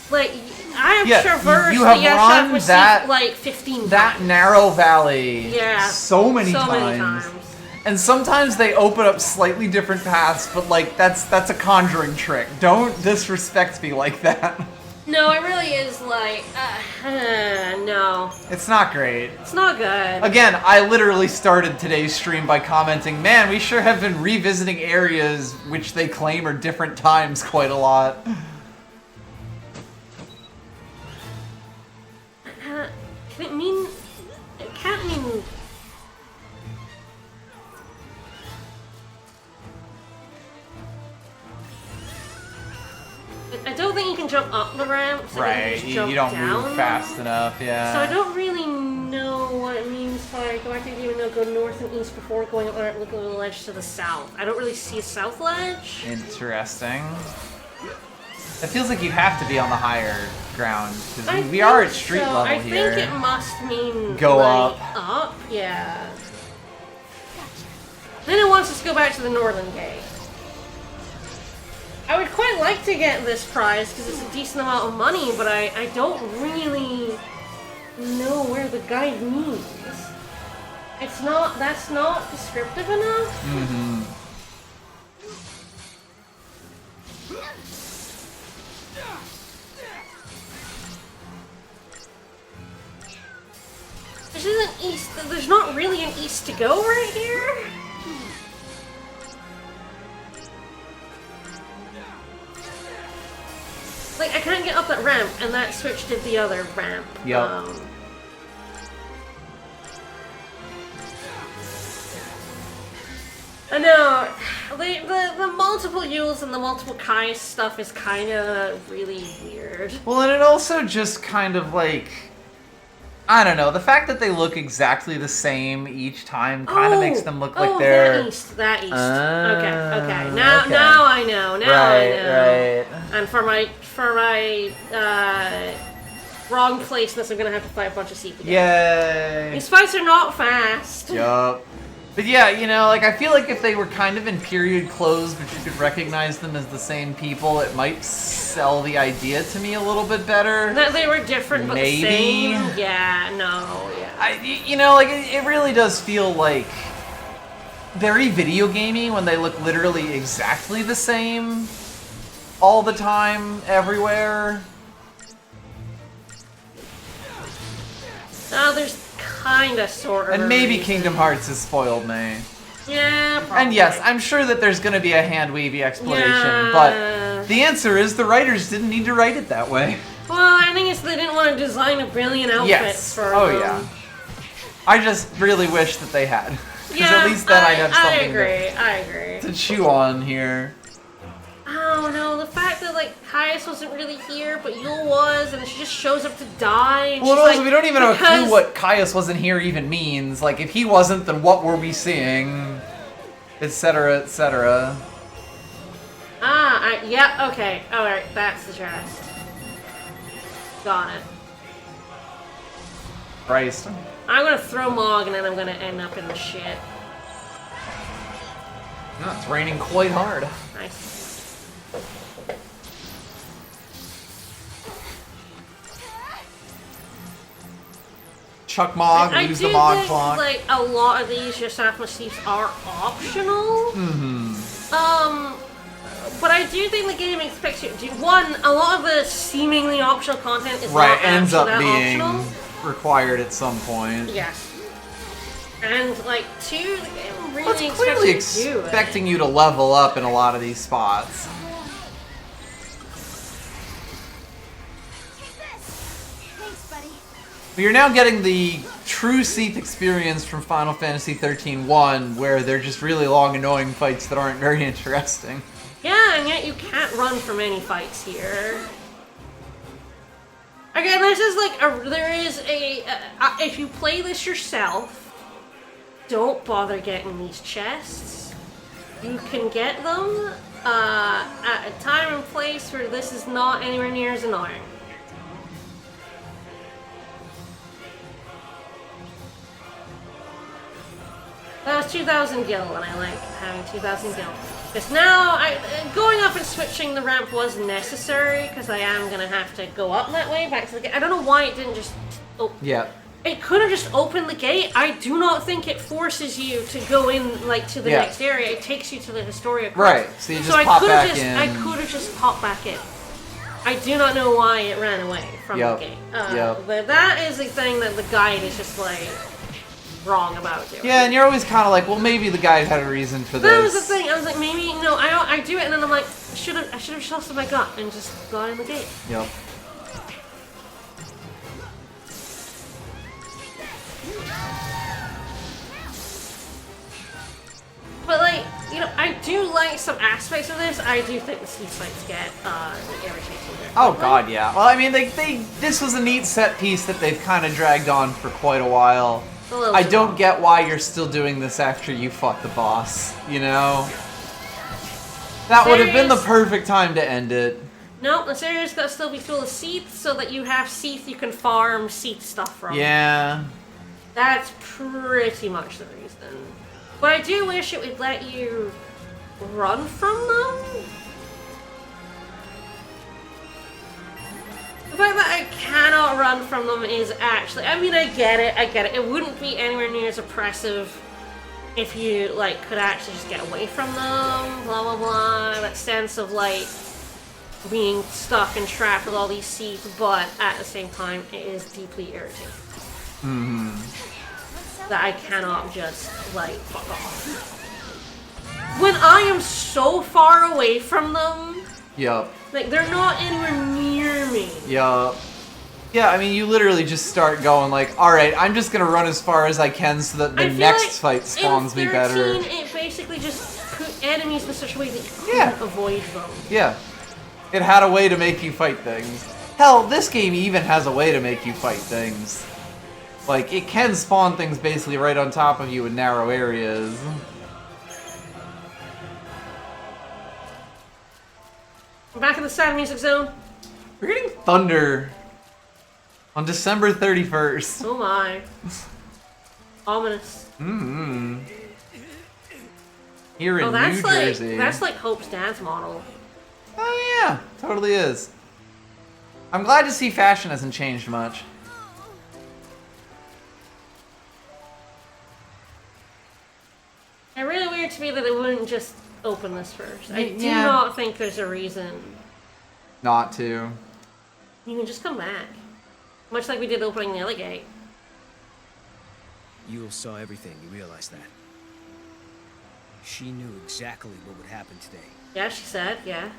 Speaker 2: Like, I have traversed
Speaker 1: you have
Speaker 2: the
Speaker 1: run
Speaker 2: Yashaf
Speaker 1: that,
Speaker 2: like 15 times.
Speaker 1: That narrow valley
Speaker 2: Yeah.
Speaker 1: so many
Speaker 2: So
Speaker 1: times.
Speaker 2: many times.
Speaker 1: And sometimes they open up slightly different paths, but like that's a conjuring trick. Don't disrespect me like that.
Speaker 2: No, it really is like, no.
Speaker 1: It's not great.
Speaker 2: It's not good.
Speaker 1: Again, I literally started today's stream by commenting, man, we sure have been revisiting areas which they claim are different times quite a lot.
Speaker 2: Can it mean... It can't mean... I don't think you can jump up the ramp, so
Speaker 1: Right,
Speaker 2: you don't
Speaker 1: move fast enough, yeah.
Speaker 2: So I don't really know what it means by go back to the game and go north and east before going up and look over the ledge to the south. I don't really see a south ledge.
Speaker 1: Interesting. It feels like you have to be on the higher ground, because we are at street level here.
Speaker 2: I think it must mean
Speaker 1: go
Speaker 2: like,
Speaker 1: up.
Speaker 2: Up, yeah. Then it wants us to go back to the northern gate. I would quite like to get this prize because it's a decent amount of money, but I don't really know where the guide means. That's not descriptive enough.
Speaker 1: Mm-hmm.
Speaker 2: There's not really an east to go right here. Like, I can't get up that ramp, and that switch did the other ramp.
Speaker 1: Yep.
Speaker 2: I know. The multiple Yules and the multiple Kai stuff is kind of really weird.
Speaker 1: Well, and it also just kind of like... I don't know, the fact that they look exactly the same each time kind of makes them look like they're...
Speaker 2: that east. Okay. Now I know. Now I know.
Speaker 1: Right.
Speaker 2: And for my wrong placeness, I'm gonna have to fight a bunch of Seep again.
Speaker 1: Yay!
Speaker 2: These fights are not fast.
Speaker 1: Yup. But yeah, you know, like I feel like if they were kind of in period clothes, but you could recognize them as the same people, it might sell the idea to me a little bit better.
Speaker 2: That they were different but
Speaker 1: Maybe.
Speaker 2: the same. Yeah, no, yeah.
Speaker 1: You know, like it really does feel like very video gamey when they look literally exactly the same all the time, everywhere.
Speaker 2: Oh, there's kinda sort of.
Speaker 1: And maybe Kingdom Hearts has spoiled me.
Speaker 2: Yeah, probably.
Speaker 1: And yes, I'm sure that there's going to be a hand-wavy explanation, but the answer is the writers didn't need to write it that way.
Speaker 2: Well, I think it's they didn't want to design a billion outfits for them.
Speaker 1: Yeah. I just really wish that they had. Because at least then I'd have something
Speaker 2: I agree.
Speaker 1: to chew on here.
Speaker 2: Oh no, the fact that like Caius wasn't really here, but Yule was, and she just shows up to die. And
Speaker 1: Well,
Speaker 2: she's
Speaker 1: also,
Speaker 2: like,
Speaker 1: we don't even have a clue what Caius wasn't here even means. Like, if he wasn't, then what were we seeing? Etc., etc.
Speaker 2: Yeah, okay. Alright, that's the chest. Got it.
Speaker 1: Christ.
Speaker 2: I'm gonna throw Mog, and then I'm gonna end up in the shit.
Speaker 1: No, it's raining quite hard.
Speaker 2: Nice.
Speaker 1: Chuck Mog, use the Mog clock.
Speaker 2: Like a lot of these Yosaf Masifs are optional. But I do think the game expects you to do one. A lot of the seemingly optional content is not
Speaker 1: ends
Speaker 2: actually
Speaker 1: up
Speaker 2: that
Speaker 1: being
Speaker 2: optional.
Speaker 1: required at some point.
Speaker 2: Yes. And like two, the game really
Speaker 1: Well, it's clearly
Speaker 2: expects you to do it.
Speaker 1: expecting you to level up in a lot of these spots. But you're now getting the true Seath experience from Final Fantasy XIII-1, where they're just really long, annoying fights that aren't very interesting.
Speaker 2: Yeah, and yet you can't run from any fights here. Again, this is like if you play this yourself, don't bother getting these chests. You can get them at a time and place where this is not anywhere near as annoying. That was 2,000 gil, and I like having 2,000 gil. Because now, going up and switching the ramp was necessary, because I am going to have to go up that way back to the gate. I don't know why it didn't just... Oh.
Speaker 1: Yeah.
Speaker 2: It could have just opened the gate. I do not think it forces you to go in like to the next area. It takes you to the Historia quest.
Speaker 1: Right. So you just pop back in.
Speaker 2: I could have just popped back in. I do not know why it ran away from the gate. But that is the thing that the guide is just like wrong about doing.
Speaker 1: Yeah, and you're always kind of like, well, maybe the guide had a reason for this.
Speaker 2: That was the thing. I was like, maybe I do it, and then I'm like, I should have trusted my gut and just gone in the gate.
Speaker 1: Yep.
Speaker 2: But like, I do like some aspects of this. I do think the sea fights get irritating.
Speaker 1: Oh god, yeah. Well, I mean, this was a neat set piece that they've kind of dragged on for quite a while. I don't get why you're still doing this after you fought the boss, you know? That would have been the perfect time to end it.
Speaker 2: Nope, this area's got to still be full of Seath so that you have Seath you can farm Seath stuff from.
Speaker 1: Yeah.
Speaker 2: That's pretty much the reason. But I do wish it would let you run from them. The fact that I cannot run from them is actually... I mean, I get it. It wouldn't be anywhere near as oppressive if you, like, could actually just get away from them, blah, blah, blah. That sense of, like, being stuck and trapped with all these Seath, but at the same time, it is deeply irritating. That I cannot just, like, fuck off. When I am so far away from them...
Speaker 1: Yup.
Speaker 2: Like, they're not anywhere near me.
Speaker 1: Yup. Yeah, I mean, you literally just start going like, alright, I'm just gonna run as far as I can so that the next fight spawns me better.
Speaker 2: In 13, it basically just put enemies in such a way that you couldn't avoid them.
Speaker 1: Yeah. It had a way to make you fight things. Hell, this game even has a way to make you fight things. Like, it can spawn things basically right on top of you in narrow areas.
Speaker 2: We're back in the sad music zone.
Speaker 1: We're getting thunder on December 31st.
Speaker 2: Oh my. Ominous.
Speaker 1: Here in New Jersey.
Speaker 2: That's like Hope's dad's model.
Speaker 1: Oh yeah, totally is. I'm glad to see fashion hasn't changed much.
Speaker 2: It's really weird to me that it wouldn't just open this first. I do not think there's a reason
Speaker 1: not to.
Speaker 2: You can just come back. Much like we did opening the other gate.
Speaker 6: Yule saw everything, you realize that? She knew exactly what would happen today.
Speaker 2: Yeah, she said, yeah.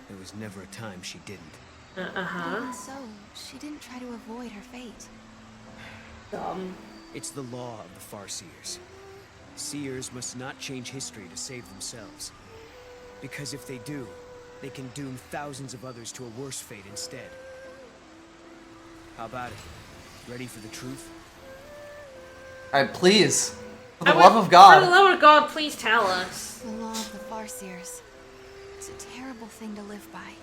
Speaker 6: There was never a time she didn't.
Speaker 3: Even so, she didn't try to avoid her fate.
Speaker 6: It's the law of the Farseers. Seers must not change history to save themselves. Because if they do, they can doom thousands of others to a worse fate instead. How about it? Ready for the truth?
Speaker 1: Alright, please. For the love of God.
Speaker 2: For the love of God, please tell us.
Speaker 3: The law of the Farseers. It's a terrible thing to live by.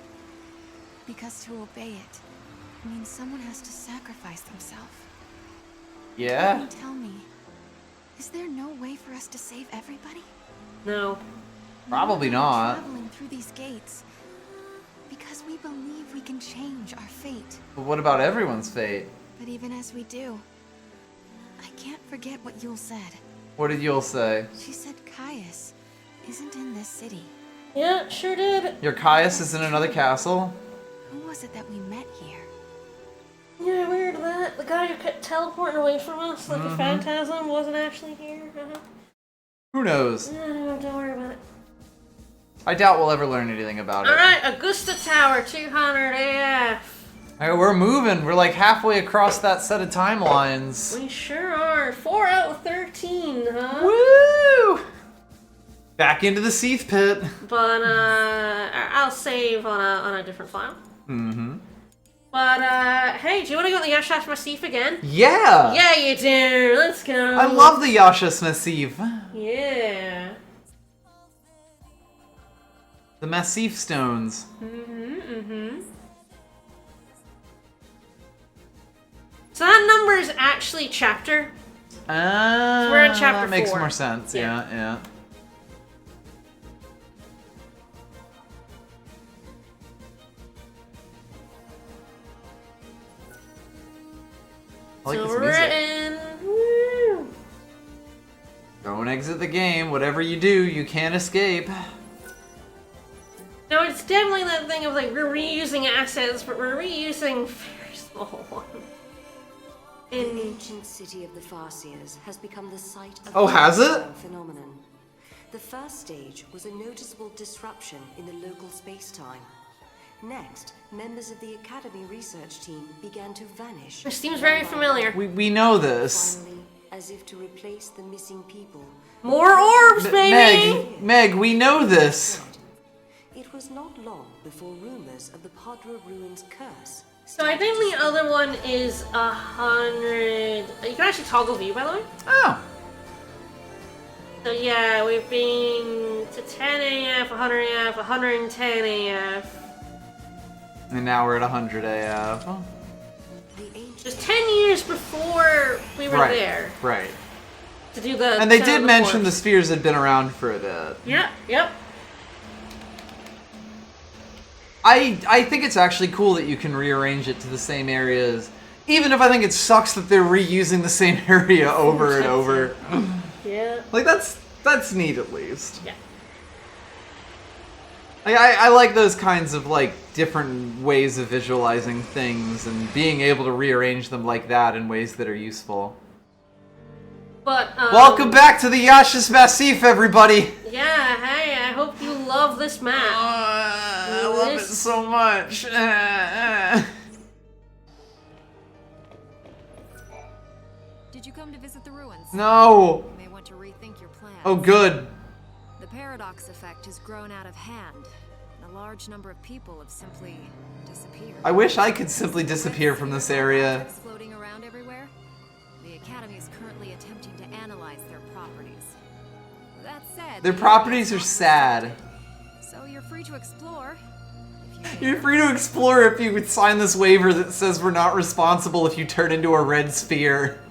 Speaker 3: Because to obey it means someone has to sacrifice themselves.
Speaker 1: Yeah?
Speaker 3: Can you tell me, is there no way for us to save everybody?
Speaker 2: No.
Speaker 1: Probably not.
Speaker 3: Traveling through these gates because we believe we can change our fate.
Speaker 1: But what about everyone's fate?
Speaker 3: But even as we do, I can't forget what Yule said.
Speaker 1: What did Yule say?
Speaker 3: She said Caius isn't in this city.
Speaker 2: Yeah, sure did.
Speaker 1: Your Caius is in another castle?
Speaker 3: Who was it that we met here?
Speaker 2: Yeah, weird that. The guy who kept teleporting away from us like a phantasm wasn't actually here.
Speaker 1: Who knows?
Speaker 2: No, don't worry about it.
Speaker 1: I doubt we'll ever learn anything about it.
Speaker 2: Alright, Augusta Tower, 200 AF.
Speaker 1: Alright, we're moving. We're like halfway across that set of timelines.
Speaker 2: We sure are. 4 out of 13, huh?
Speaker 1: Woo! Back into the Seath pit.
Speaker 2: But, I'll save on a different file. But, hey, do you want to go to the Yashash Massif again?
Speaker 1: Yeah!
Speaker 2: Yeah, you do. Let's go.
Speaker 1: I love the Yashash Massif.
Speaker 2: Yeah.
Speaker 1: The Massif stones.
Speaker 2: So that number is actually chapter. We're in chapter 4.
Speaker 1: That makes more sense. Yeah. I like
Speaker 2: So
Speaker 1: this
Speaker 2: we're
Speaker 1: music.
Speaker 2: in
Speaker 1: exit the game. Whatever you do, you can't escape.
Speaker 2: No, it's definitely that thing of like we're reusing assets, but we're reusing very small ones.
Speaker 9: The ancient city of the Farseers has become the site of
Speaker 1: Oh, has it?
Speaker 9: a phenomenon. The first stage was a noticeable disruption in the local space-time. Next, members of the Academy research team began to vanish.
Speaker 2: This seems very familiar.
Speaker 1: We know this.
Speaker 9: Finally, as if to replace the missing people.
Speaker 2: More orbs, baby!
Speaker 1: Meg, we know this.
Speaker 9: It was not long before rumors of the Padra Ruins curse.
Speaker 2: So I think the other one is 100. You can actually toggle view, by the way.
Speaker 1: Oh.
Speaker 2: So yeah, we've been to 10 AF, 100 AF, 110 AF.
Speaker 1: And now we're at 100 AF. Oh.
Speaker 2: Just 10 years before we were there.
Speaker 1: Right.
Speaker 2: To do the.
Speaker 1: And they did mention the spheres had been around for a bit.
Speaker 2: Yep.
Speaker 1: I think it's actually cool that you can rearrange it to the same areas, even if I think it sucks that they're reusing the same area over and over.
Speaker 2: Yeah.
Speaker 1: Like that's neat at least.
Speaker 2: Yeah.
Speaker 1: I like those kinds of like different ways of visualizing things and being able to rearrange them like that in ways that are useful.
Speaker 2: But
Speaker 1: welcome back to the Yasha's Massif, everybody.
Speaker 2: Yeah, hey, I hope you love this map.
Speaker 1: I love it so much.
Speaker 3: Did you come to visit the ruins?
Speaker 1: No.
Speaker 3: You may want to rethink your plans.
Speaker 1: Oh, good.
Speaker 3: The paradox effect has grown out of hand. A large number of people have simply disappeared.
Speaker 1: I wish I could simply disappear from this area.
Speaker 3: Floating around everywhere. The Academy is currently attempting to analyze their properties. That said,
Speaker 1: Their properties are sad.
Speaker 3: So you're free to explore.
Speaker 1: You're free to explore if you would sign this waiver that says we're not responsible if you turn into a red sphere.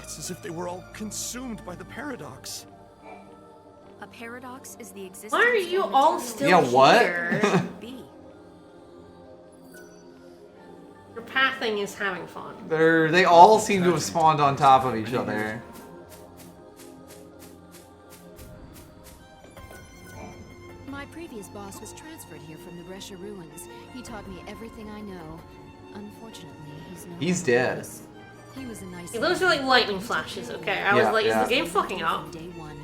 Speaker 11: It's as if they were all consumed by the paradox.
Speaker 3: A paradox is the existence.
Speaker 2: Why are you all still
Speaker 1: here?
Speaker 2: Your pathing is having fun.
Speaker 1: They all seem to have spawned on top of each other.
Speaker 3: My previous boss was transferred here from the Brescia ruins. He taught me everything I know. Unfortunately,
Speaker 1: He's dead.
Speaker 3: He was a nice.
Speaker 2: Yeah, those are like lightning flashes, okay? I was like, is the game fucking up?
Speaker 3: Day one.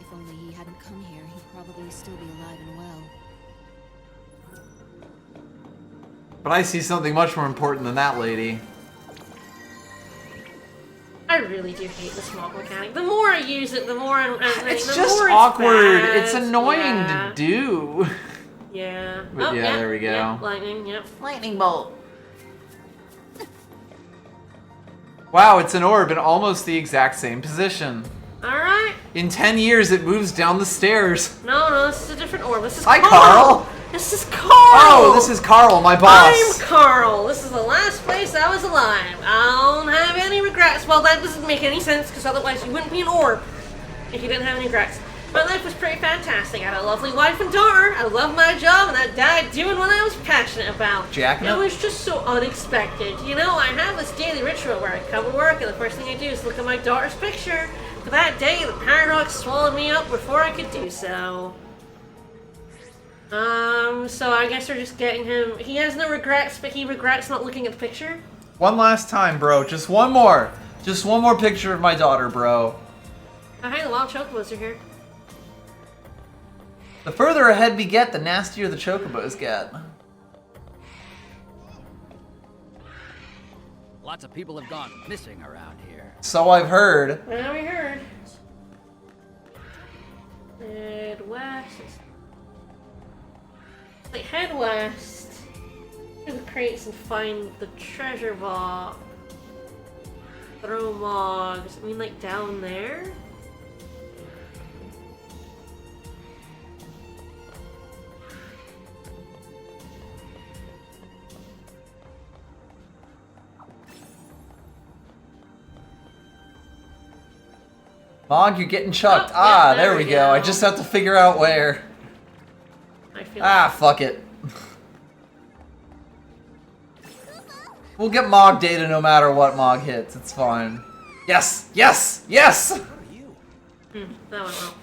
Speaker 3: If only he hadn't come here, he'd probably still be alive and well.
Speaker 1: But I see something much more important than that lady.
Speaker 2: I really do hate the smog mechanic. The more I use it, the more I'm
Speaker 1: It's
Speaker 2: the
Speaker 1: just
Speaker 2: more
Speaker 1: awkward.
Speaker 2: Bad.
Speaker 1: It's annoying
Speaker 2: Yeah.
Speaker 1: to do.
Speaker 2: Yeah.
Speaker 1: But yeah, there we go.
Speaker 2: Yeah, lightning, yep.
Speaker 1: Lightning bolt. Wow, it's an orb in almost the exact same position.
Speaker 2: Alright.
Speaker 1: In 10 years, it moves down the stairs.
Speaker 2: No, this is a different orb. This is
Speaker 1: Hi,
Speaker 2: Carl.
Speaker 1: Carl.
Speaker 2: This is Carl.
Speaker 1: Oh, this is Carl, my boss.
Speaker 2: I'm Carl. This is the last place I was alive. I don't have any regrets. Well, that doesn't make any sense because otherwise you wouldn't be an orb if you didn't have any regrets. My life was pretty fantastic. I had a lovely wife and daughter. I loved my job, and I died doing what I was passionate about.
Speaker 1: Jacking
Speaker 2: It
Speaker 1: up?
Speaker 2: was just so unexpected. You know, I have this daily ritual where I come to work, and the first thing I do is look at my daughter's picture. For that day, the paradox swallowed me up before I could do so. So I guess we're just getting him. He has no regrets, but he regrets not looking at the picture.
Speaker 1: One last time, bro. Just one more. Just one more picture of my daughter, bro.
Speaker 2: Oh, hey, the wild chocobos are here.
Speaker 1: The further ahead we get, the nastier the chocobos get.
Speaker 12: Lots of people have gone missing around here.
Speaker 1: So I've heard.
Speaker 2: Well, we heard. Head west. Like, head west. Through the crates and find the treasure box. Throw logs. I mean, like, down there?
Speaker 1: Mog, you're getting chucked.
Speaker 2: Oh, yeah,
Speaker 1: there we go. I just have to figure out where.
Speaker 2: I feel
Speaker 1: Fuck it. We'll get Mog data no matter what Mog hits. It's fine. Yes! Yes! Yes!
Speaker 6: What are you?
Speaker 2: That one will.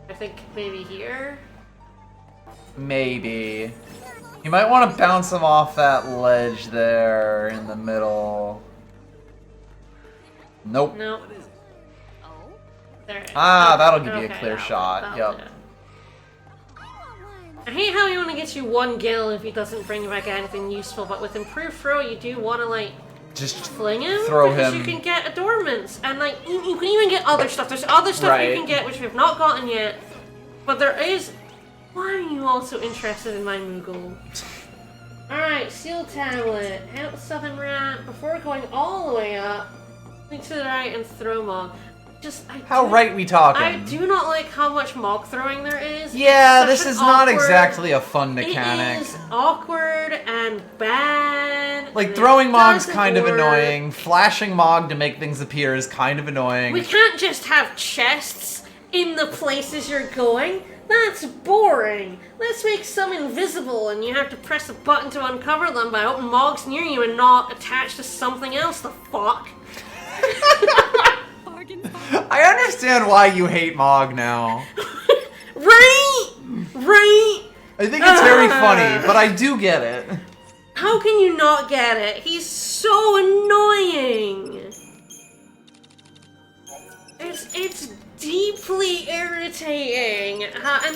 Speaker 2: I think maybe here?
Speaker 1: Maybe. You might want to bounce him off that ledge there in the middle. Nope.
Speaker 2: Nope. There it is.
Speaker 1: Ah, that'll give you a
Speaker 2: Okay,
Speaker 1: clear
Speaker 2: that'll
Speaker 1: shot. Yep.
Speaker 2: do. I hate how he only gets you one gil if he doesn't bring back anything useful, but with improved throw, you do want to, like,
Speaker 1: Just
Speaker 2: fling him,
Speaker 1: throw
Speaker 2: because
Speaker 1: him.
Speaker 2: you can get adornments, and like you can even get other stuff. There's other stuff you
Speaker 1: Right.
Speaker 2: can get which we've not gotten yet, but there is. Why are you also interested in my Moogle? All right, seal tablet. Head up the southern ramp before going all the way up. Link to the right and throw Mog.
Speaker 1: How right we talking?
Speaker 2: I do not like how much Mog throwing there is.
Speaker 1: Yeah,
Speaker 2: It's
Speaker 1: this
Speaker 2: such
Speaker 1: is
Speaker 2: an
Speaker 1: not
Speaker 2: awkward-
Speaker 1: exactly a fun mechanic.
Speaker 2: It is awkward and bad.
Speaker 1: Like,
Speaker 2: and
Speaker 1: throwing
Speaker 2: it
Speaker 1: Mog's
Speaker 2: doesn't
Speaker 1: kind of
Speaker 2: work.
Speaker 1: annoying. Flashing Mog to make things appear is kind of annoying.
Speaker 2: We can't just have chests in the places you're going. That's boring. Let's make some invisible and you have to press a button to uncover them by hoping Mog's near you and not attached to something else, the fuck?
Speaker 1: I understand why you hate Mog now.
Speaker 2: Right? Right?
Speaker 1: I think it's very funny, but I do get it.
Speaker 2: How can you not get it? He's so annoying. It's deeply irritating. And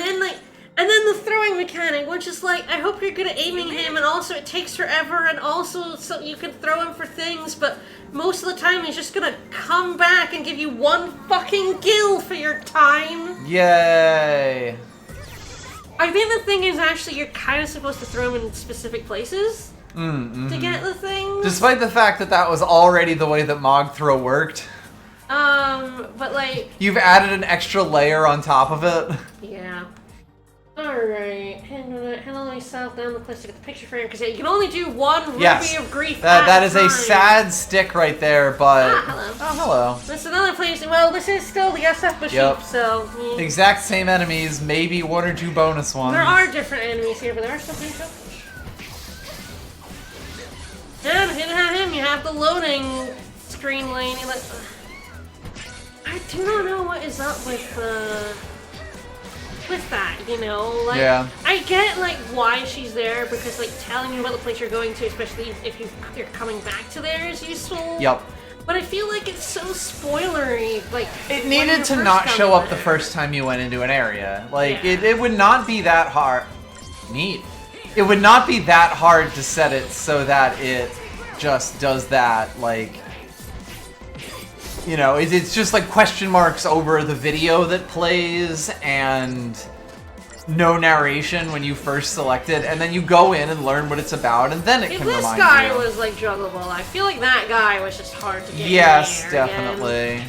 Speaker 2: then the throwing mechanic, which is like, I hope you're good at aiming him, and also it takes forever, and also so you can throw him for things, but most of the time he's just gonna come back and give you one fucking gil for your time.
Speaker 1: Yay.
Speaker 2: I think the thing is actually you're kind of supposed to throw him in specific places to get the things.
Speaker 1: Despite the fact that that was already the way that Mog throw worked.
Speaker 2: But like...
Speaker 1: You've added an extra layer on top of it.
Speaker 2: Yeah. Alright, head all the way south down the cliff to get the picture frame, because you can only do one Ruby
Speaker 1: Yes.
Speaker 2: of Grief
Speaker 1: That
Speaker 2: at
Speaker 1: is
Speaker 2: time.
Speaker 1: a sad stick right there, but...
Speaker 2: Hello.
Speaker 1: Oh, hello.
Speaker 2: This is another place, well, this is still the SF Bashir,
Speaker 1: Yep.
Speaker 2: so...
Speaker 1: The exact same enemies, maybe one or two bonus ones.
Speaker 2: There are different enemies here, but there are still pretty tough. And if you didn't have him, you have the loading screen lane. I do not know what is up with that, you know? Like,
Speaker 1: Yeah.
Speaker 2: I get, like, why she's there, because, like, telling you about the place you're going to, especially if you're coming back to there, is useful.
Speaker 1: Yep.
Speaker 2: But I feel like it's so spoilery, like...
Speaker 1: It
Speaker 2: when
Speaker 1: needed
Speaker 2: you're
Speaker 1: to
Speaker 2: first
Speaker 1: not show
Speaker 2: coming
Speaker 1: up the
Speaker 2: there.
Speaker 1: first time you went into an area. Like,
Speaker 2: Yeah.
Speaker 1: it would not be that hard. Neat. It would not be that hard to set it so that it just does that, like... You know, it's just like question marks over the video that plays and no narration when you first select it, and then you go in and learn what it's about, and then it
Speaker 2: If
Speaker 1: can
Speaker 2: this
Speaker 1: remind
Speaker 2: guy
Speaker 1: you.
Speaker 2: was, like, juggable, I feel like that guy was just hard to get
Speaker 1: Yes,
Speaker 2: in the air
Speaker 1: definitely.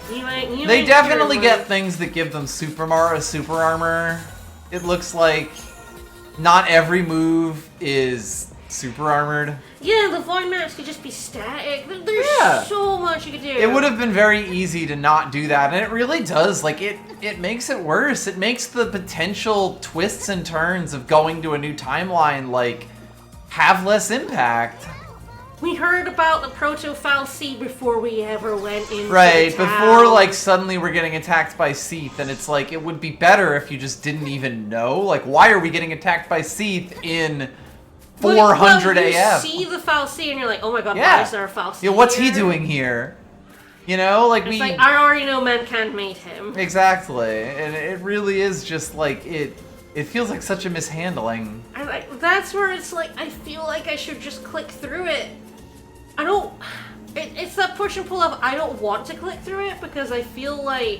Speaker 2: again.
Speaker 1: They definitely get things that give them super armor. It looks like not every move is super armored.
Speaker 2: Yeah, the void maps could just be static. There's
Speaker 1: Yeah.
Speaker 2: so much you could do.
Speaker 1: It would have been very easy to not do that, and it really does. Like, it makes it worse. It makes the potential twists and turns of going to a new timeline, like, have less impact.
Speaker 2: We heard about the proto-fal'Cie before we ever went into
Speaker 1: Right,
Speaker 2: the
Speaker 1: before,
Speaker 2: town.
Speaker 1: like, suddenly we're getting attacked by Seath, and it's like, it would be better if you just didn't even know. Like, why are we getting attacked by Seath in 400
Speaker 2: well,
Speaker 1: AF?
Speaker 2: You see the fal'Cie and you're like, oh my god,
Speaker 1: Yeah.
Speaker 2: why is there a fal'Cie
Speaker 1: Yeah, what's he
Speaker 2: here?
Speaker 1: doing here? You know, like,
Speaker 2: It's like, I already know Mankind made him.
Speaker 1: Exactly, and it really is just like it feels like such a mishandling.
Speaker 2: That's where it's like, I feel like I should just click through it. I don't... It's that push and pull of, I don't want to click through it because I feel like...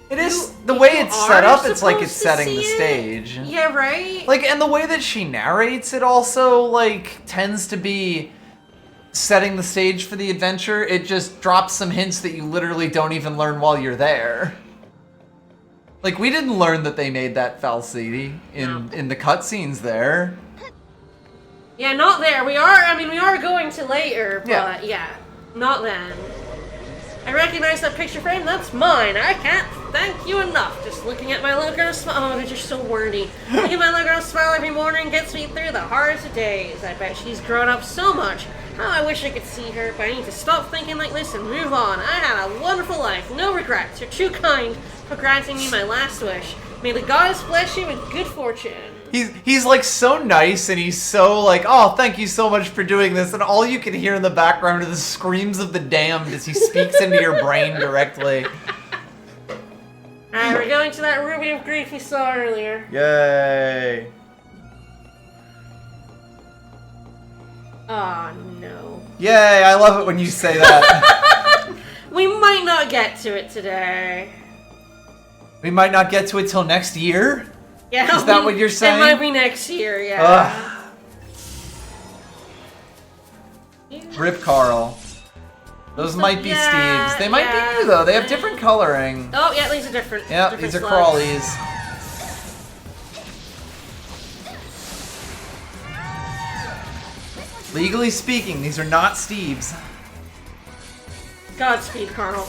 Speaker 1: It is, the way it's set up, it's like it's setting the stage.
Speaker 2: Yeah, right?
Speaker 1: Like, and the way that she narrates it also, like, tends to be setting the stage for the adventure. It just drops some hints that you literally don't even learn while you're there. Like, we didn't learn that they made that fal'Cie in the cutscenes there.
Speaker 2: Yeah, not there. We are going to later, but
Speaker 1: Yeah.
Speaker 2: not then. I recognize that picture frame, that's mine. I can't thank you enough. Just looking at my little girl smile. Oh, they're just so wordy. Looking at my little girl smile every morning gets me through the hardest of days. I bet she's grown up so much. Oh, I wish I could see her, but I need to stop thinking like this and move on. I had a wonderful life, no regrets. You're too kind for granting me my last wish. May the goddess bless you with good fortune.
Speaker 1: He's like so nice, and he's so like, oh, thank you so much for doing this, and all you can hear in the background are the screams of the damned as he speaks into your brain directly.
Speaker 2: Alright, we're going to that Ruby of Grief we saw earlier.
Speaker 1: Yay.
Speaker 2: Oh no.
Speaker 1: Yay, I love it when you say that.
Speaker 2: We might not get to it today.
Speaker 1: We might not get to it till next year?
Speaker 2: Yeah,
Speaker 1: is that what you're saying?
Speaker 2: It might be next year, yeah.
Speaker 1: Rip Carl. Those might be Steves. They might be new though. They have different coloring.
Speaker 2: Oh yeah, these are different.
Speaker 1: Yeah,
Speaker 2: different
Speaker 1: these are
Speaker 2: slugs.
Speaker 1: crawlies. Legally speaking, these are not Steves.
Speaker 2: Godspeed, Carl.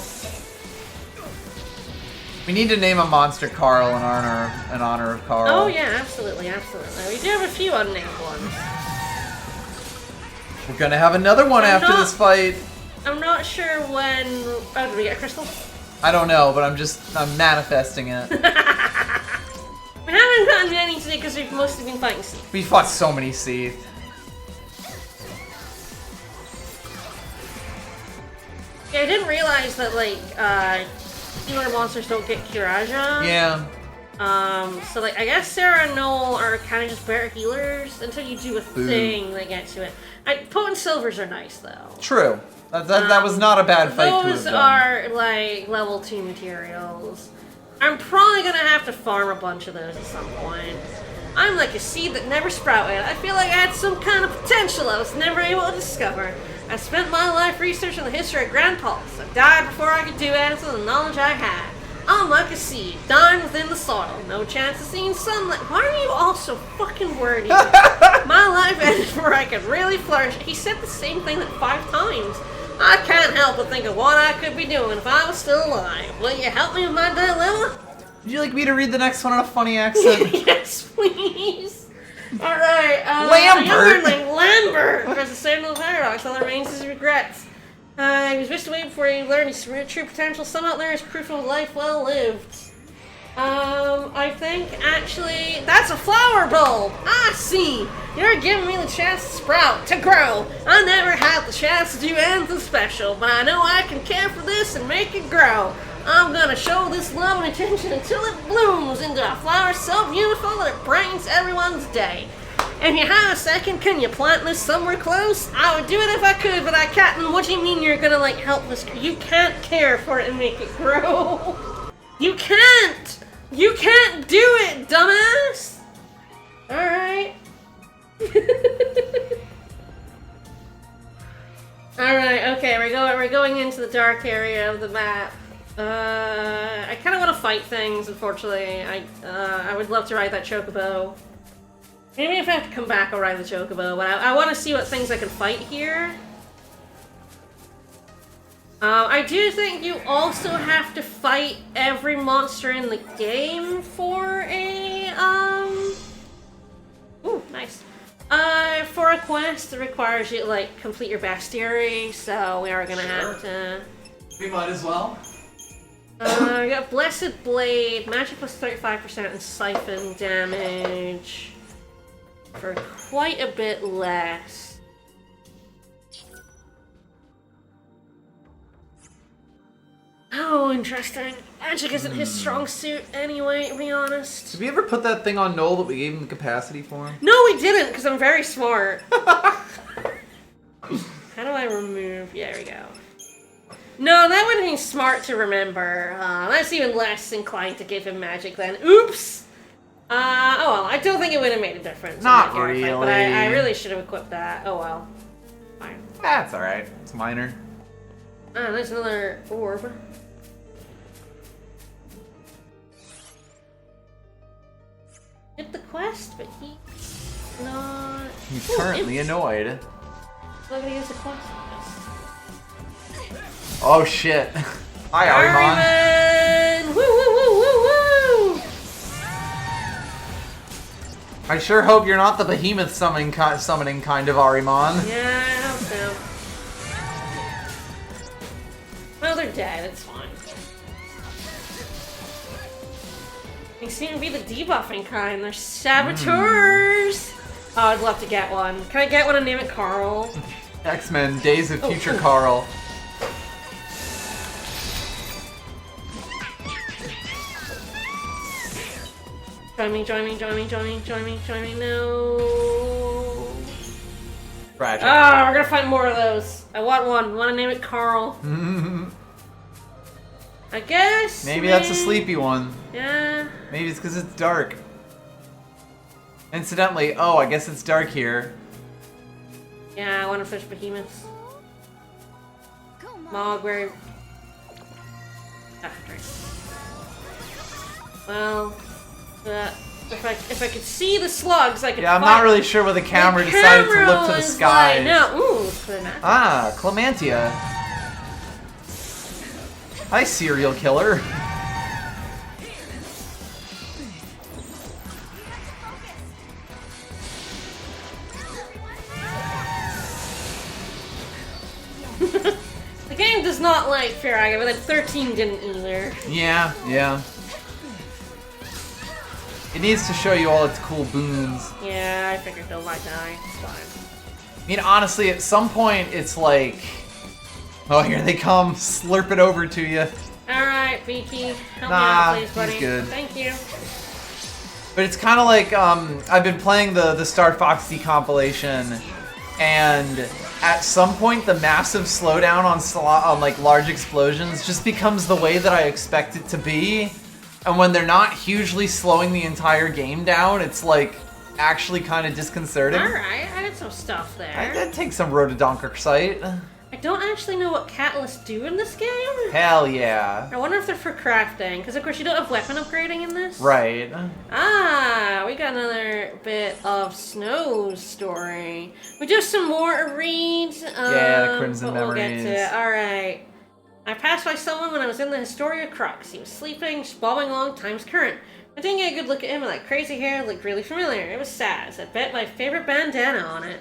Speaker 1: We need to name a monster Carl in honor of Carl.
Speaker 2: Oh yeah, absolutely, absolutely. We do have a few unnamed ones.
Speaker 1: We're gonna have another one after this fight.
Speaker 2: I'm not sure when. Oh, did we get a crystal?
Speaker 1: I don't know, but I'm manifesting it.
Speaker 2: We haven't gotten any today because we've mostly been fighting Seath.
Speaker 1: We fought so many Seath.
Speaker 2: Yeah, I didn't realize that like healer monsters don't get Kiraja.
Speaker 1: Yeah.
Speaker 2: So like I guess Sarah and Noel are kind of just better healers until you do a thing that gets to it. Potent Silvers are nice though.
Speaker 1: True. That was not a bad fight to have
Speaker 2: Those
Speaker 1: done.
Speaker 2: are like level 2 materials. I'm probably gonna have to farm a bunch of those at some point. I'm like a seed that never sprouted. I feel like I had some kind of potential I was never able to discover. I spent my life researching the history of Grand Pulse. I died before I could do anything with the knowledge I had. I'm like a seed, dying within the soil. No chance of seeing sunlight. Why are you all so fucking wordy? My life ended before I could really flourish. He said the same thing like 5 times. I can't help but think of what I could be doing if I was still alive. Will you help me with my dilemma?
Speaker 1: Would you like me to read the next one in a funny accent?
Speaker 2: Yes, please. Alright,
Speaker 1: Lambert!
Speaker 2: Lambert versus Sentinel Paradox. All that remains is regrets. He was wished away before he learned his true potential. Some out there is proof of a life well lived. I think, actually, that's a flower bulb! I see! You're giving me the chance to sprout, to grow. I never had the chance to do anything special, but I know I can care for this and make it grow. I'm gonna show this love and attention until it blooms into a flower so beautiful that it brightens everyone's day. If you have a second, can you plant this somewhere close? I would do it if I could, but I can't. What do you mean you're gonna, like, help this? You can't care for it and make it grow. You can't! You can't do it, dumbass! Alright. Alright, okay, we're going into the dark area of the map. I kind of want to fight things, unfortunately. I would love to ride that chocobo. Maybe if I have to come back, I'll ride the chocobo, but I want to see what things I can fight here. I do think you also have to fight every monster in the game for a, ooh, nice. For a quest that requires you to, like, complete your bestiary, so we are gonna have to...
Speaker 1: We might as well.
Speaker 2: We got Blessed Blade, magic plus 35% and siphon damage for quite a bit less. Oh, interesting. Magic isn't his strong suit anyway, to be honest.
Speaker 1: Did we ever put that thing on Noel that we gave him the capacity for?
Speaker 2: No, we didn't, because I'm very smart. How do I remove? Yeah, there we go. No, that would have been smart to remember. That's even less inclined to give him magic then. Oops! Oh well, I don't think it would have made a difference.
Speaker 1: Not
Speaker 2: in
Speaker 1: really.
Speaker 2: Fight, but I really should have equipped that. Oh well. Fine.
Speaker 1: That's alright. It's minor.
Speaker 2: There's another orb. Did the quest, but he's not...
Speaker 1: He's currently annoyed.
Speaker 2: Look at the quest.
Speaker 1: Oh shit. Hi, Arimon.
Speaker 2: Woo woo woo woo woo!
Speaker 1: I sure hope you're not the behemoth summoning kind of Arimon.
Speaker 2: Yeah, I hope so. dead. It's fine. They seem to be the debuffing kind. They're saboteurs. Oh, I'd love to get one. Can I get one and name it Carl?
Speaker 1: X-Men Days of Future Carl.
Speaker 2: Join me, join me, join me, join me, join me, join me. No.
Speaker 1: Tragic.
Speaker 2: Ah, we're gonna find more of those. I want one. Want to name it Carl. I guess.
Speaker 1: Maybe that's a sleepy one.
Speaker 2: Yeah.
Speaker 1: Maybe it's because it's dark. Incidentally, oh, I guess it's dark here.
Speaker 2: Yeah, I want to fish behemoths. Mog, where? Ah, right. Well, if I could see the slugs, I could.
Speaker 1: Yeah, I'm not really sure why the camera decided to look to the sky.
Speaker 2: No, ooh, Clemantia.
Speaker 1: Ah, Clemantia. Hi, serial killer.
Speaker 2: The game does not like Firaga, but then 13 didn't either.
Speaker 1: Yeah, yeah. It needs to show you all its cool boons.
Speaker 2: Yeah, I figured they'll like die. It's fine.
Speaker 1: I mean, honestly, at some point, it's like... Oh, here they come. Slurp it over to you.
Speaker 2: Alright, Beaky. Help me
Speaker 1: Nah,
Speaker 2: out, please, buddy.
Speaker 1: he's good.
Speaker 2: Thank you.
Speaker 1: But it's kind of like, I've been playing the Star Fox compilation, and at some point, the massive slowdown on like large explosions just becomes the way that I expect it to be. And when they're not hugely slowing the entire game down, it's like actually kind of disconcerting.
Speaker 2: Alright, I did some stuff there.
Speaker 1: I did take some rhododendrocyte.
Speaker 2: I don't actually know what catalysts do in this game.
Speaker 1: Hell yeah.
Speaker 2: I wonder if they're for crafting, because of course you don't have weapon upgrading in this.
Speaker 1: Right.
Speaker 2: Ah, we got another bit of Snow's story. We do have some more to read.
Speaker 1: Yeah, the Crimson
Speaker 2: but we'll get
Speaker 1: Memories.
Speaker 2: to it. Alright. I passed by someone when I was in the Historia Crux. He was sleeping, just bobbing along time's current. I didn't get a good look at him, and that crazy hair looked really familiar. It was Saz. I bet my favorite bandana on it.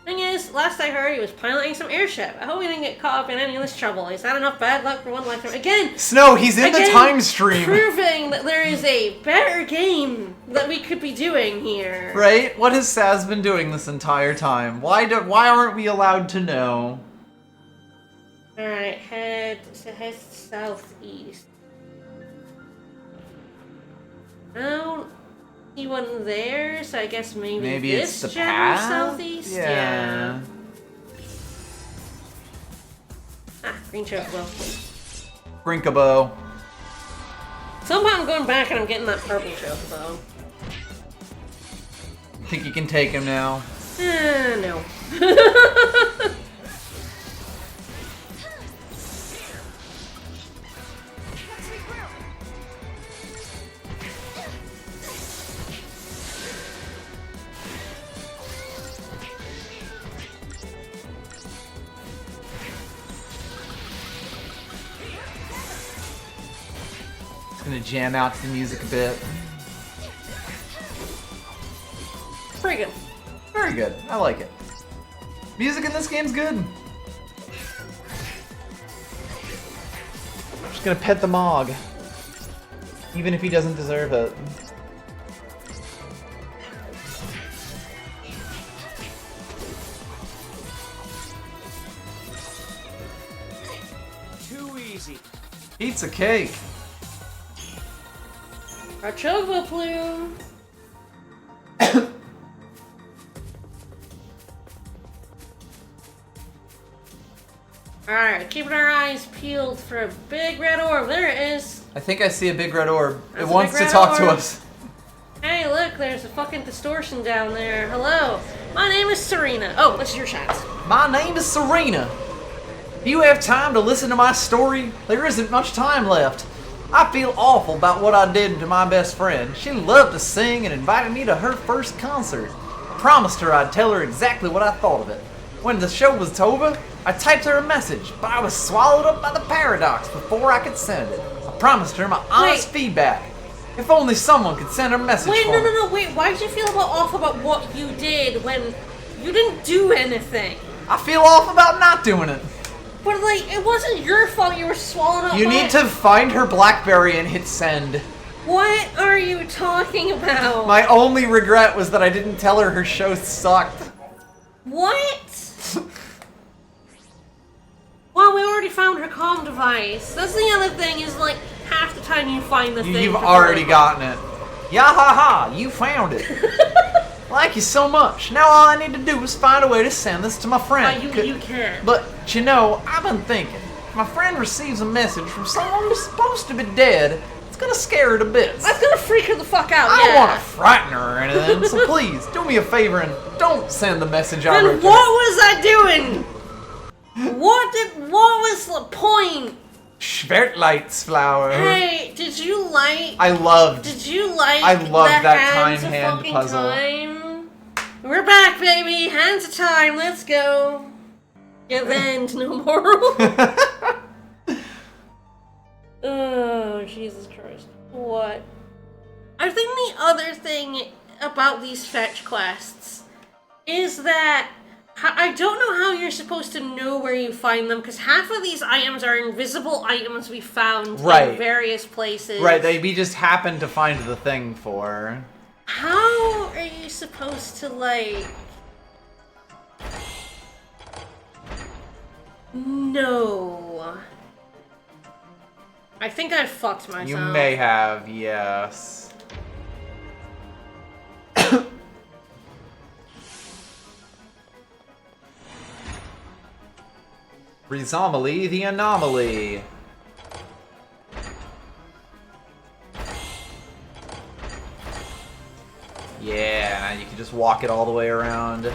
Speaker 2: Thing is, last I heard, he was piloting some airship. I hope he didn't get caught up in any of this trouble. He's had enough bad luck for one lifetime. Again!
Speaker 1: Snow, he's in the time stream!
Speaker 2: Proving that there is a better game that we could be doing here.
Speaker 1: Right? What has Saz been doing this entire time? Why aren't we allowed to know?
Speaker 2: Alright, head southeast. I don't see one there, so I guess maybe
Speaker 1: it's
Speaker 2: this
Speaker 1: the
Speaker 2: general
Speaker 1: path?
Speaker 2: southeast?
Speaker 1: Yeah.
Speaker 2: Ah, green chocobo.
Speaker 1: Brinkabo.
Speaker 2: Somehow I'm going back and I'm getting that purple chocobo.
Speaker 1: Think you can take him now?
Speaker 2: No.
Speaker 1: Gonna jam out to the music a bit.
Speaker 2: Pretty good.
Speaker 1: Very good. I like it. Music in this game's good. I'm just gonna pet the Mog. Even if he doesn't deserve it.
Speaker 6: Too easy.
Speaker 1: Pizza cake.
Speaker 2: Our chocobo plume. Alright, keeping our eyes peeled for a big red orb. There it is.
Speaker 1: I think I see a big red orb.
Speaker 2: That's
Speaker 1: It
Speaker 2: a
Speaker 1: wants
Speaker 2: big
Speaker 1: to
Speaker 2: red
Speaker 1: talk to
Speaker 2: orb.
Speaker 1: us.
Speaker 2: Hey, look, there's a fucking distortion down there. Hello. My name is Serena. Oh, this is your shots.
Speaker 1: My name is Serena. Do you have time to listen to my story? There isn't much time left. I feel awful about what I did to my best friend. She loved to sing and invited me to her first concert. I promised her I'd tell her exactly what I thought of it. When the show was over, I typed her a message, but I was swallowed up by the paradox before I could send it. I promised her my honest feedback. If only someone could send her a message
Speaker 2: Wait,
Speaker 1: for me.
Speaker 2: no, wait. Why did you feel awful about what you did when you didn't do anything?
Speaker 1: I feel awful about not doing it.
Speaker 2: But, like, it wasn't your fault you were swallowed up
Speaker 1: You
Speaker 2: by
Speaker 1: need
Speaker 2: it.
Speaker 1: to find her BlackBerry and hit send.
Speaker 2: What are you talking about?
Speaker 1: My only regret was that I didn't tell her show sucked.
Speaker 2: What? Well, we already found her comm device. That's the other thing, is like, half the time you find the thing.
Speaker 1: You've already gotten it. Yahaha, you found it. Thank you so much. Now all I need to do is find a way to send this to my friend.
Speaker 2: You can.
Speaker 1: But, you know, I've been thinking. If my friend receives a message from someone who's supposed to be dead, it's gonna scare her to bits.
Speaker 2: That's gonna freak her the fuck out,
Speaker 1: I don't want to frighten her or anything, so please, do me a favor and don't send the message I wrote
Speaker 2: Then
Speaker 1: to
Speaker 2: what
Speaker 1: her.
Speaker 2: was I doing? What was the point?
Speaker 1: Schwertleit's flower.
Speaker 2: Hey, did you like... Did you like
Speaker 1: I loved
Speaker 2: the
Speaker 1: that
Speaker 2: hands
Speaker 1: time
Speaker 2: of
Speaker 1: hand
Speaker 2: fucking
Speaker 1: puzzle.
Speaker 2: Time? We're back, baby. Hands of time. Let's go. Give in to no more. Oh, Jesus Christ. What? I think the other thing about these fetch quests is that I don't know how you're supposed to know where you find them, because half of these items are invisible items we found in various places.
Speaker 1: Right, we just happened to find the thing for.
Speaker 2: How are you supposed to, like... No. I think I fucked myself.
Speaker 1: You may have, yes. Rezomaly the anomaly. Yeah, you can just walk it all the way around.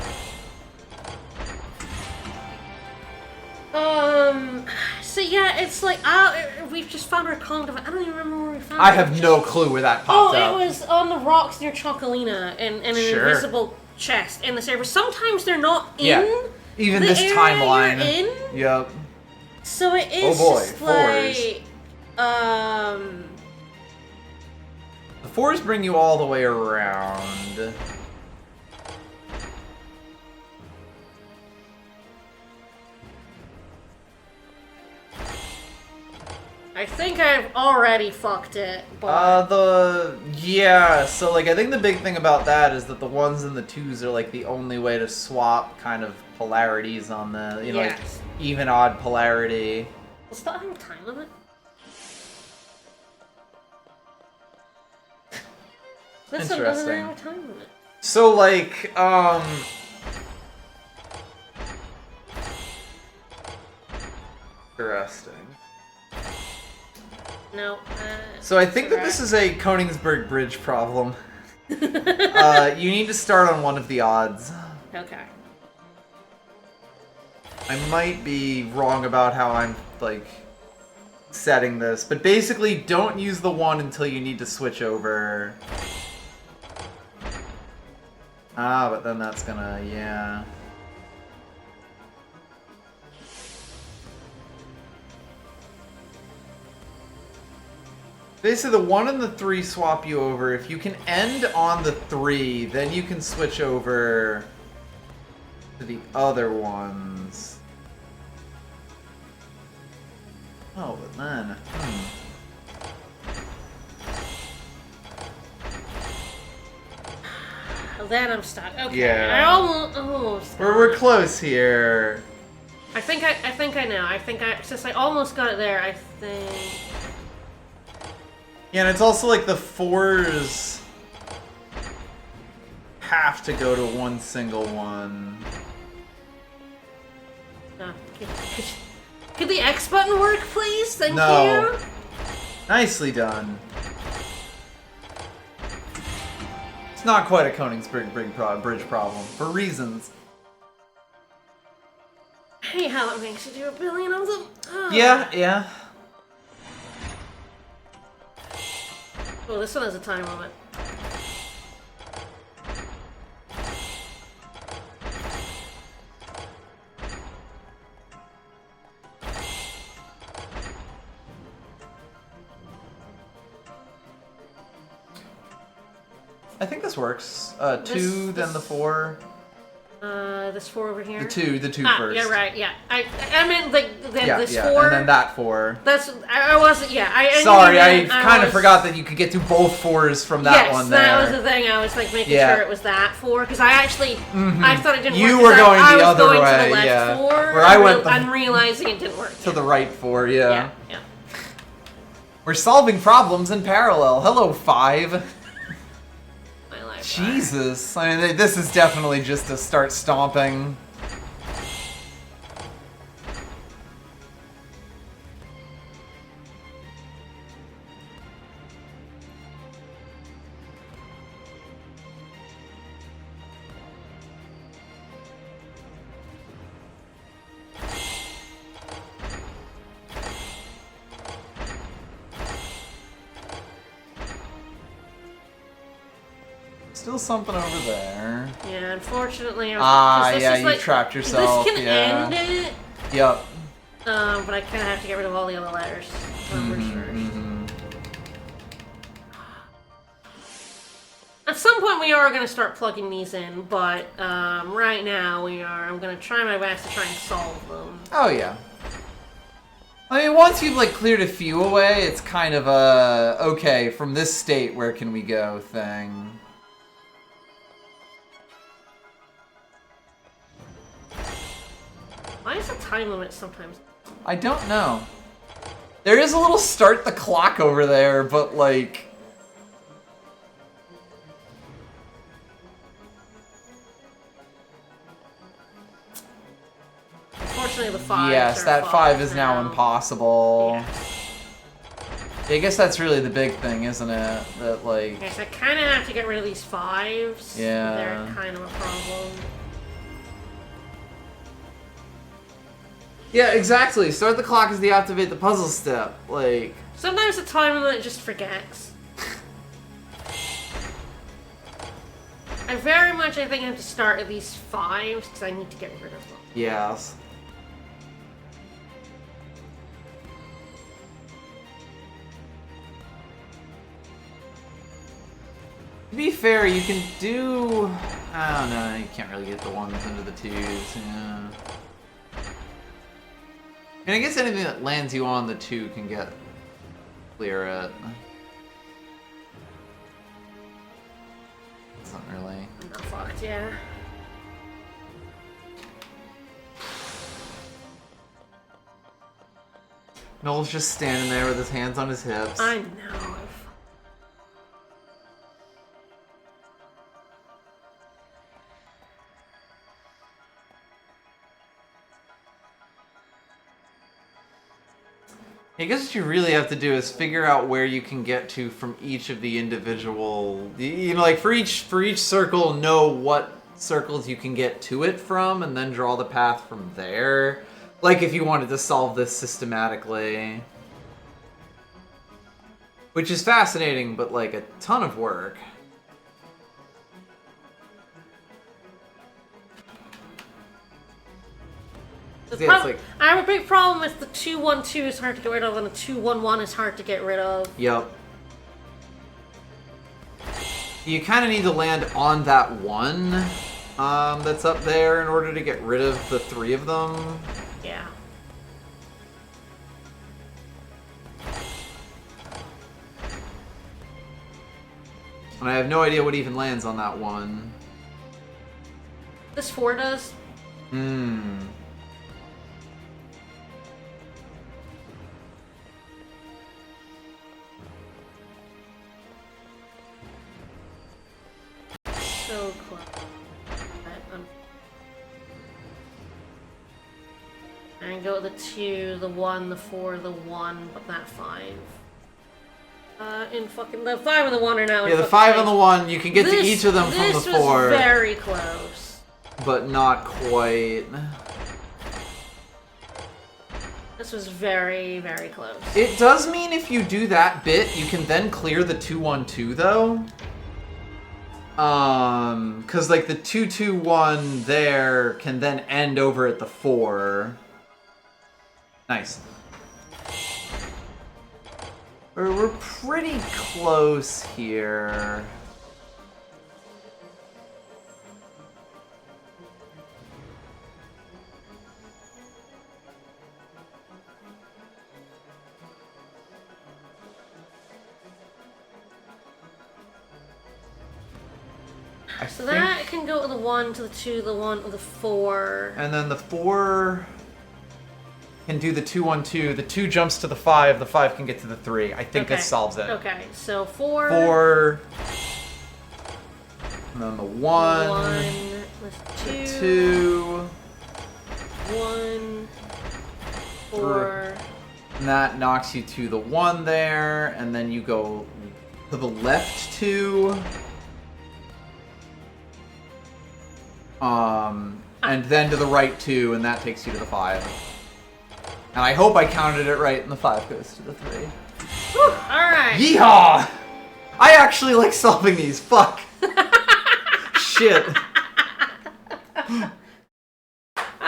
Speaker 2: So yeah, it's like, we've just found our comm device. I don't even remember where we found it.
Speaker 1: I have no clue where that popped up.
Speaker 2: Oh, it was on the rocks near Chocolina in an invisible chest in the server. Sometimes they're not in
Speaker 1: even
Speaker 2: the
Speaker 1: this
Speaker 2: area
Speaker 1: timeline.
Speaker 2: you're in.
Speaker 1: Yep.
Speaker 2: So it is just like,
Speaker 1: The fours bring you all the way around.
Speaker 2: I think I've already fucked it, but...
Speaker 1: so like I think the big thing about that is that the ones and the twos are like the only way to swap kind of polarities on the, you know, like even odd polarity.
Speaker 2: Does that have a time limit? This one doesn't have a time limit.
Speaker 1: So like, interesting.
Speaker 2: No.
Speaker 1: So I think that this is a Königsberg Bridge problem. You need to start on one of the odds.
Speaker 2: Okay.
Speaker 1: I might be wrong about how I'm, like, setting this, but basically don't use the one until you need to switch over. Ah, but then that's gonna, yeah. Basically, the 1 and the 3 swap you over. If you can end on the 3, then you can switch over to the other ones. Oh, but then...
Speaker 2: Then I'm stuck. Okay.
Speaker 1: Yeah.
Speaker 2: I almost
Speaker 1: We're close here.
Speaker 2: I think I know. Since I almost got it there, I think...
Speaker 1: Yeah, and it's also like the 4s have to go to one single one.
Speaker 2: Could the X button work, please? Thank
Speaker 1: No.
Speaker 2: you.
Speaker 1: Nicely done. It's not quite a Königsberg Bridge problem, for reasons.
Speaker 2: I hate how it makes you do a billion of them. Ugh.
Speaker 1: Yeah.
Speaker 2: Oh, this one has a time limit.
Speaker 1: I think this works. 2, then the 4.
Speaker 2: This 4 over here.
Speaker 1: The two first.
Speaker 2: Yeah, right. Yeah, I meant like this 4.
Speaker 1: And then that 4.
Speaker 2: That's I wasn't. Yeah,
Speaker 1: Sorry, I kind of forgot that you could get to both 4s from that one there.
Speaker 2: Yes, that was the thing. I was like making sure it was that 4 because I actually I thought it didn't work.
Speaker 1: You were going the other way.
Speaker 2: To the left 4.
Speaker 1: Where I went.
Speaker 2: I'm realizing it didn't work.
Speaker 1: To the right 4. Yeah.
Speaker 2: Yeah.
Speaker 1: We're solving problems in parallel. Hello, 5. Jesus, I mean, this is definitely just to start stomping. Still something over there.
Speaker 2: Yeah, unfortunately.
Speaker 1: You
Speaker 2: like,
Speaker 1: trapped yourself.
Speaker 2: This can end it.
Speaker 1: Yep.
Speaker 2: But I kind of have to get rid of all the other letters. At some point, we are going to start plugging these in, but right now I'm going to try my best to try and solve them.
Speaker 1: Oh yeah. I mean, once you've like cleared a few away, it's kind of a okay. From this state, where can we go thing.
Speaker 2: Why is the time limit sometimes?
Speaker 1: I don't know. There is a little start the clock over there, but like...
Speaker 2: Unfortunately, the 5.
Speaker 1: Yes, that 5 is now impossible. Yeah. I guess that's really the big thing, isn't it? That like...
Speaker 2: Yes, I kind of have to get rid of these 5s.
Speaker 1: Yeah.
Speaker 2: They're kind of a problem.
Speaker 1: Yeah, exactly. Start the clock is the activate the puzzle step. Like...
Speaker 2: Sometimes the time limit just forgets. I think I have to start at these 5s because I need to get rid of them.
Speaker 1: Yes. To be fair, you can do... I don't know, you can't really get the 1s into the 2s, yeah. And I guess anything that lands you on the 2 can clear it. It's not really.
Speaker 2: I'm not fucked, yeah.
Speaker 1: Noel's just standing there with his hands on his hips.
Speaker 2: I know.
Speaker 1: I guess what you really have to do is figure out where you can get to from each of the individual, you know, like for each circle, know what circles you can get to it from, and then draw the path from there. Like if you wanted to solve this systematically. Which is fascinating, but like a ton of work.
Speaker 2: I have a big problem with the 2-1-2 is hard to get rid of, and the 2-1-1 is hard to get rid of.
Speaker 1: Yep. You kind of need to land on that 1 that's up there in order to get rid of the 3 of them.
Speaker 2: Yeah.
Speaker 1: And I have no idea what even lands on that 1.
Speaker 2: This 4 does. So close. And go with the 2, the 1, the 4, the 1, but not 5. In fucking the 5 and the 1 are now.
Speaker 1: Yeah, the 5 and the 1, you can get to each of them from the 4.
Speaker 2: This was very close.
Speaker 1: But not quite.
Speaker 2: This was very, very close.
Speaker 1: It does mean if you do that bit, you can then clear the 2-1-2 though. Cause like the 2-2-1 there can then end over at the 4. Nice. We're pretty close here.
Speaker 2: So that can go to the 1, to the 2, the 1, to the 4.
Speaker 1: And then the 4 can do the 2-1-2. The 2 jumps to the 5. The 5 can get to the 3. I think this solves it.
Speaker 2: Okay, so 4.
Speaker 1: 4. And then the 1.
Speaker 2: 1.
Speaker 1: The 2.
Speaker 2: 1. 4.
Speaker 1: And that knocks you to the 1 there. And then you go to the left 2. And then to the right 2, and that takes you to the 5. And I hope I counted it right, and the 5 goes to the 3.
Speaker 2: Alright.
Speaker 1: Yeehaw! I actually like solving these. Fuck. Shit.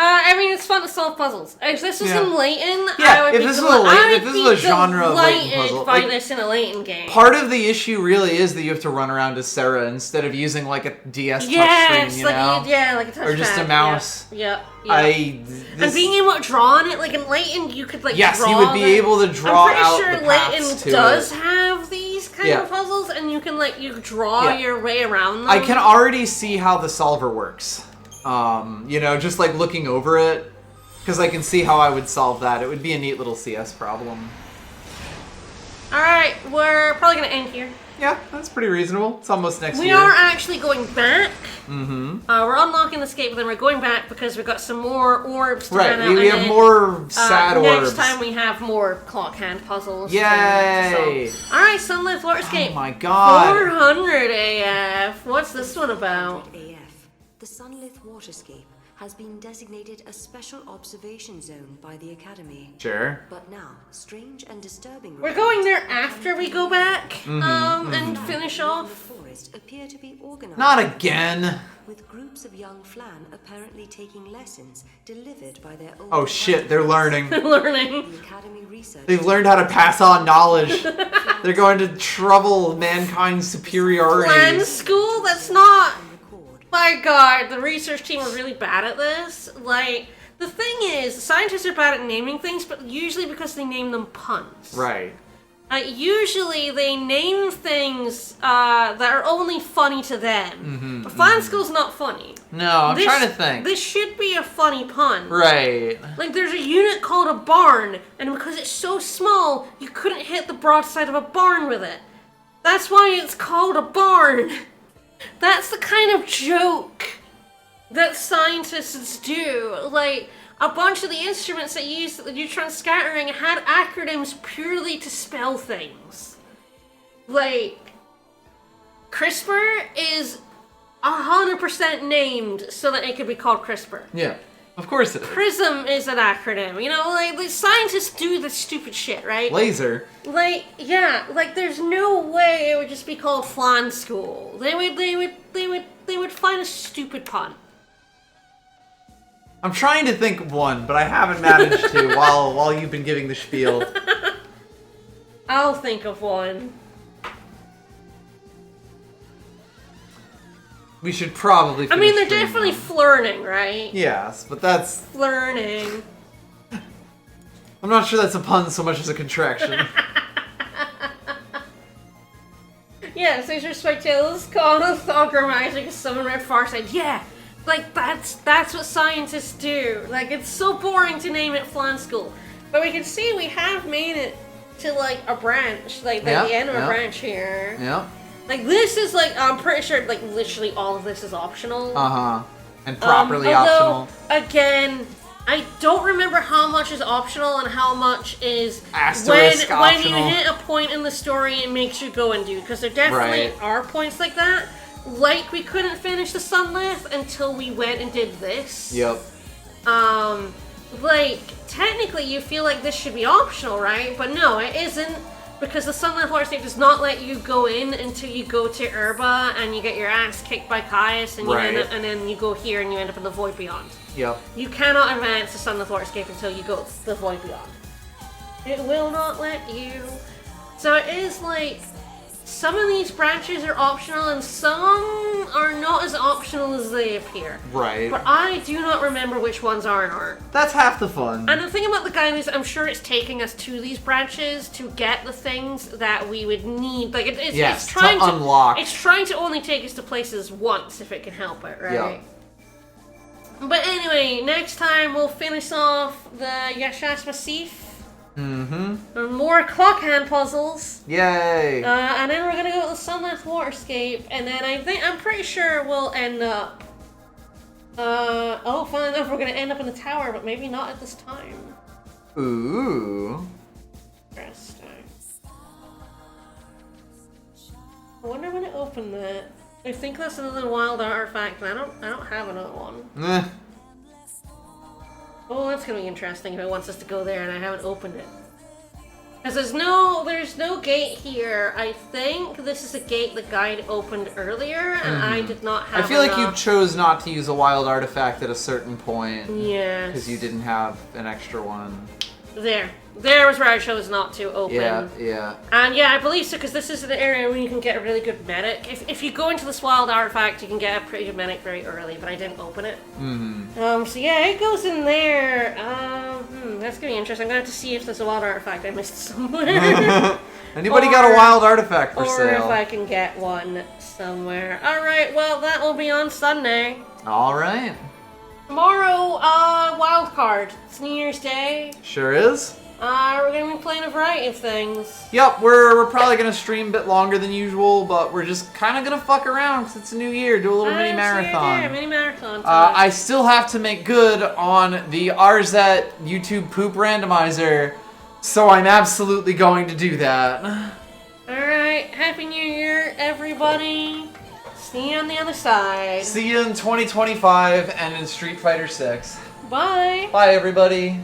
Speaker 2: I mean, it's fun to solve puzzles. If this was in Layton,
Speaker 1: yeah,
Speaker 2: I would
Speaker 1: if
Speaker 2: be
Speaker 1: this was a genre of Layton
Speaker 2: delighted
Speaker 1: puzzle,
Speaker 2: by
Speaker 1: like,
Speaker 2: this in a Layton game.
Speaker 1: Part of the issue really is that you have to run around as Sarah instead of using like a DS touchscreen, you know?
Speaker 2: Yeah, like a touchpad.
Speaker 1: Or just a mouse.
Speaker 2: Yeah.
Speaker 1: And
Speaker 2: being able to draw on it, like in Layton, you could like draw.
Speaker 1: Yes, you would be able to draw out
Speaker 2: I'm pretty
Speaker 1: the
Speaker 2: sure
Speaker 1: paths
Speaker 2: Layton
Speaker 1: to
Speaker 2: does
Speaker 1: it.
Speaker 2: have these kind of puzzles, and you can like draw your way around them.
Speaker 1: I can already see how the solver works. You know, just like looking over it. Because I can see how I would solve that. It would be a neat little CS problem.
Speaker 2: Alright, we're probably going to end here.
Speaker 1: Yeah, that's pretty reasonable. It's almost next year.
Speaker 2: We are actually going back.
Speaker 1: Mm-hmm.
Speaker 2: We're unlocking the escape, but then we're going back because we've got some more orbs to
Speaker 1: Right,
Speaker 2: run out.
Speaker 1: we have more sad orbs.
Speaker 2: Next time we have more clock hand puzzles.
Speaker 1: Yay!
Speaker 2: Alright, Sunlit Floor Escape.
Speaker 1: Oh my god.
Speaker 2: 400 AF. What's this one about?
Speaker 9: AF. The Sunlit Waterscape has been designated a special observation zone by the Academy.
Speaker 1: Sure.
Speaker 9: But now, strange and disturbing
Speaker 2: We're going there after we go back and finish off.
Speaker 9: The forest appear to be organized.
Speaker 1: Not again.
Speaker 9: With groups of young Flan apparently taking lessons delivered by their old.
Speaker 1: Oh shit, they're learning.
Speaker 2: They're learning.
Speaker 9: The Academy research.
Speaker 1: They've learned how to pass on knowledge. They're going to trouble mankind's superiority.
Speaker 2: Plan school? That's not... My god, the research team are really bad at this. Like, the thing is, scientists are bad at naming things, but usually because they name them puns.
Speaker 1: Right.
Speaker 2: Usually they name things that are only funny to them. But Flan School's not funny.
Speaker 1: No, I'm trying to think.
Speaker 2: This should be a funny pun.
Speaker 1: Right.
Speaker 2: Like, there's a unit called a barn, and because it's so small, you couldn't hit the broadside of a barn with it. That's why it's called a barn. That's the kind of joke that scientists do. Like, a bunch of the instruments that use the neutron scattering had acronyms purely to spell things. Like, CRISPR is 100% named so that it could be called CRISPR.
Speaker 1: Yeah, of course it is.
Speaker 2: PRISM is an acronym, you know, like, the scientists do this stupid shit, right?
Speaker 1: Laser.
Speaker 2: Like, yeah, like, there's no way it would just be called Flan School. They would find a stupid pun.
Speaker 1: I'm trying to think of one, but I haven't managed to while you've been giving the spiel.
Speaker 2: I'll think of one.
Speaker 1: We should probably finish
Speaker 2: I mean, they're
Speaker 1: stream
Speaker 2: definitely
Speaker 1: now.
Speaker 2: flirting, right?
Speaker 1: Yes, but that's...
Speaker 2: Flirting.
Speaker 1: I'm not sure that's a pun so much as a contraction.
Speaker 2: Yeah, Caesar Spectatus called us Thogramizing Summon Red Farsight. Yeah! Like, that's what scientists do. Like, it's so boring to name it Flan School. But we can see we have made it to, like, a branch. Like, the end of a branch here.
Speaker 1: Yeah.
Speaker 2: Like, this is, like, I'm pretty sure, like, literally all of this is optional.
Speaker 1: Uh-huh. And properly optional.
Speaker 2: Again, I don't remember how much is optional and how much is
Speaker 1: Asterisk
Speaker 2: when
Speaker 1: optional.
Speaker 2: you hit a point in the story it makes you go and do. Because there definitely are points like that. Like, we couldn't finish the Sunlit until we went and did this.
Speaker 1: Yep.
Speaker 2: Like, technically you feel like this should be optional, right? But no, it isn't. Because the Sunlit Floor Escape does not let you go in until you go to Erba and you get your ass kicked by Caius and, and then you go here and you end up in the Void Beyond.
Speaker 1: Yep.
Speaker 2: You cannot advance the Sunlit Floor Escape until you go to the Void Beyond. It will not let you. So it is like some of these branches are optional and some are not as optional as they appear.
Speaker 1: Right.
Speaker 2: But I do not remember which ones are and aren't.
Speaker 1: That's half the fun.
Speaker 2: And the thing about the guide is I'm sure it's taking us to these branches to get the things that we would need. Like it's trying to
Speaker 1: unlock.
Speaker 2: It's trying to only take us to places once if it can help it, right?
Speaker 1: Yeah.
Speaker 2: But anyway, next time we'll finish off the Yashash Massif.
Speaker 1: Mm-hmm.
Speaker 2: More clock hand puzzles.
Speaker 1: Yay!
Speaker 2: And then we're gonna go to the Sunless Waterscape, and then I'm pretty sure we'll end up. Fun enough, we're gonna end up in the tower, but maybe not at this time.
Speaker 1: Ooh.
Speaker 2: Interesting. I wonder when it opened that. I think that's another wild artifact, and I don't have another one.
Speaker 1: Eh.
Speaker 2: Oh, that's gonna be interesting if it wants us to go there and I haven't opened it. Because there's no gate here. I think this is a gate the guide opened earlier, and I did not have
Speaker 1: I feel like
Speaker 2: enough.
Speaker 1: you chose not to use a wild artifact at a certain point.
Speaker 2: Yes.
Speaker 1: Because you didn't have an extra one.
Speaker 2: There was where I chose not to open.
Speaker 1: Yeah.
Speaker 2: And yeah, I believe so, because this is an area where you can get a really good medic. If you go into this wild artifact, you can get a pretty good medic very early, but I didn't open it. So yeah, it goes in there. That's gonna be interesting. I'm gonna have to see if there's a wild artifact I missed somewhere.
Speaker 1: Anybody got a wild artifact for sale?
Speaker 2: Or if I can get one somewhere. Alright, well, that will be on Sunday.
Speaker 1: Alright.
Speaker 2: Tomorrow, wild card. It's New Year's Day.
Speaker 1: Sure is.
Speaker 2: We're gonna be playing a variety of things.
Speaker 1: Yep, we're probably gonna stream a bit longer than usual, but we're just kind of gonna fuck around because it's a new year. Do a little mini marathon.
Speaker 2: Yeah, mini marathon.
Speaker 1: I still have to make good on the RZ YouTube poop randomizer, so I'm absolutely going to do that.
Speaker 2: Alright, Happy New Year, everybody. See you on the other side.
Speaker 1: See you in 2025 and in Street Fighter 6.
Speaker 2: Bye.
Speaker 1: Bye, everybody.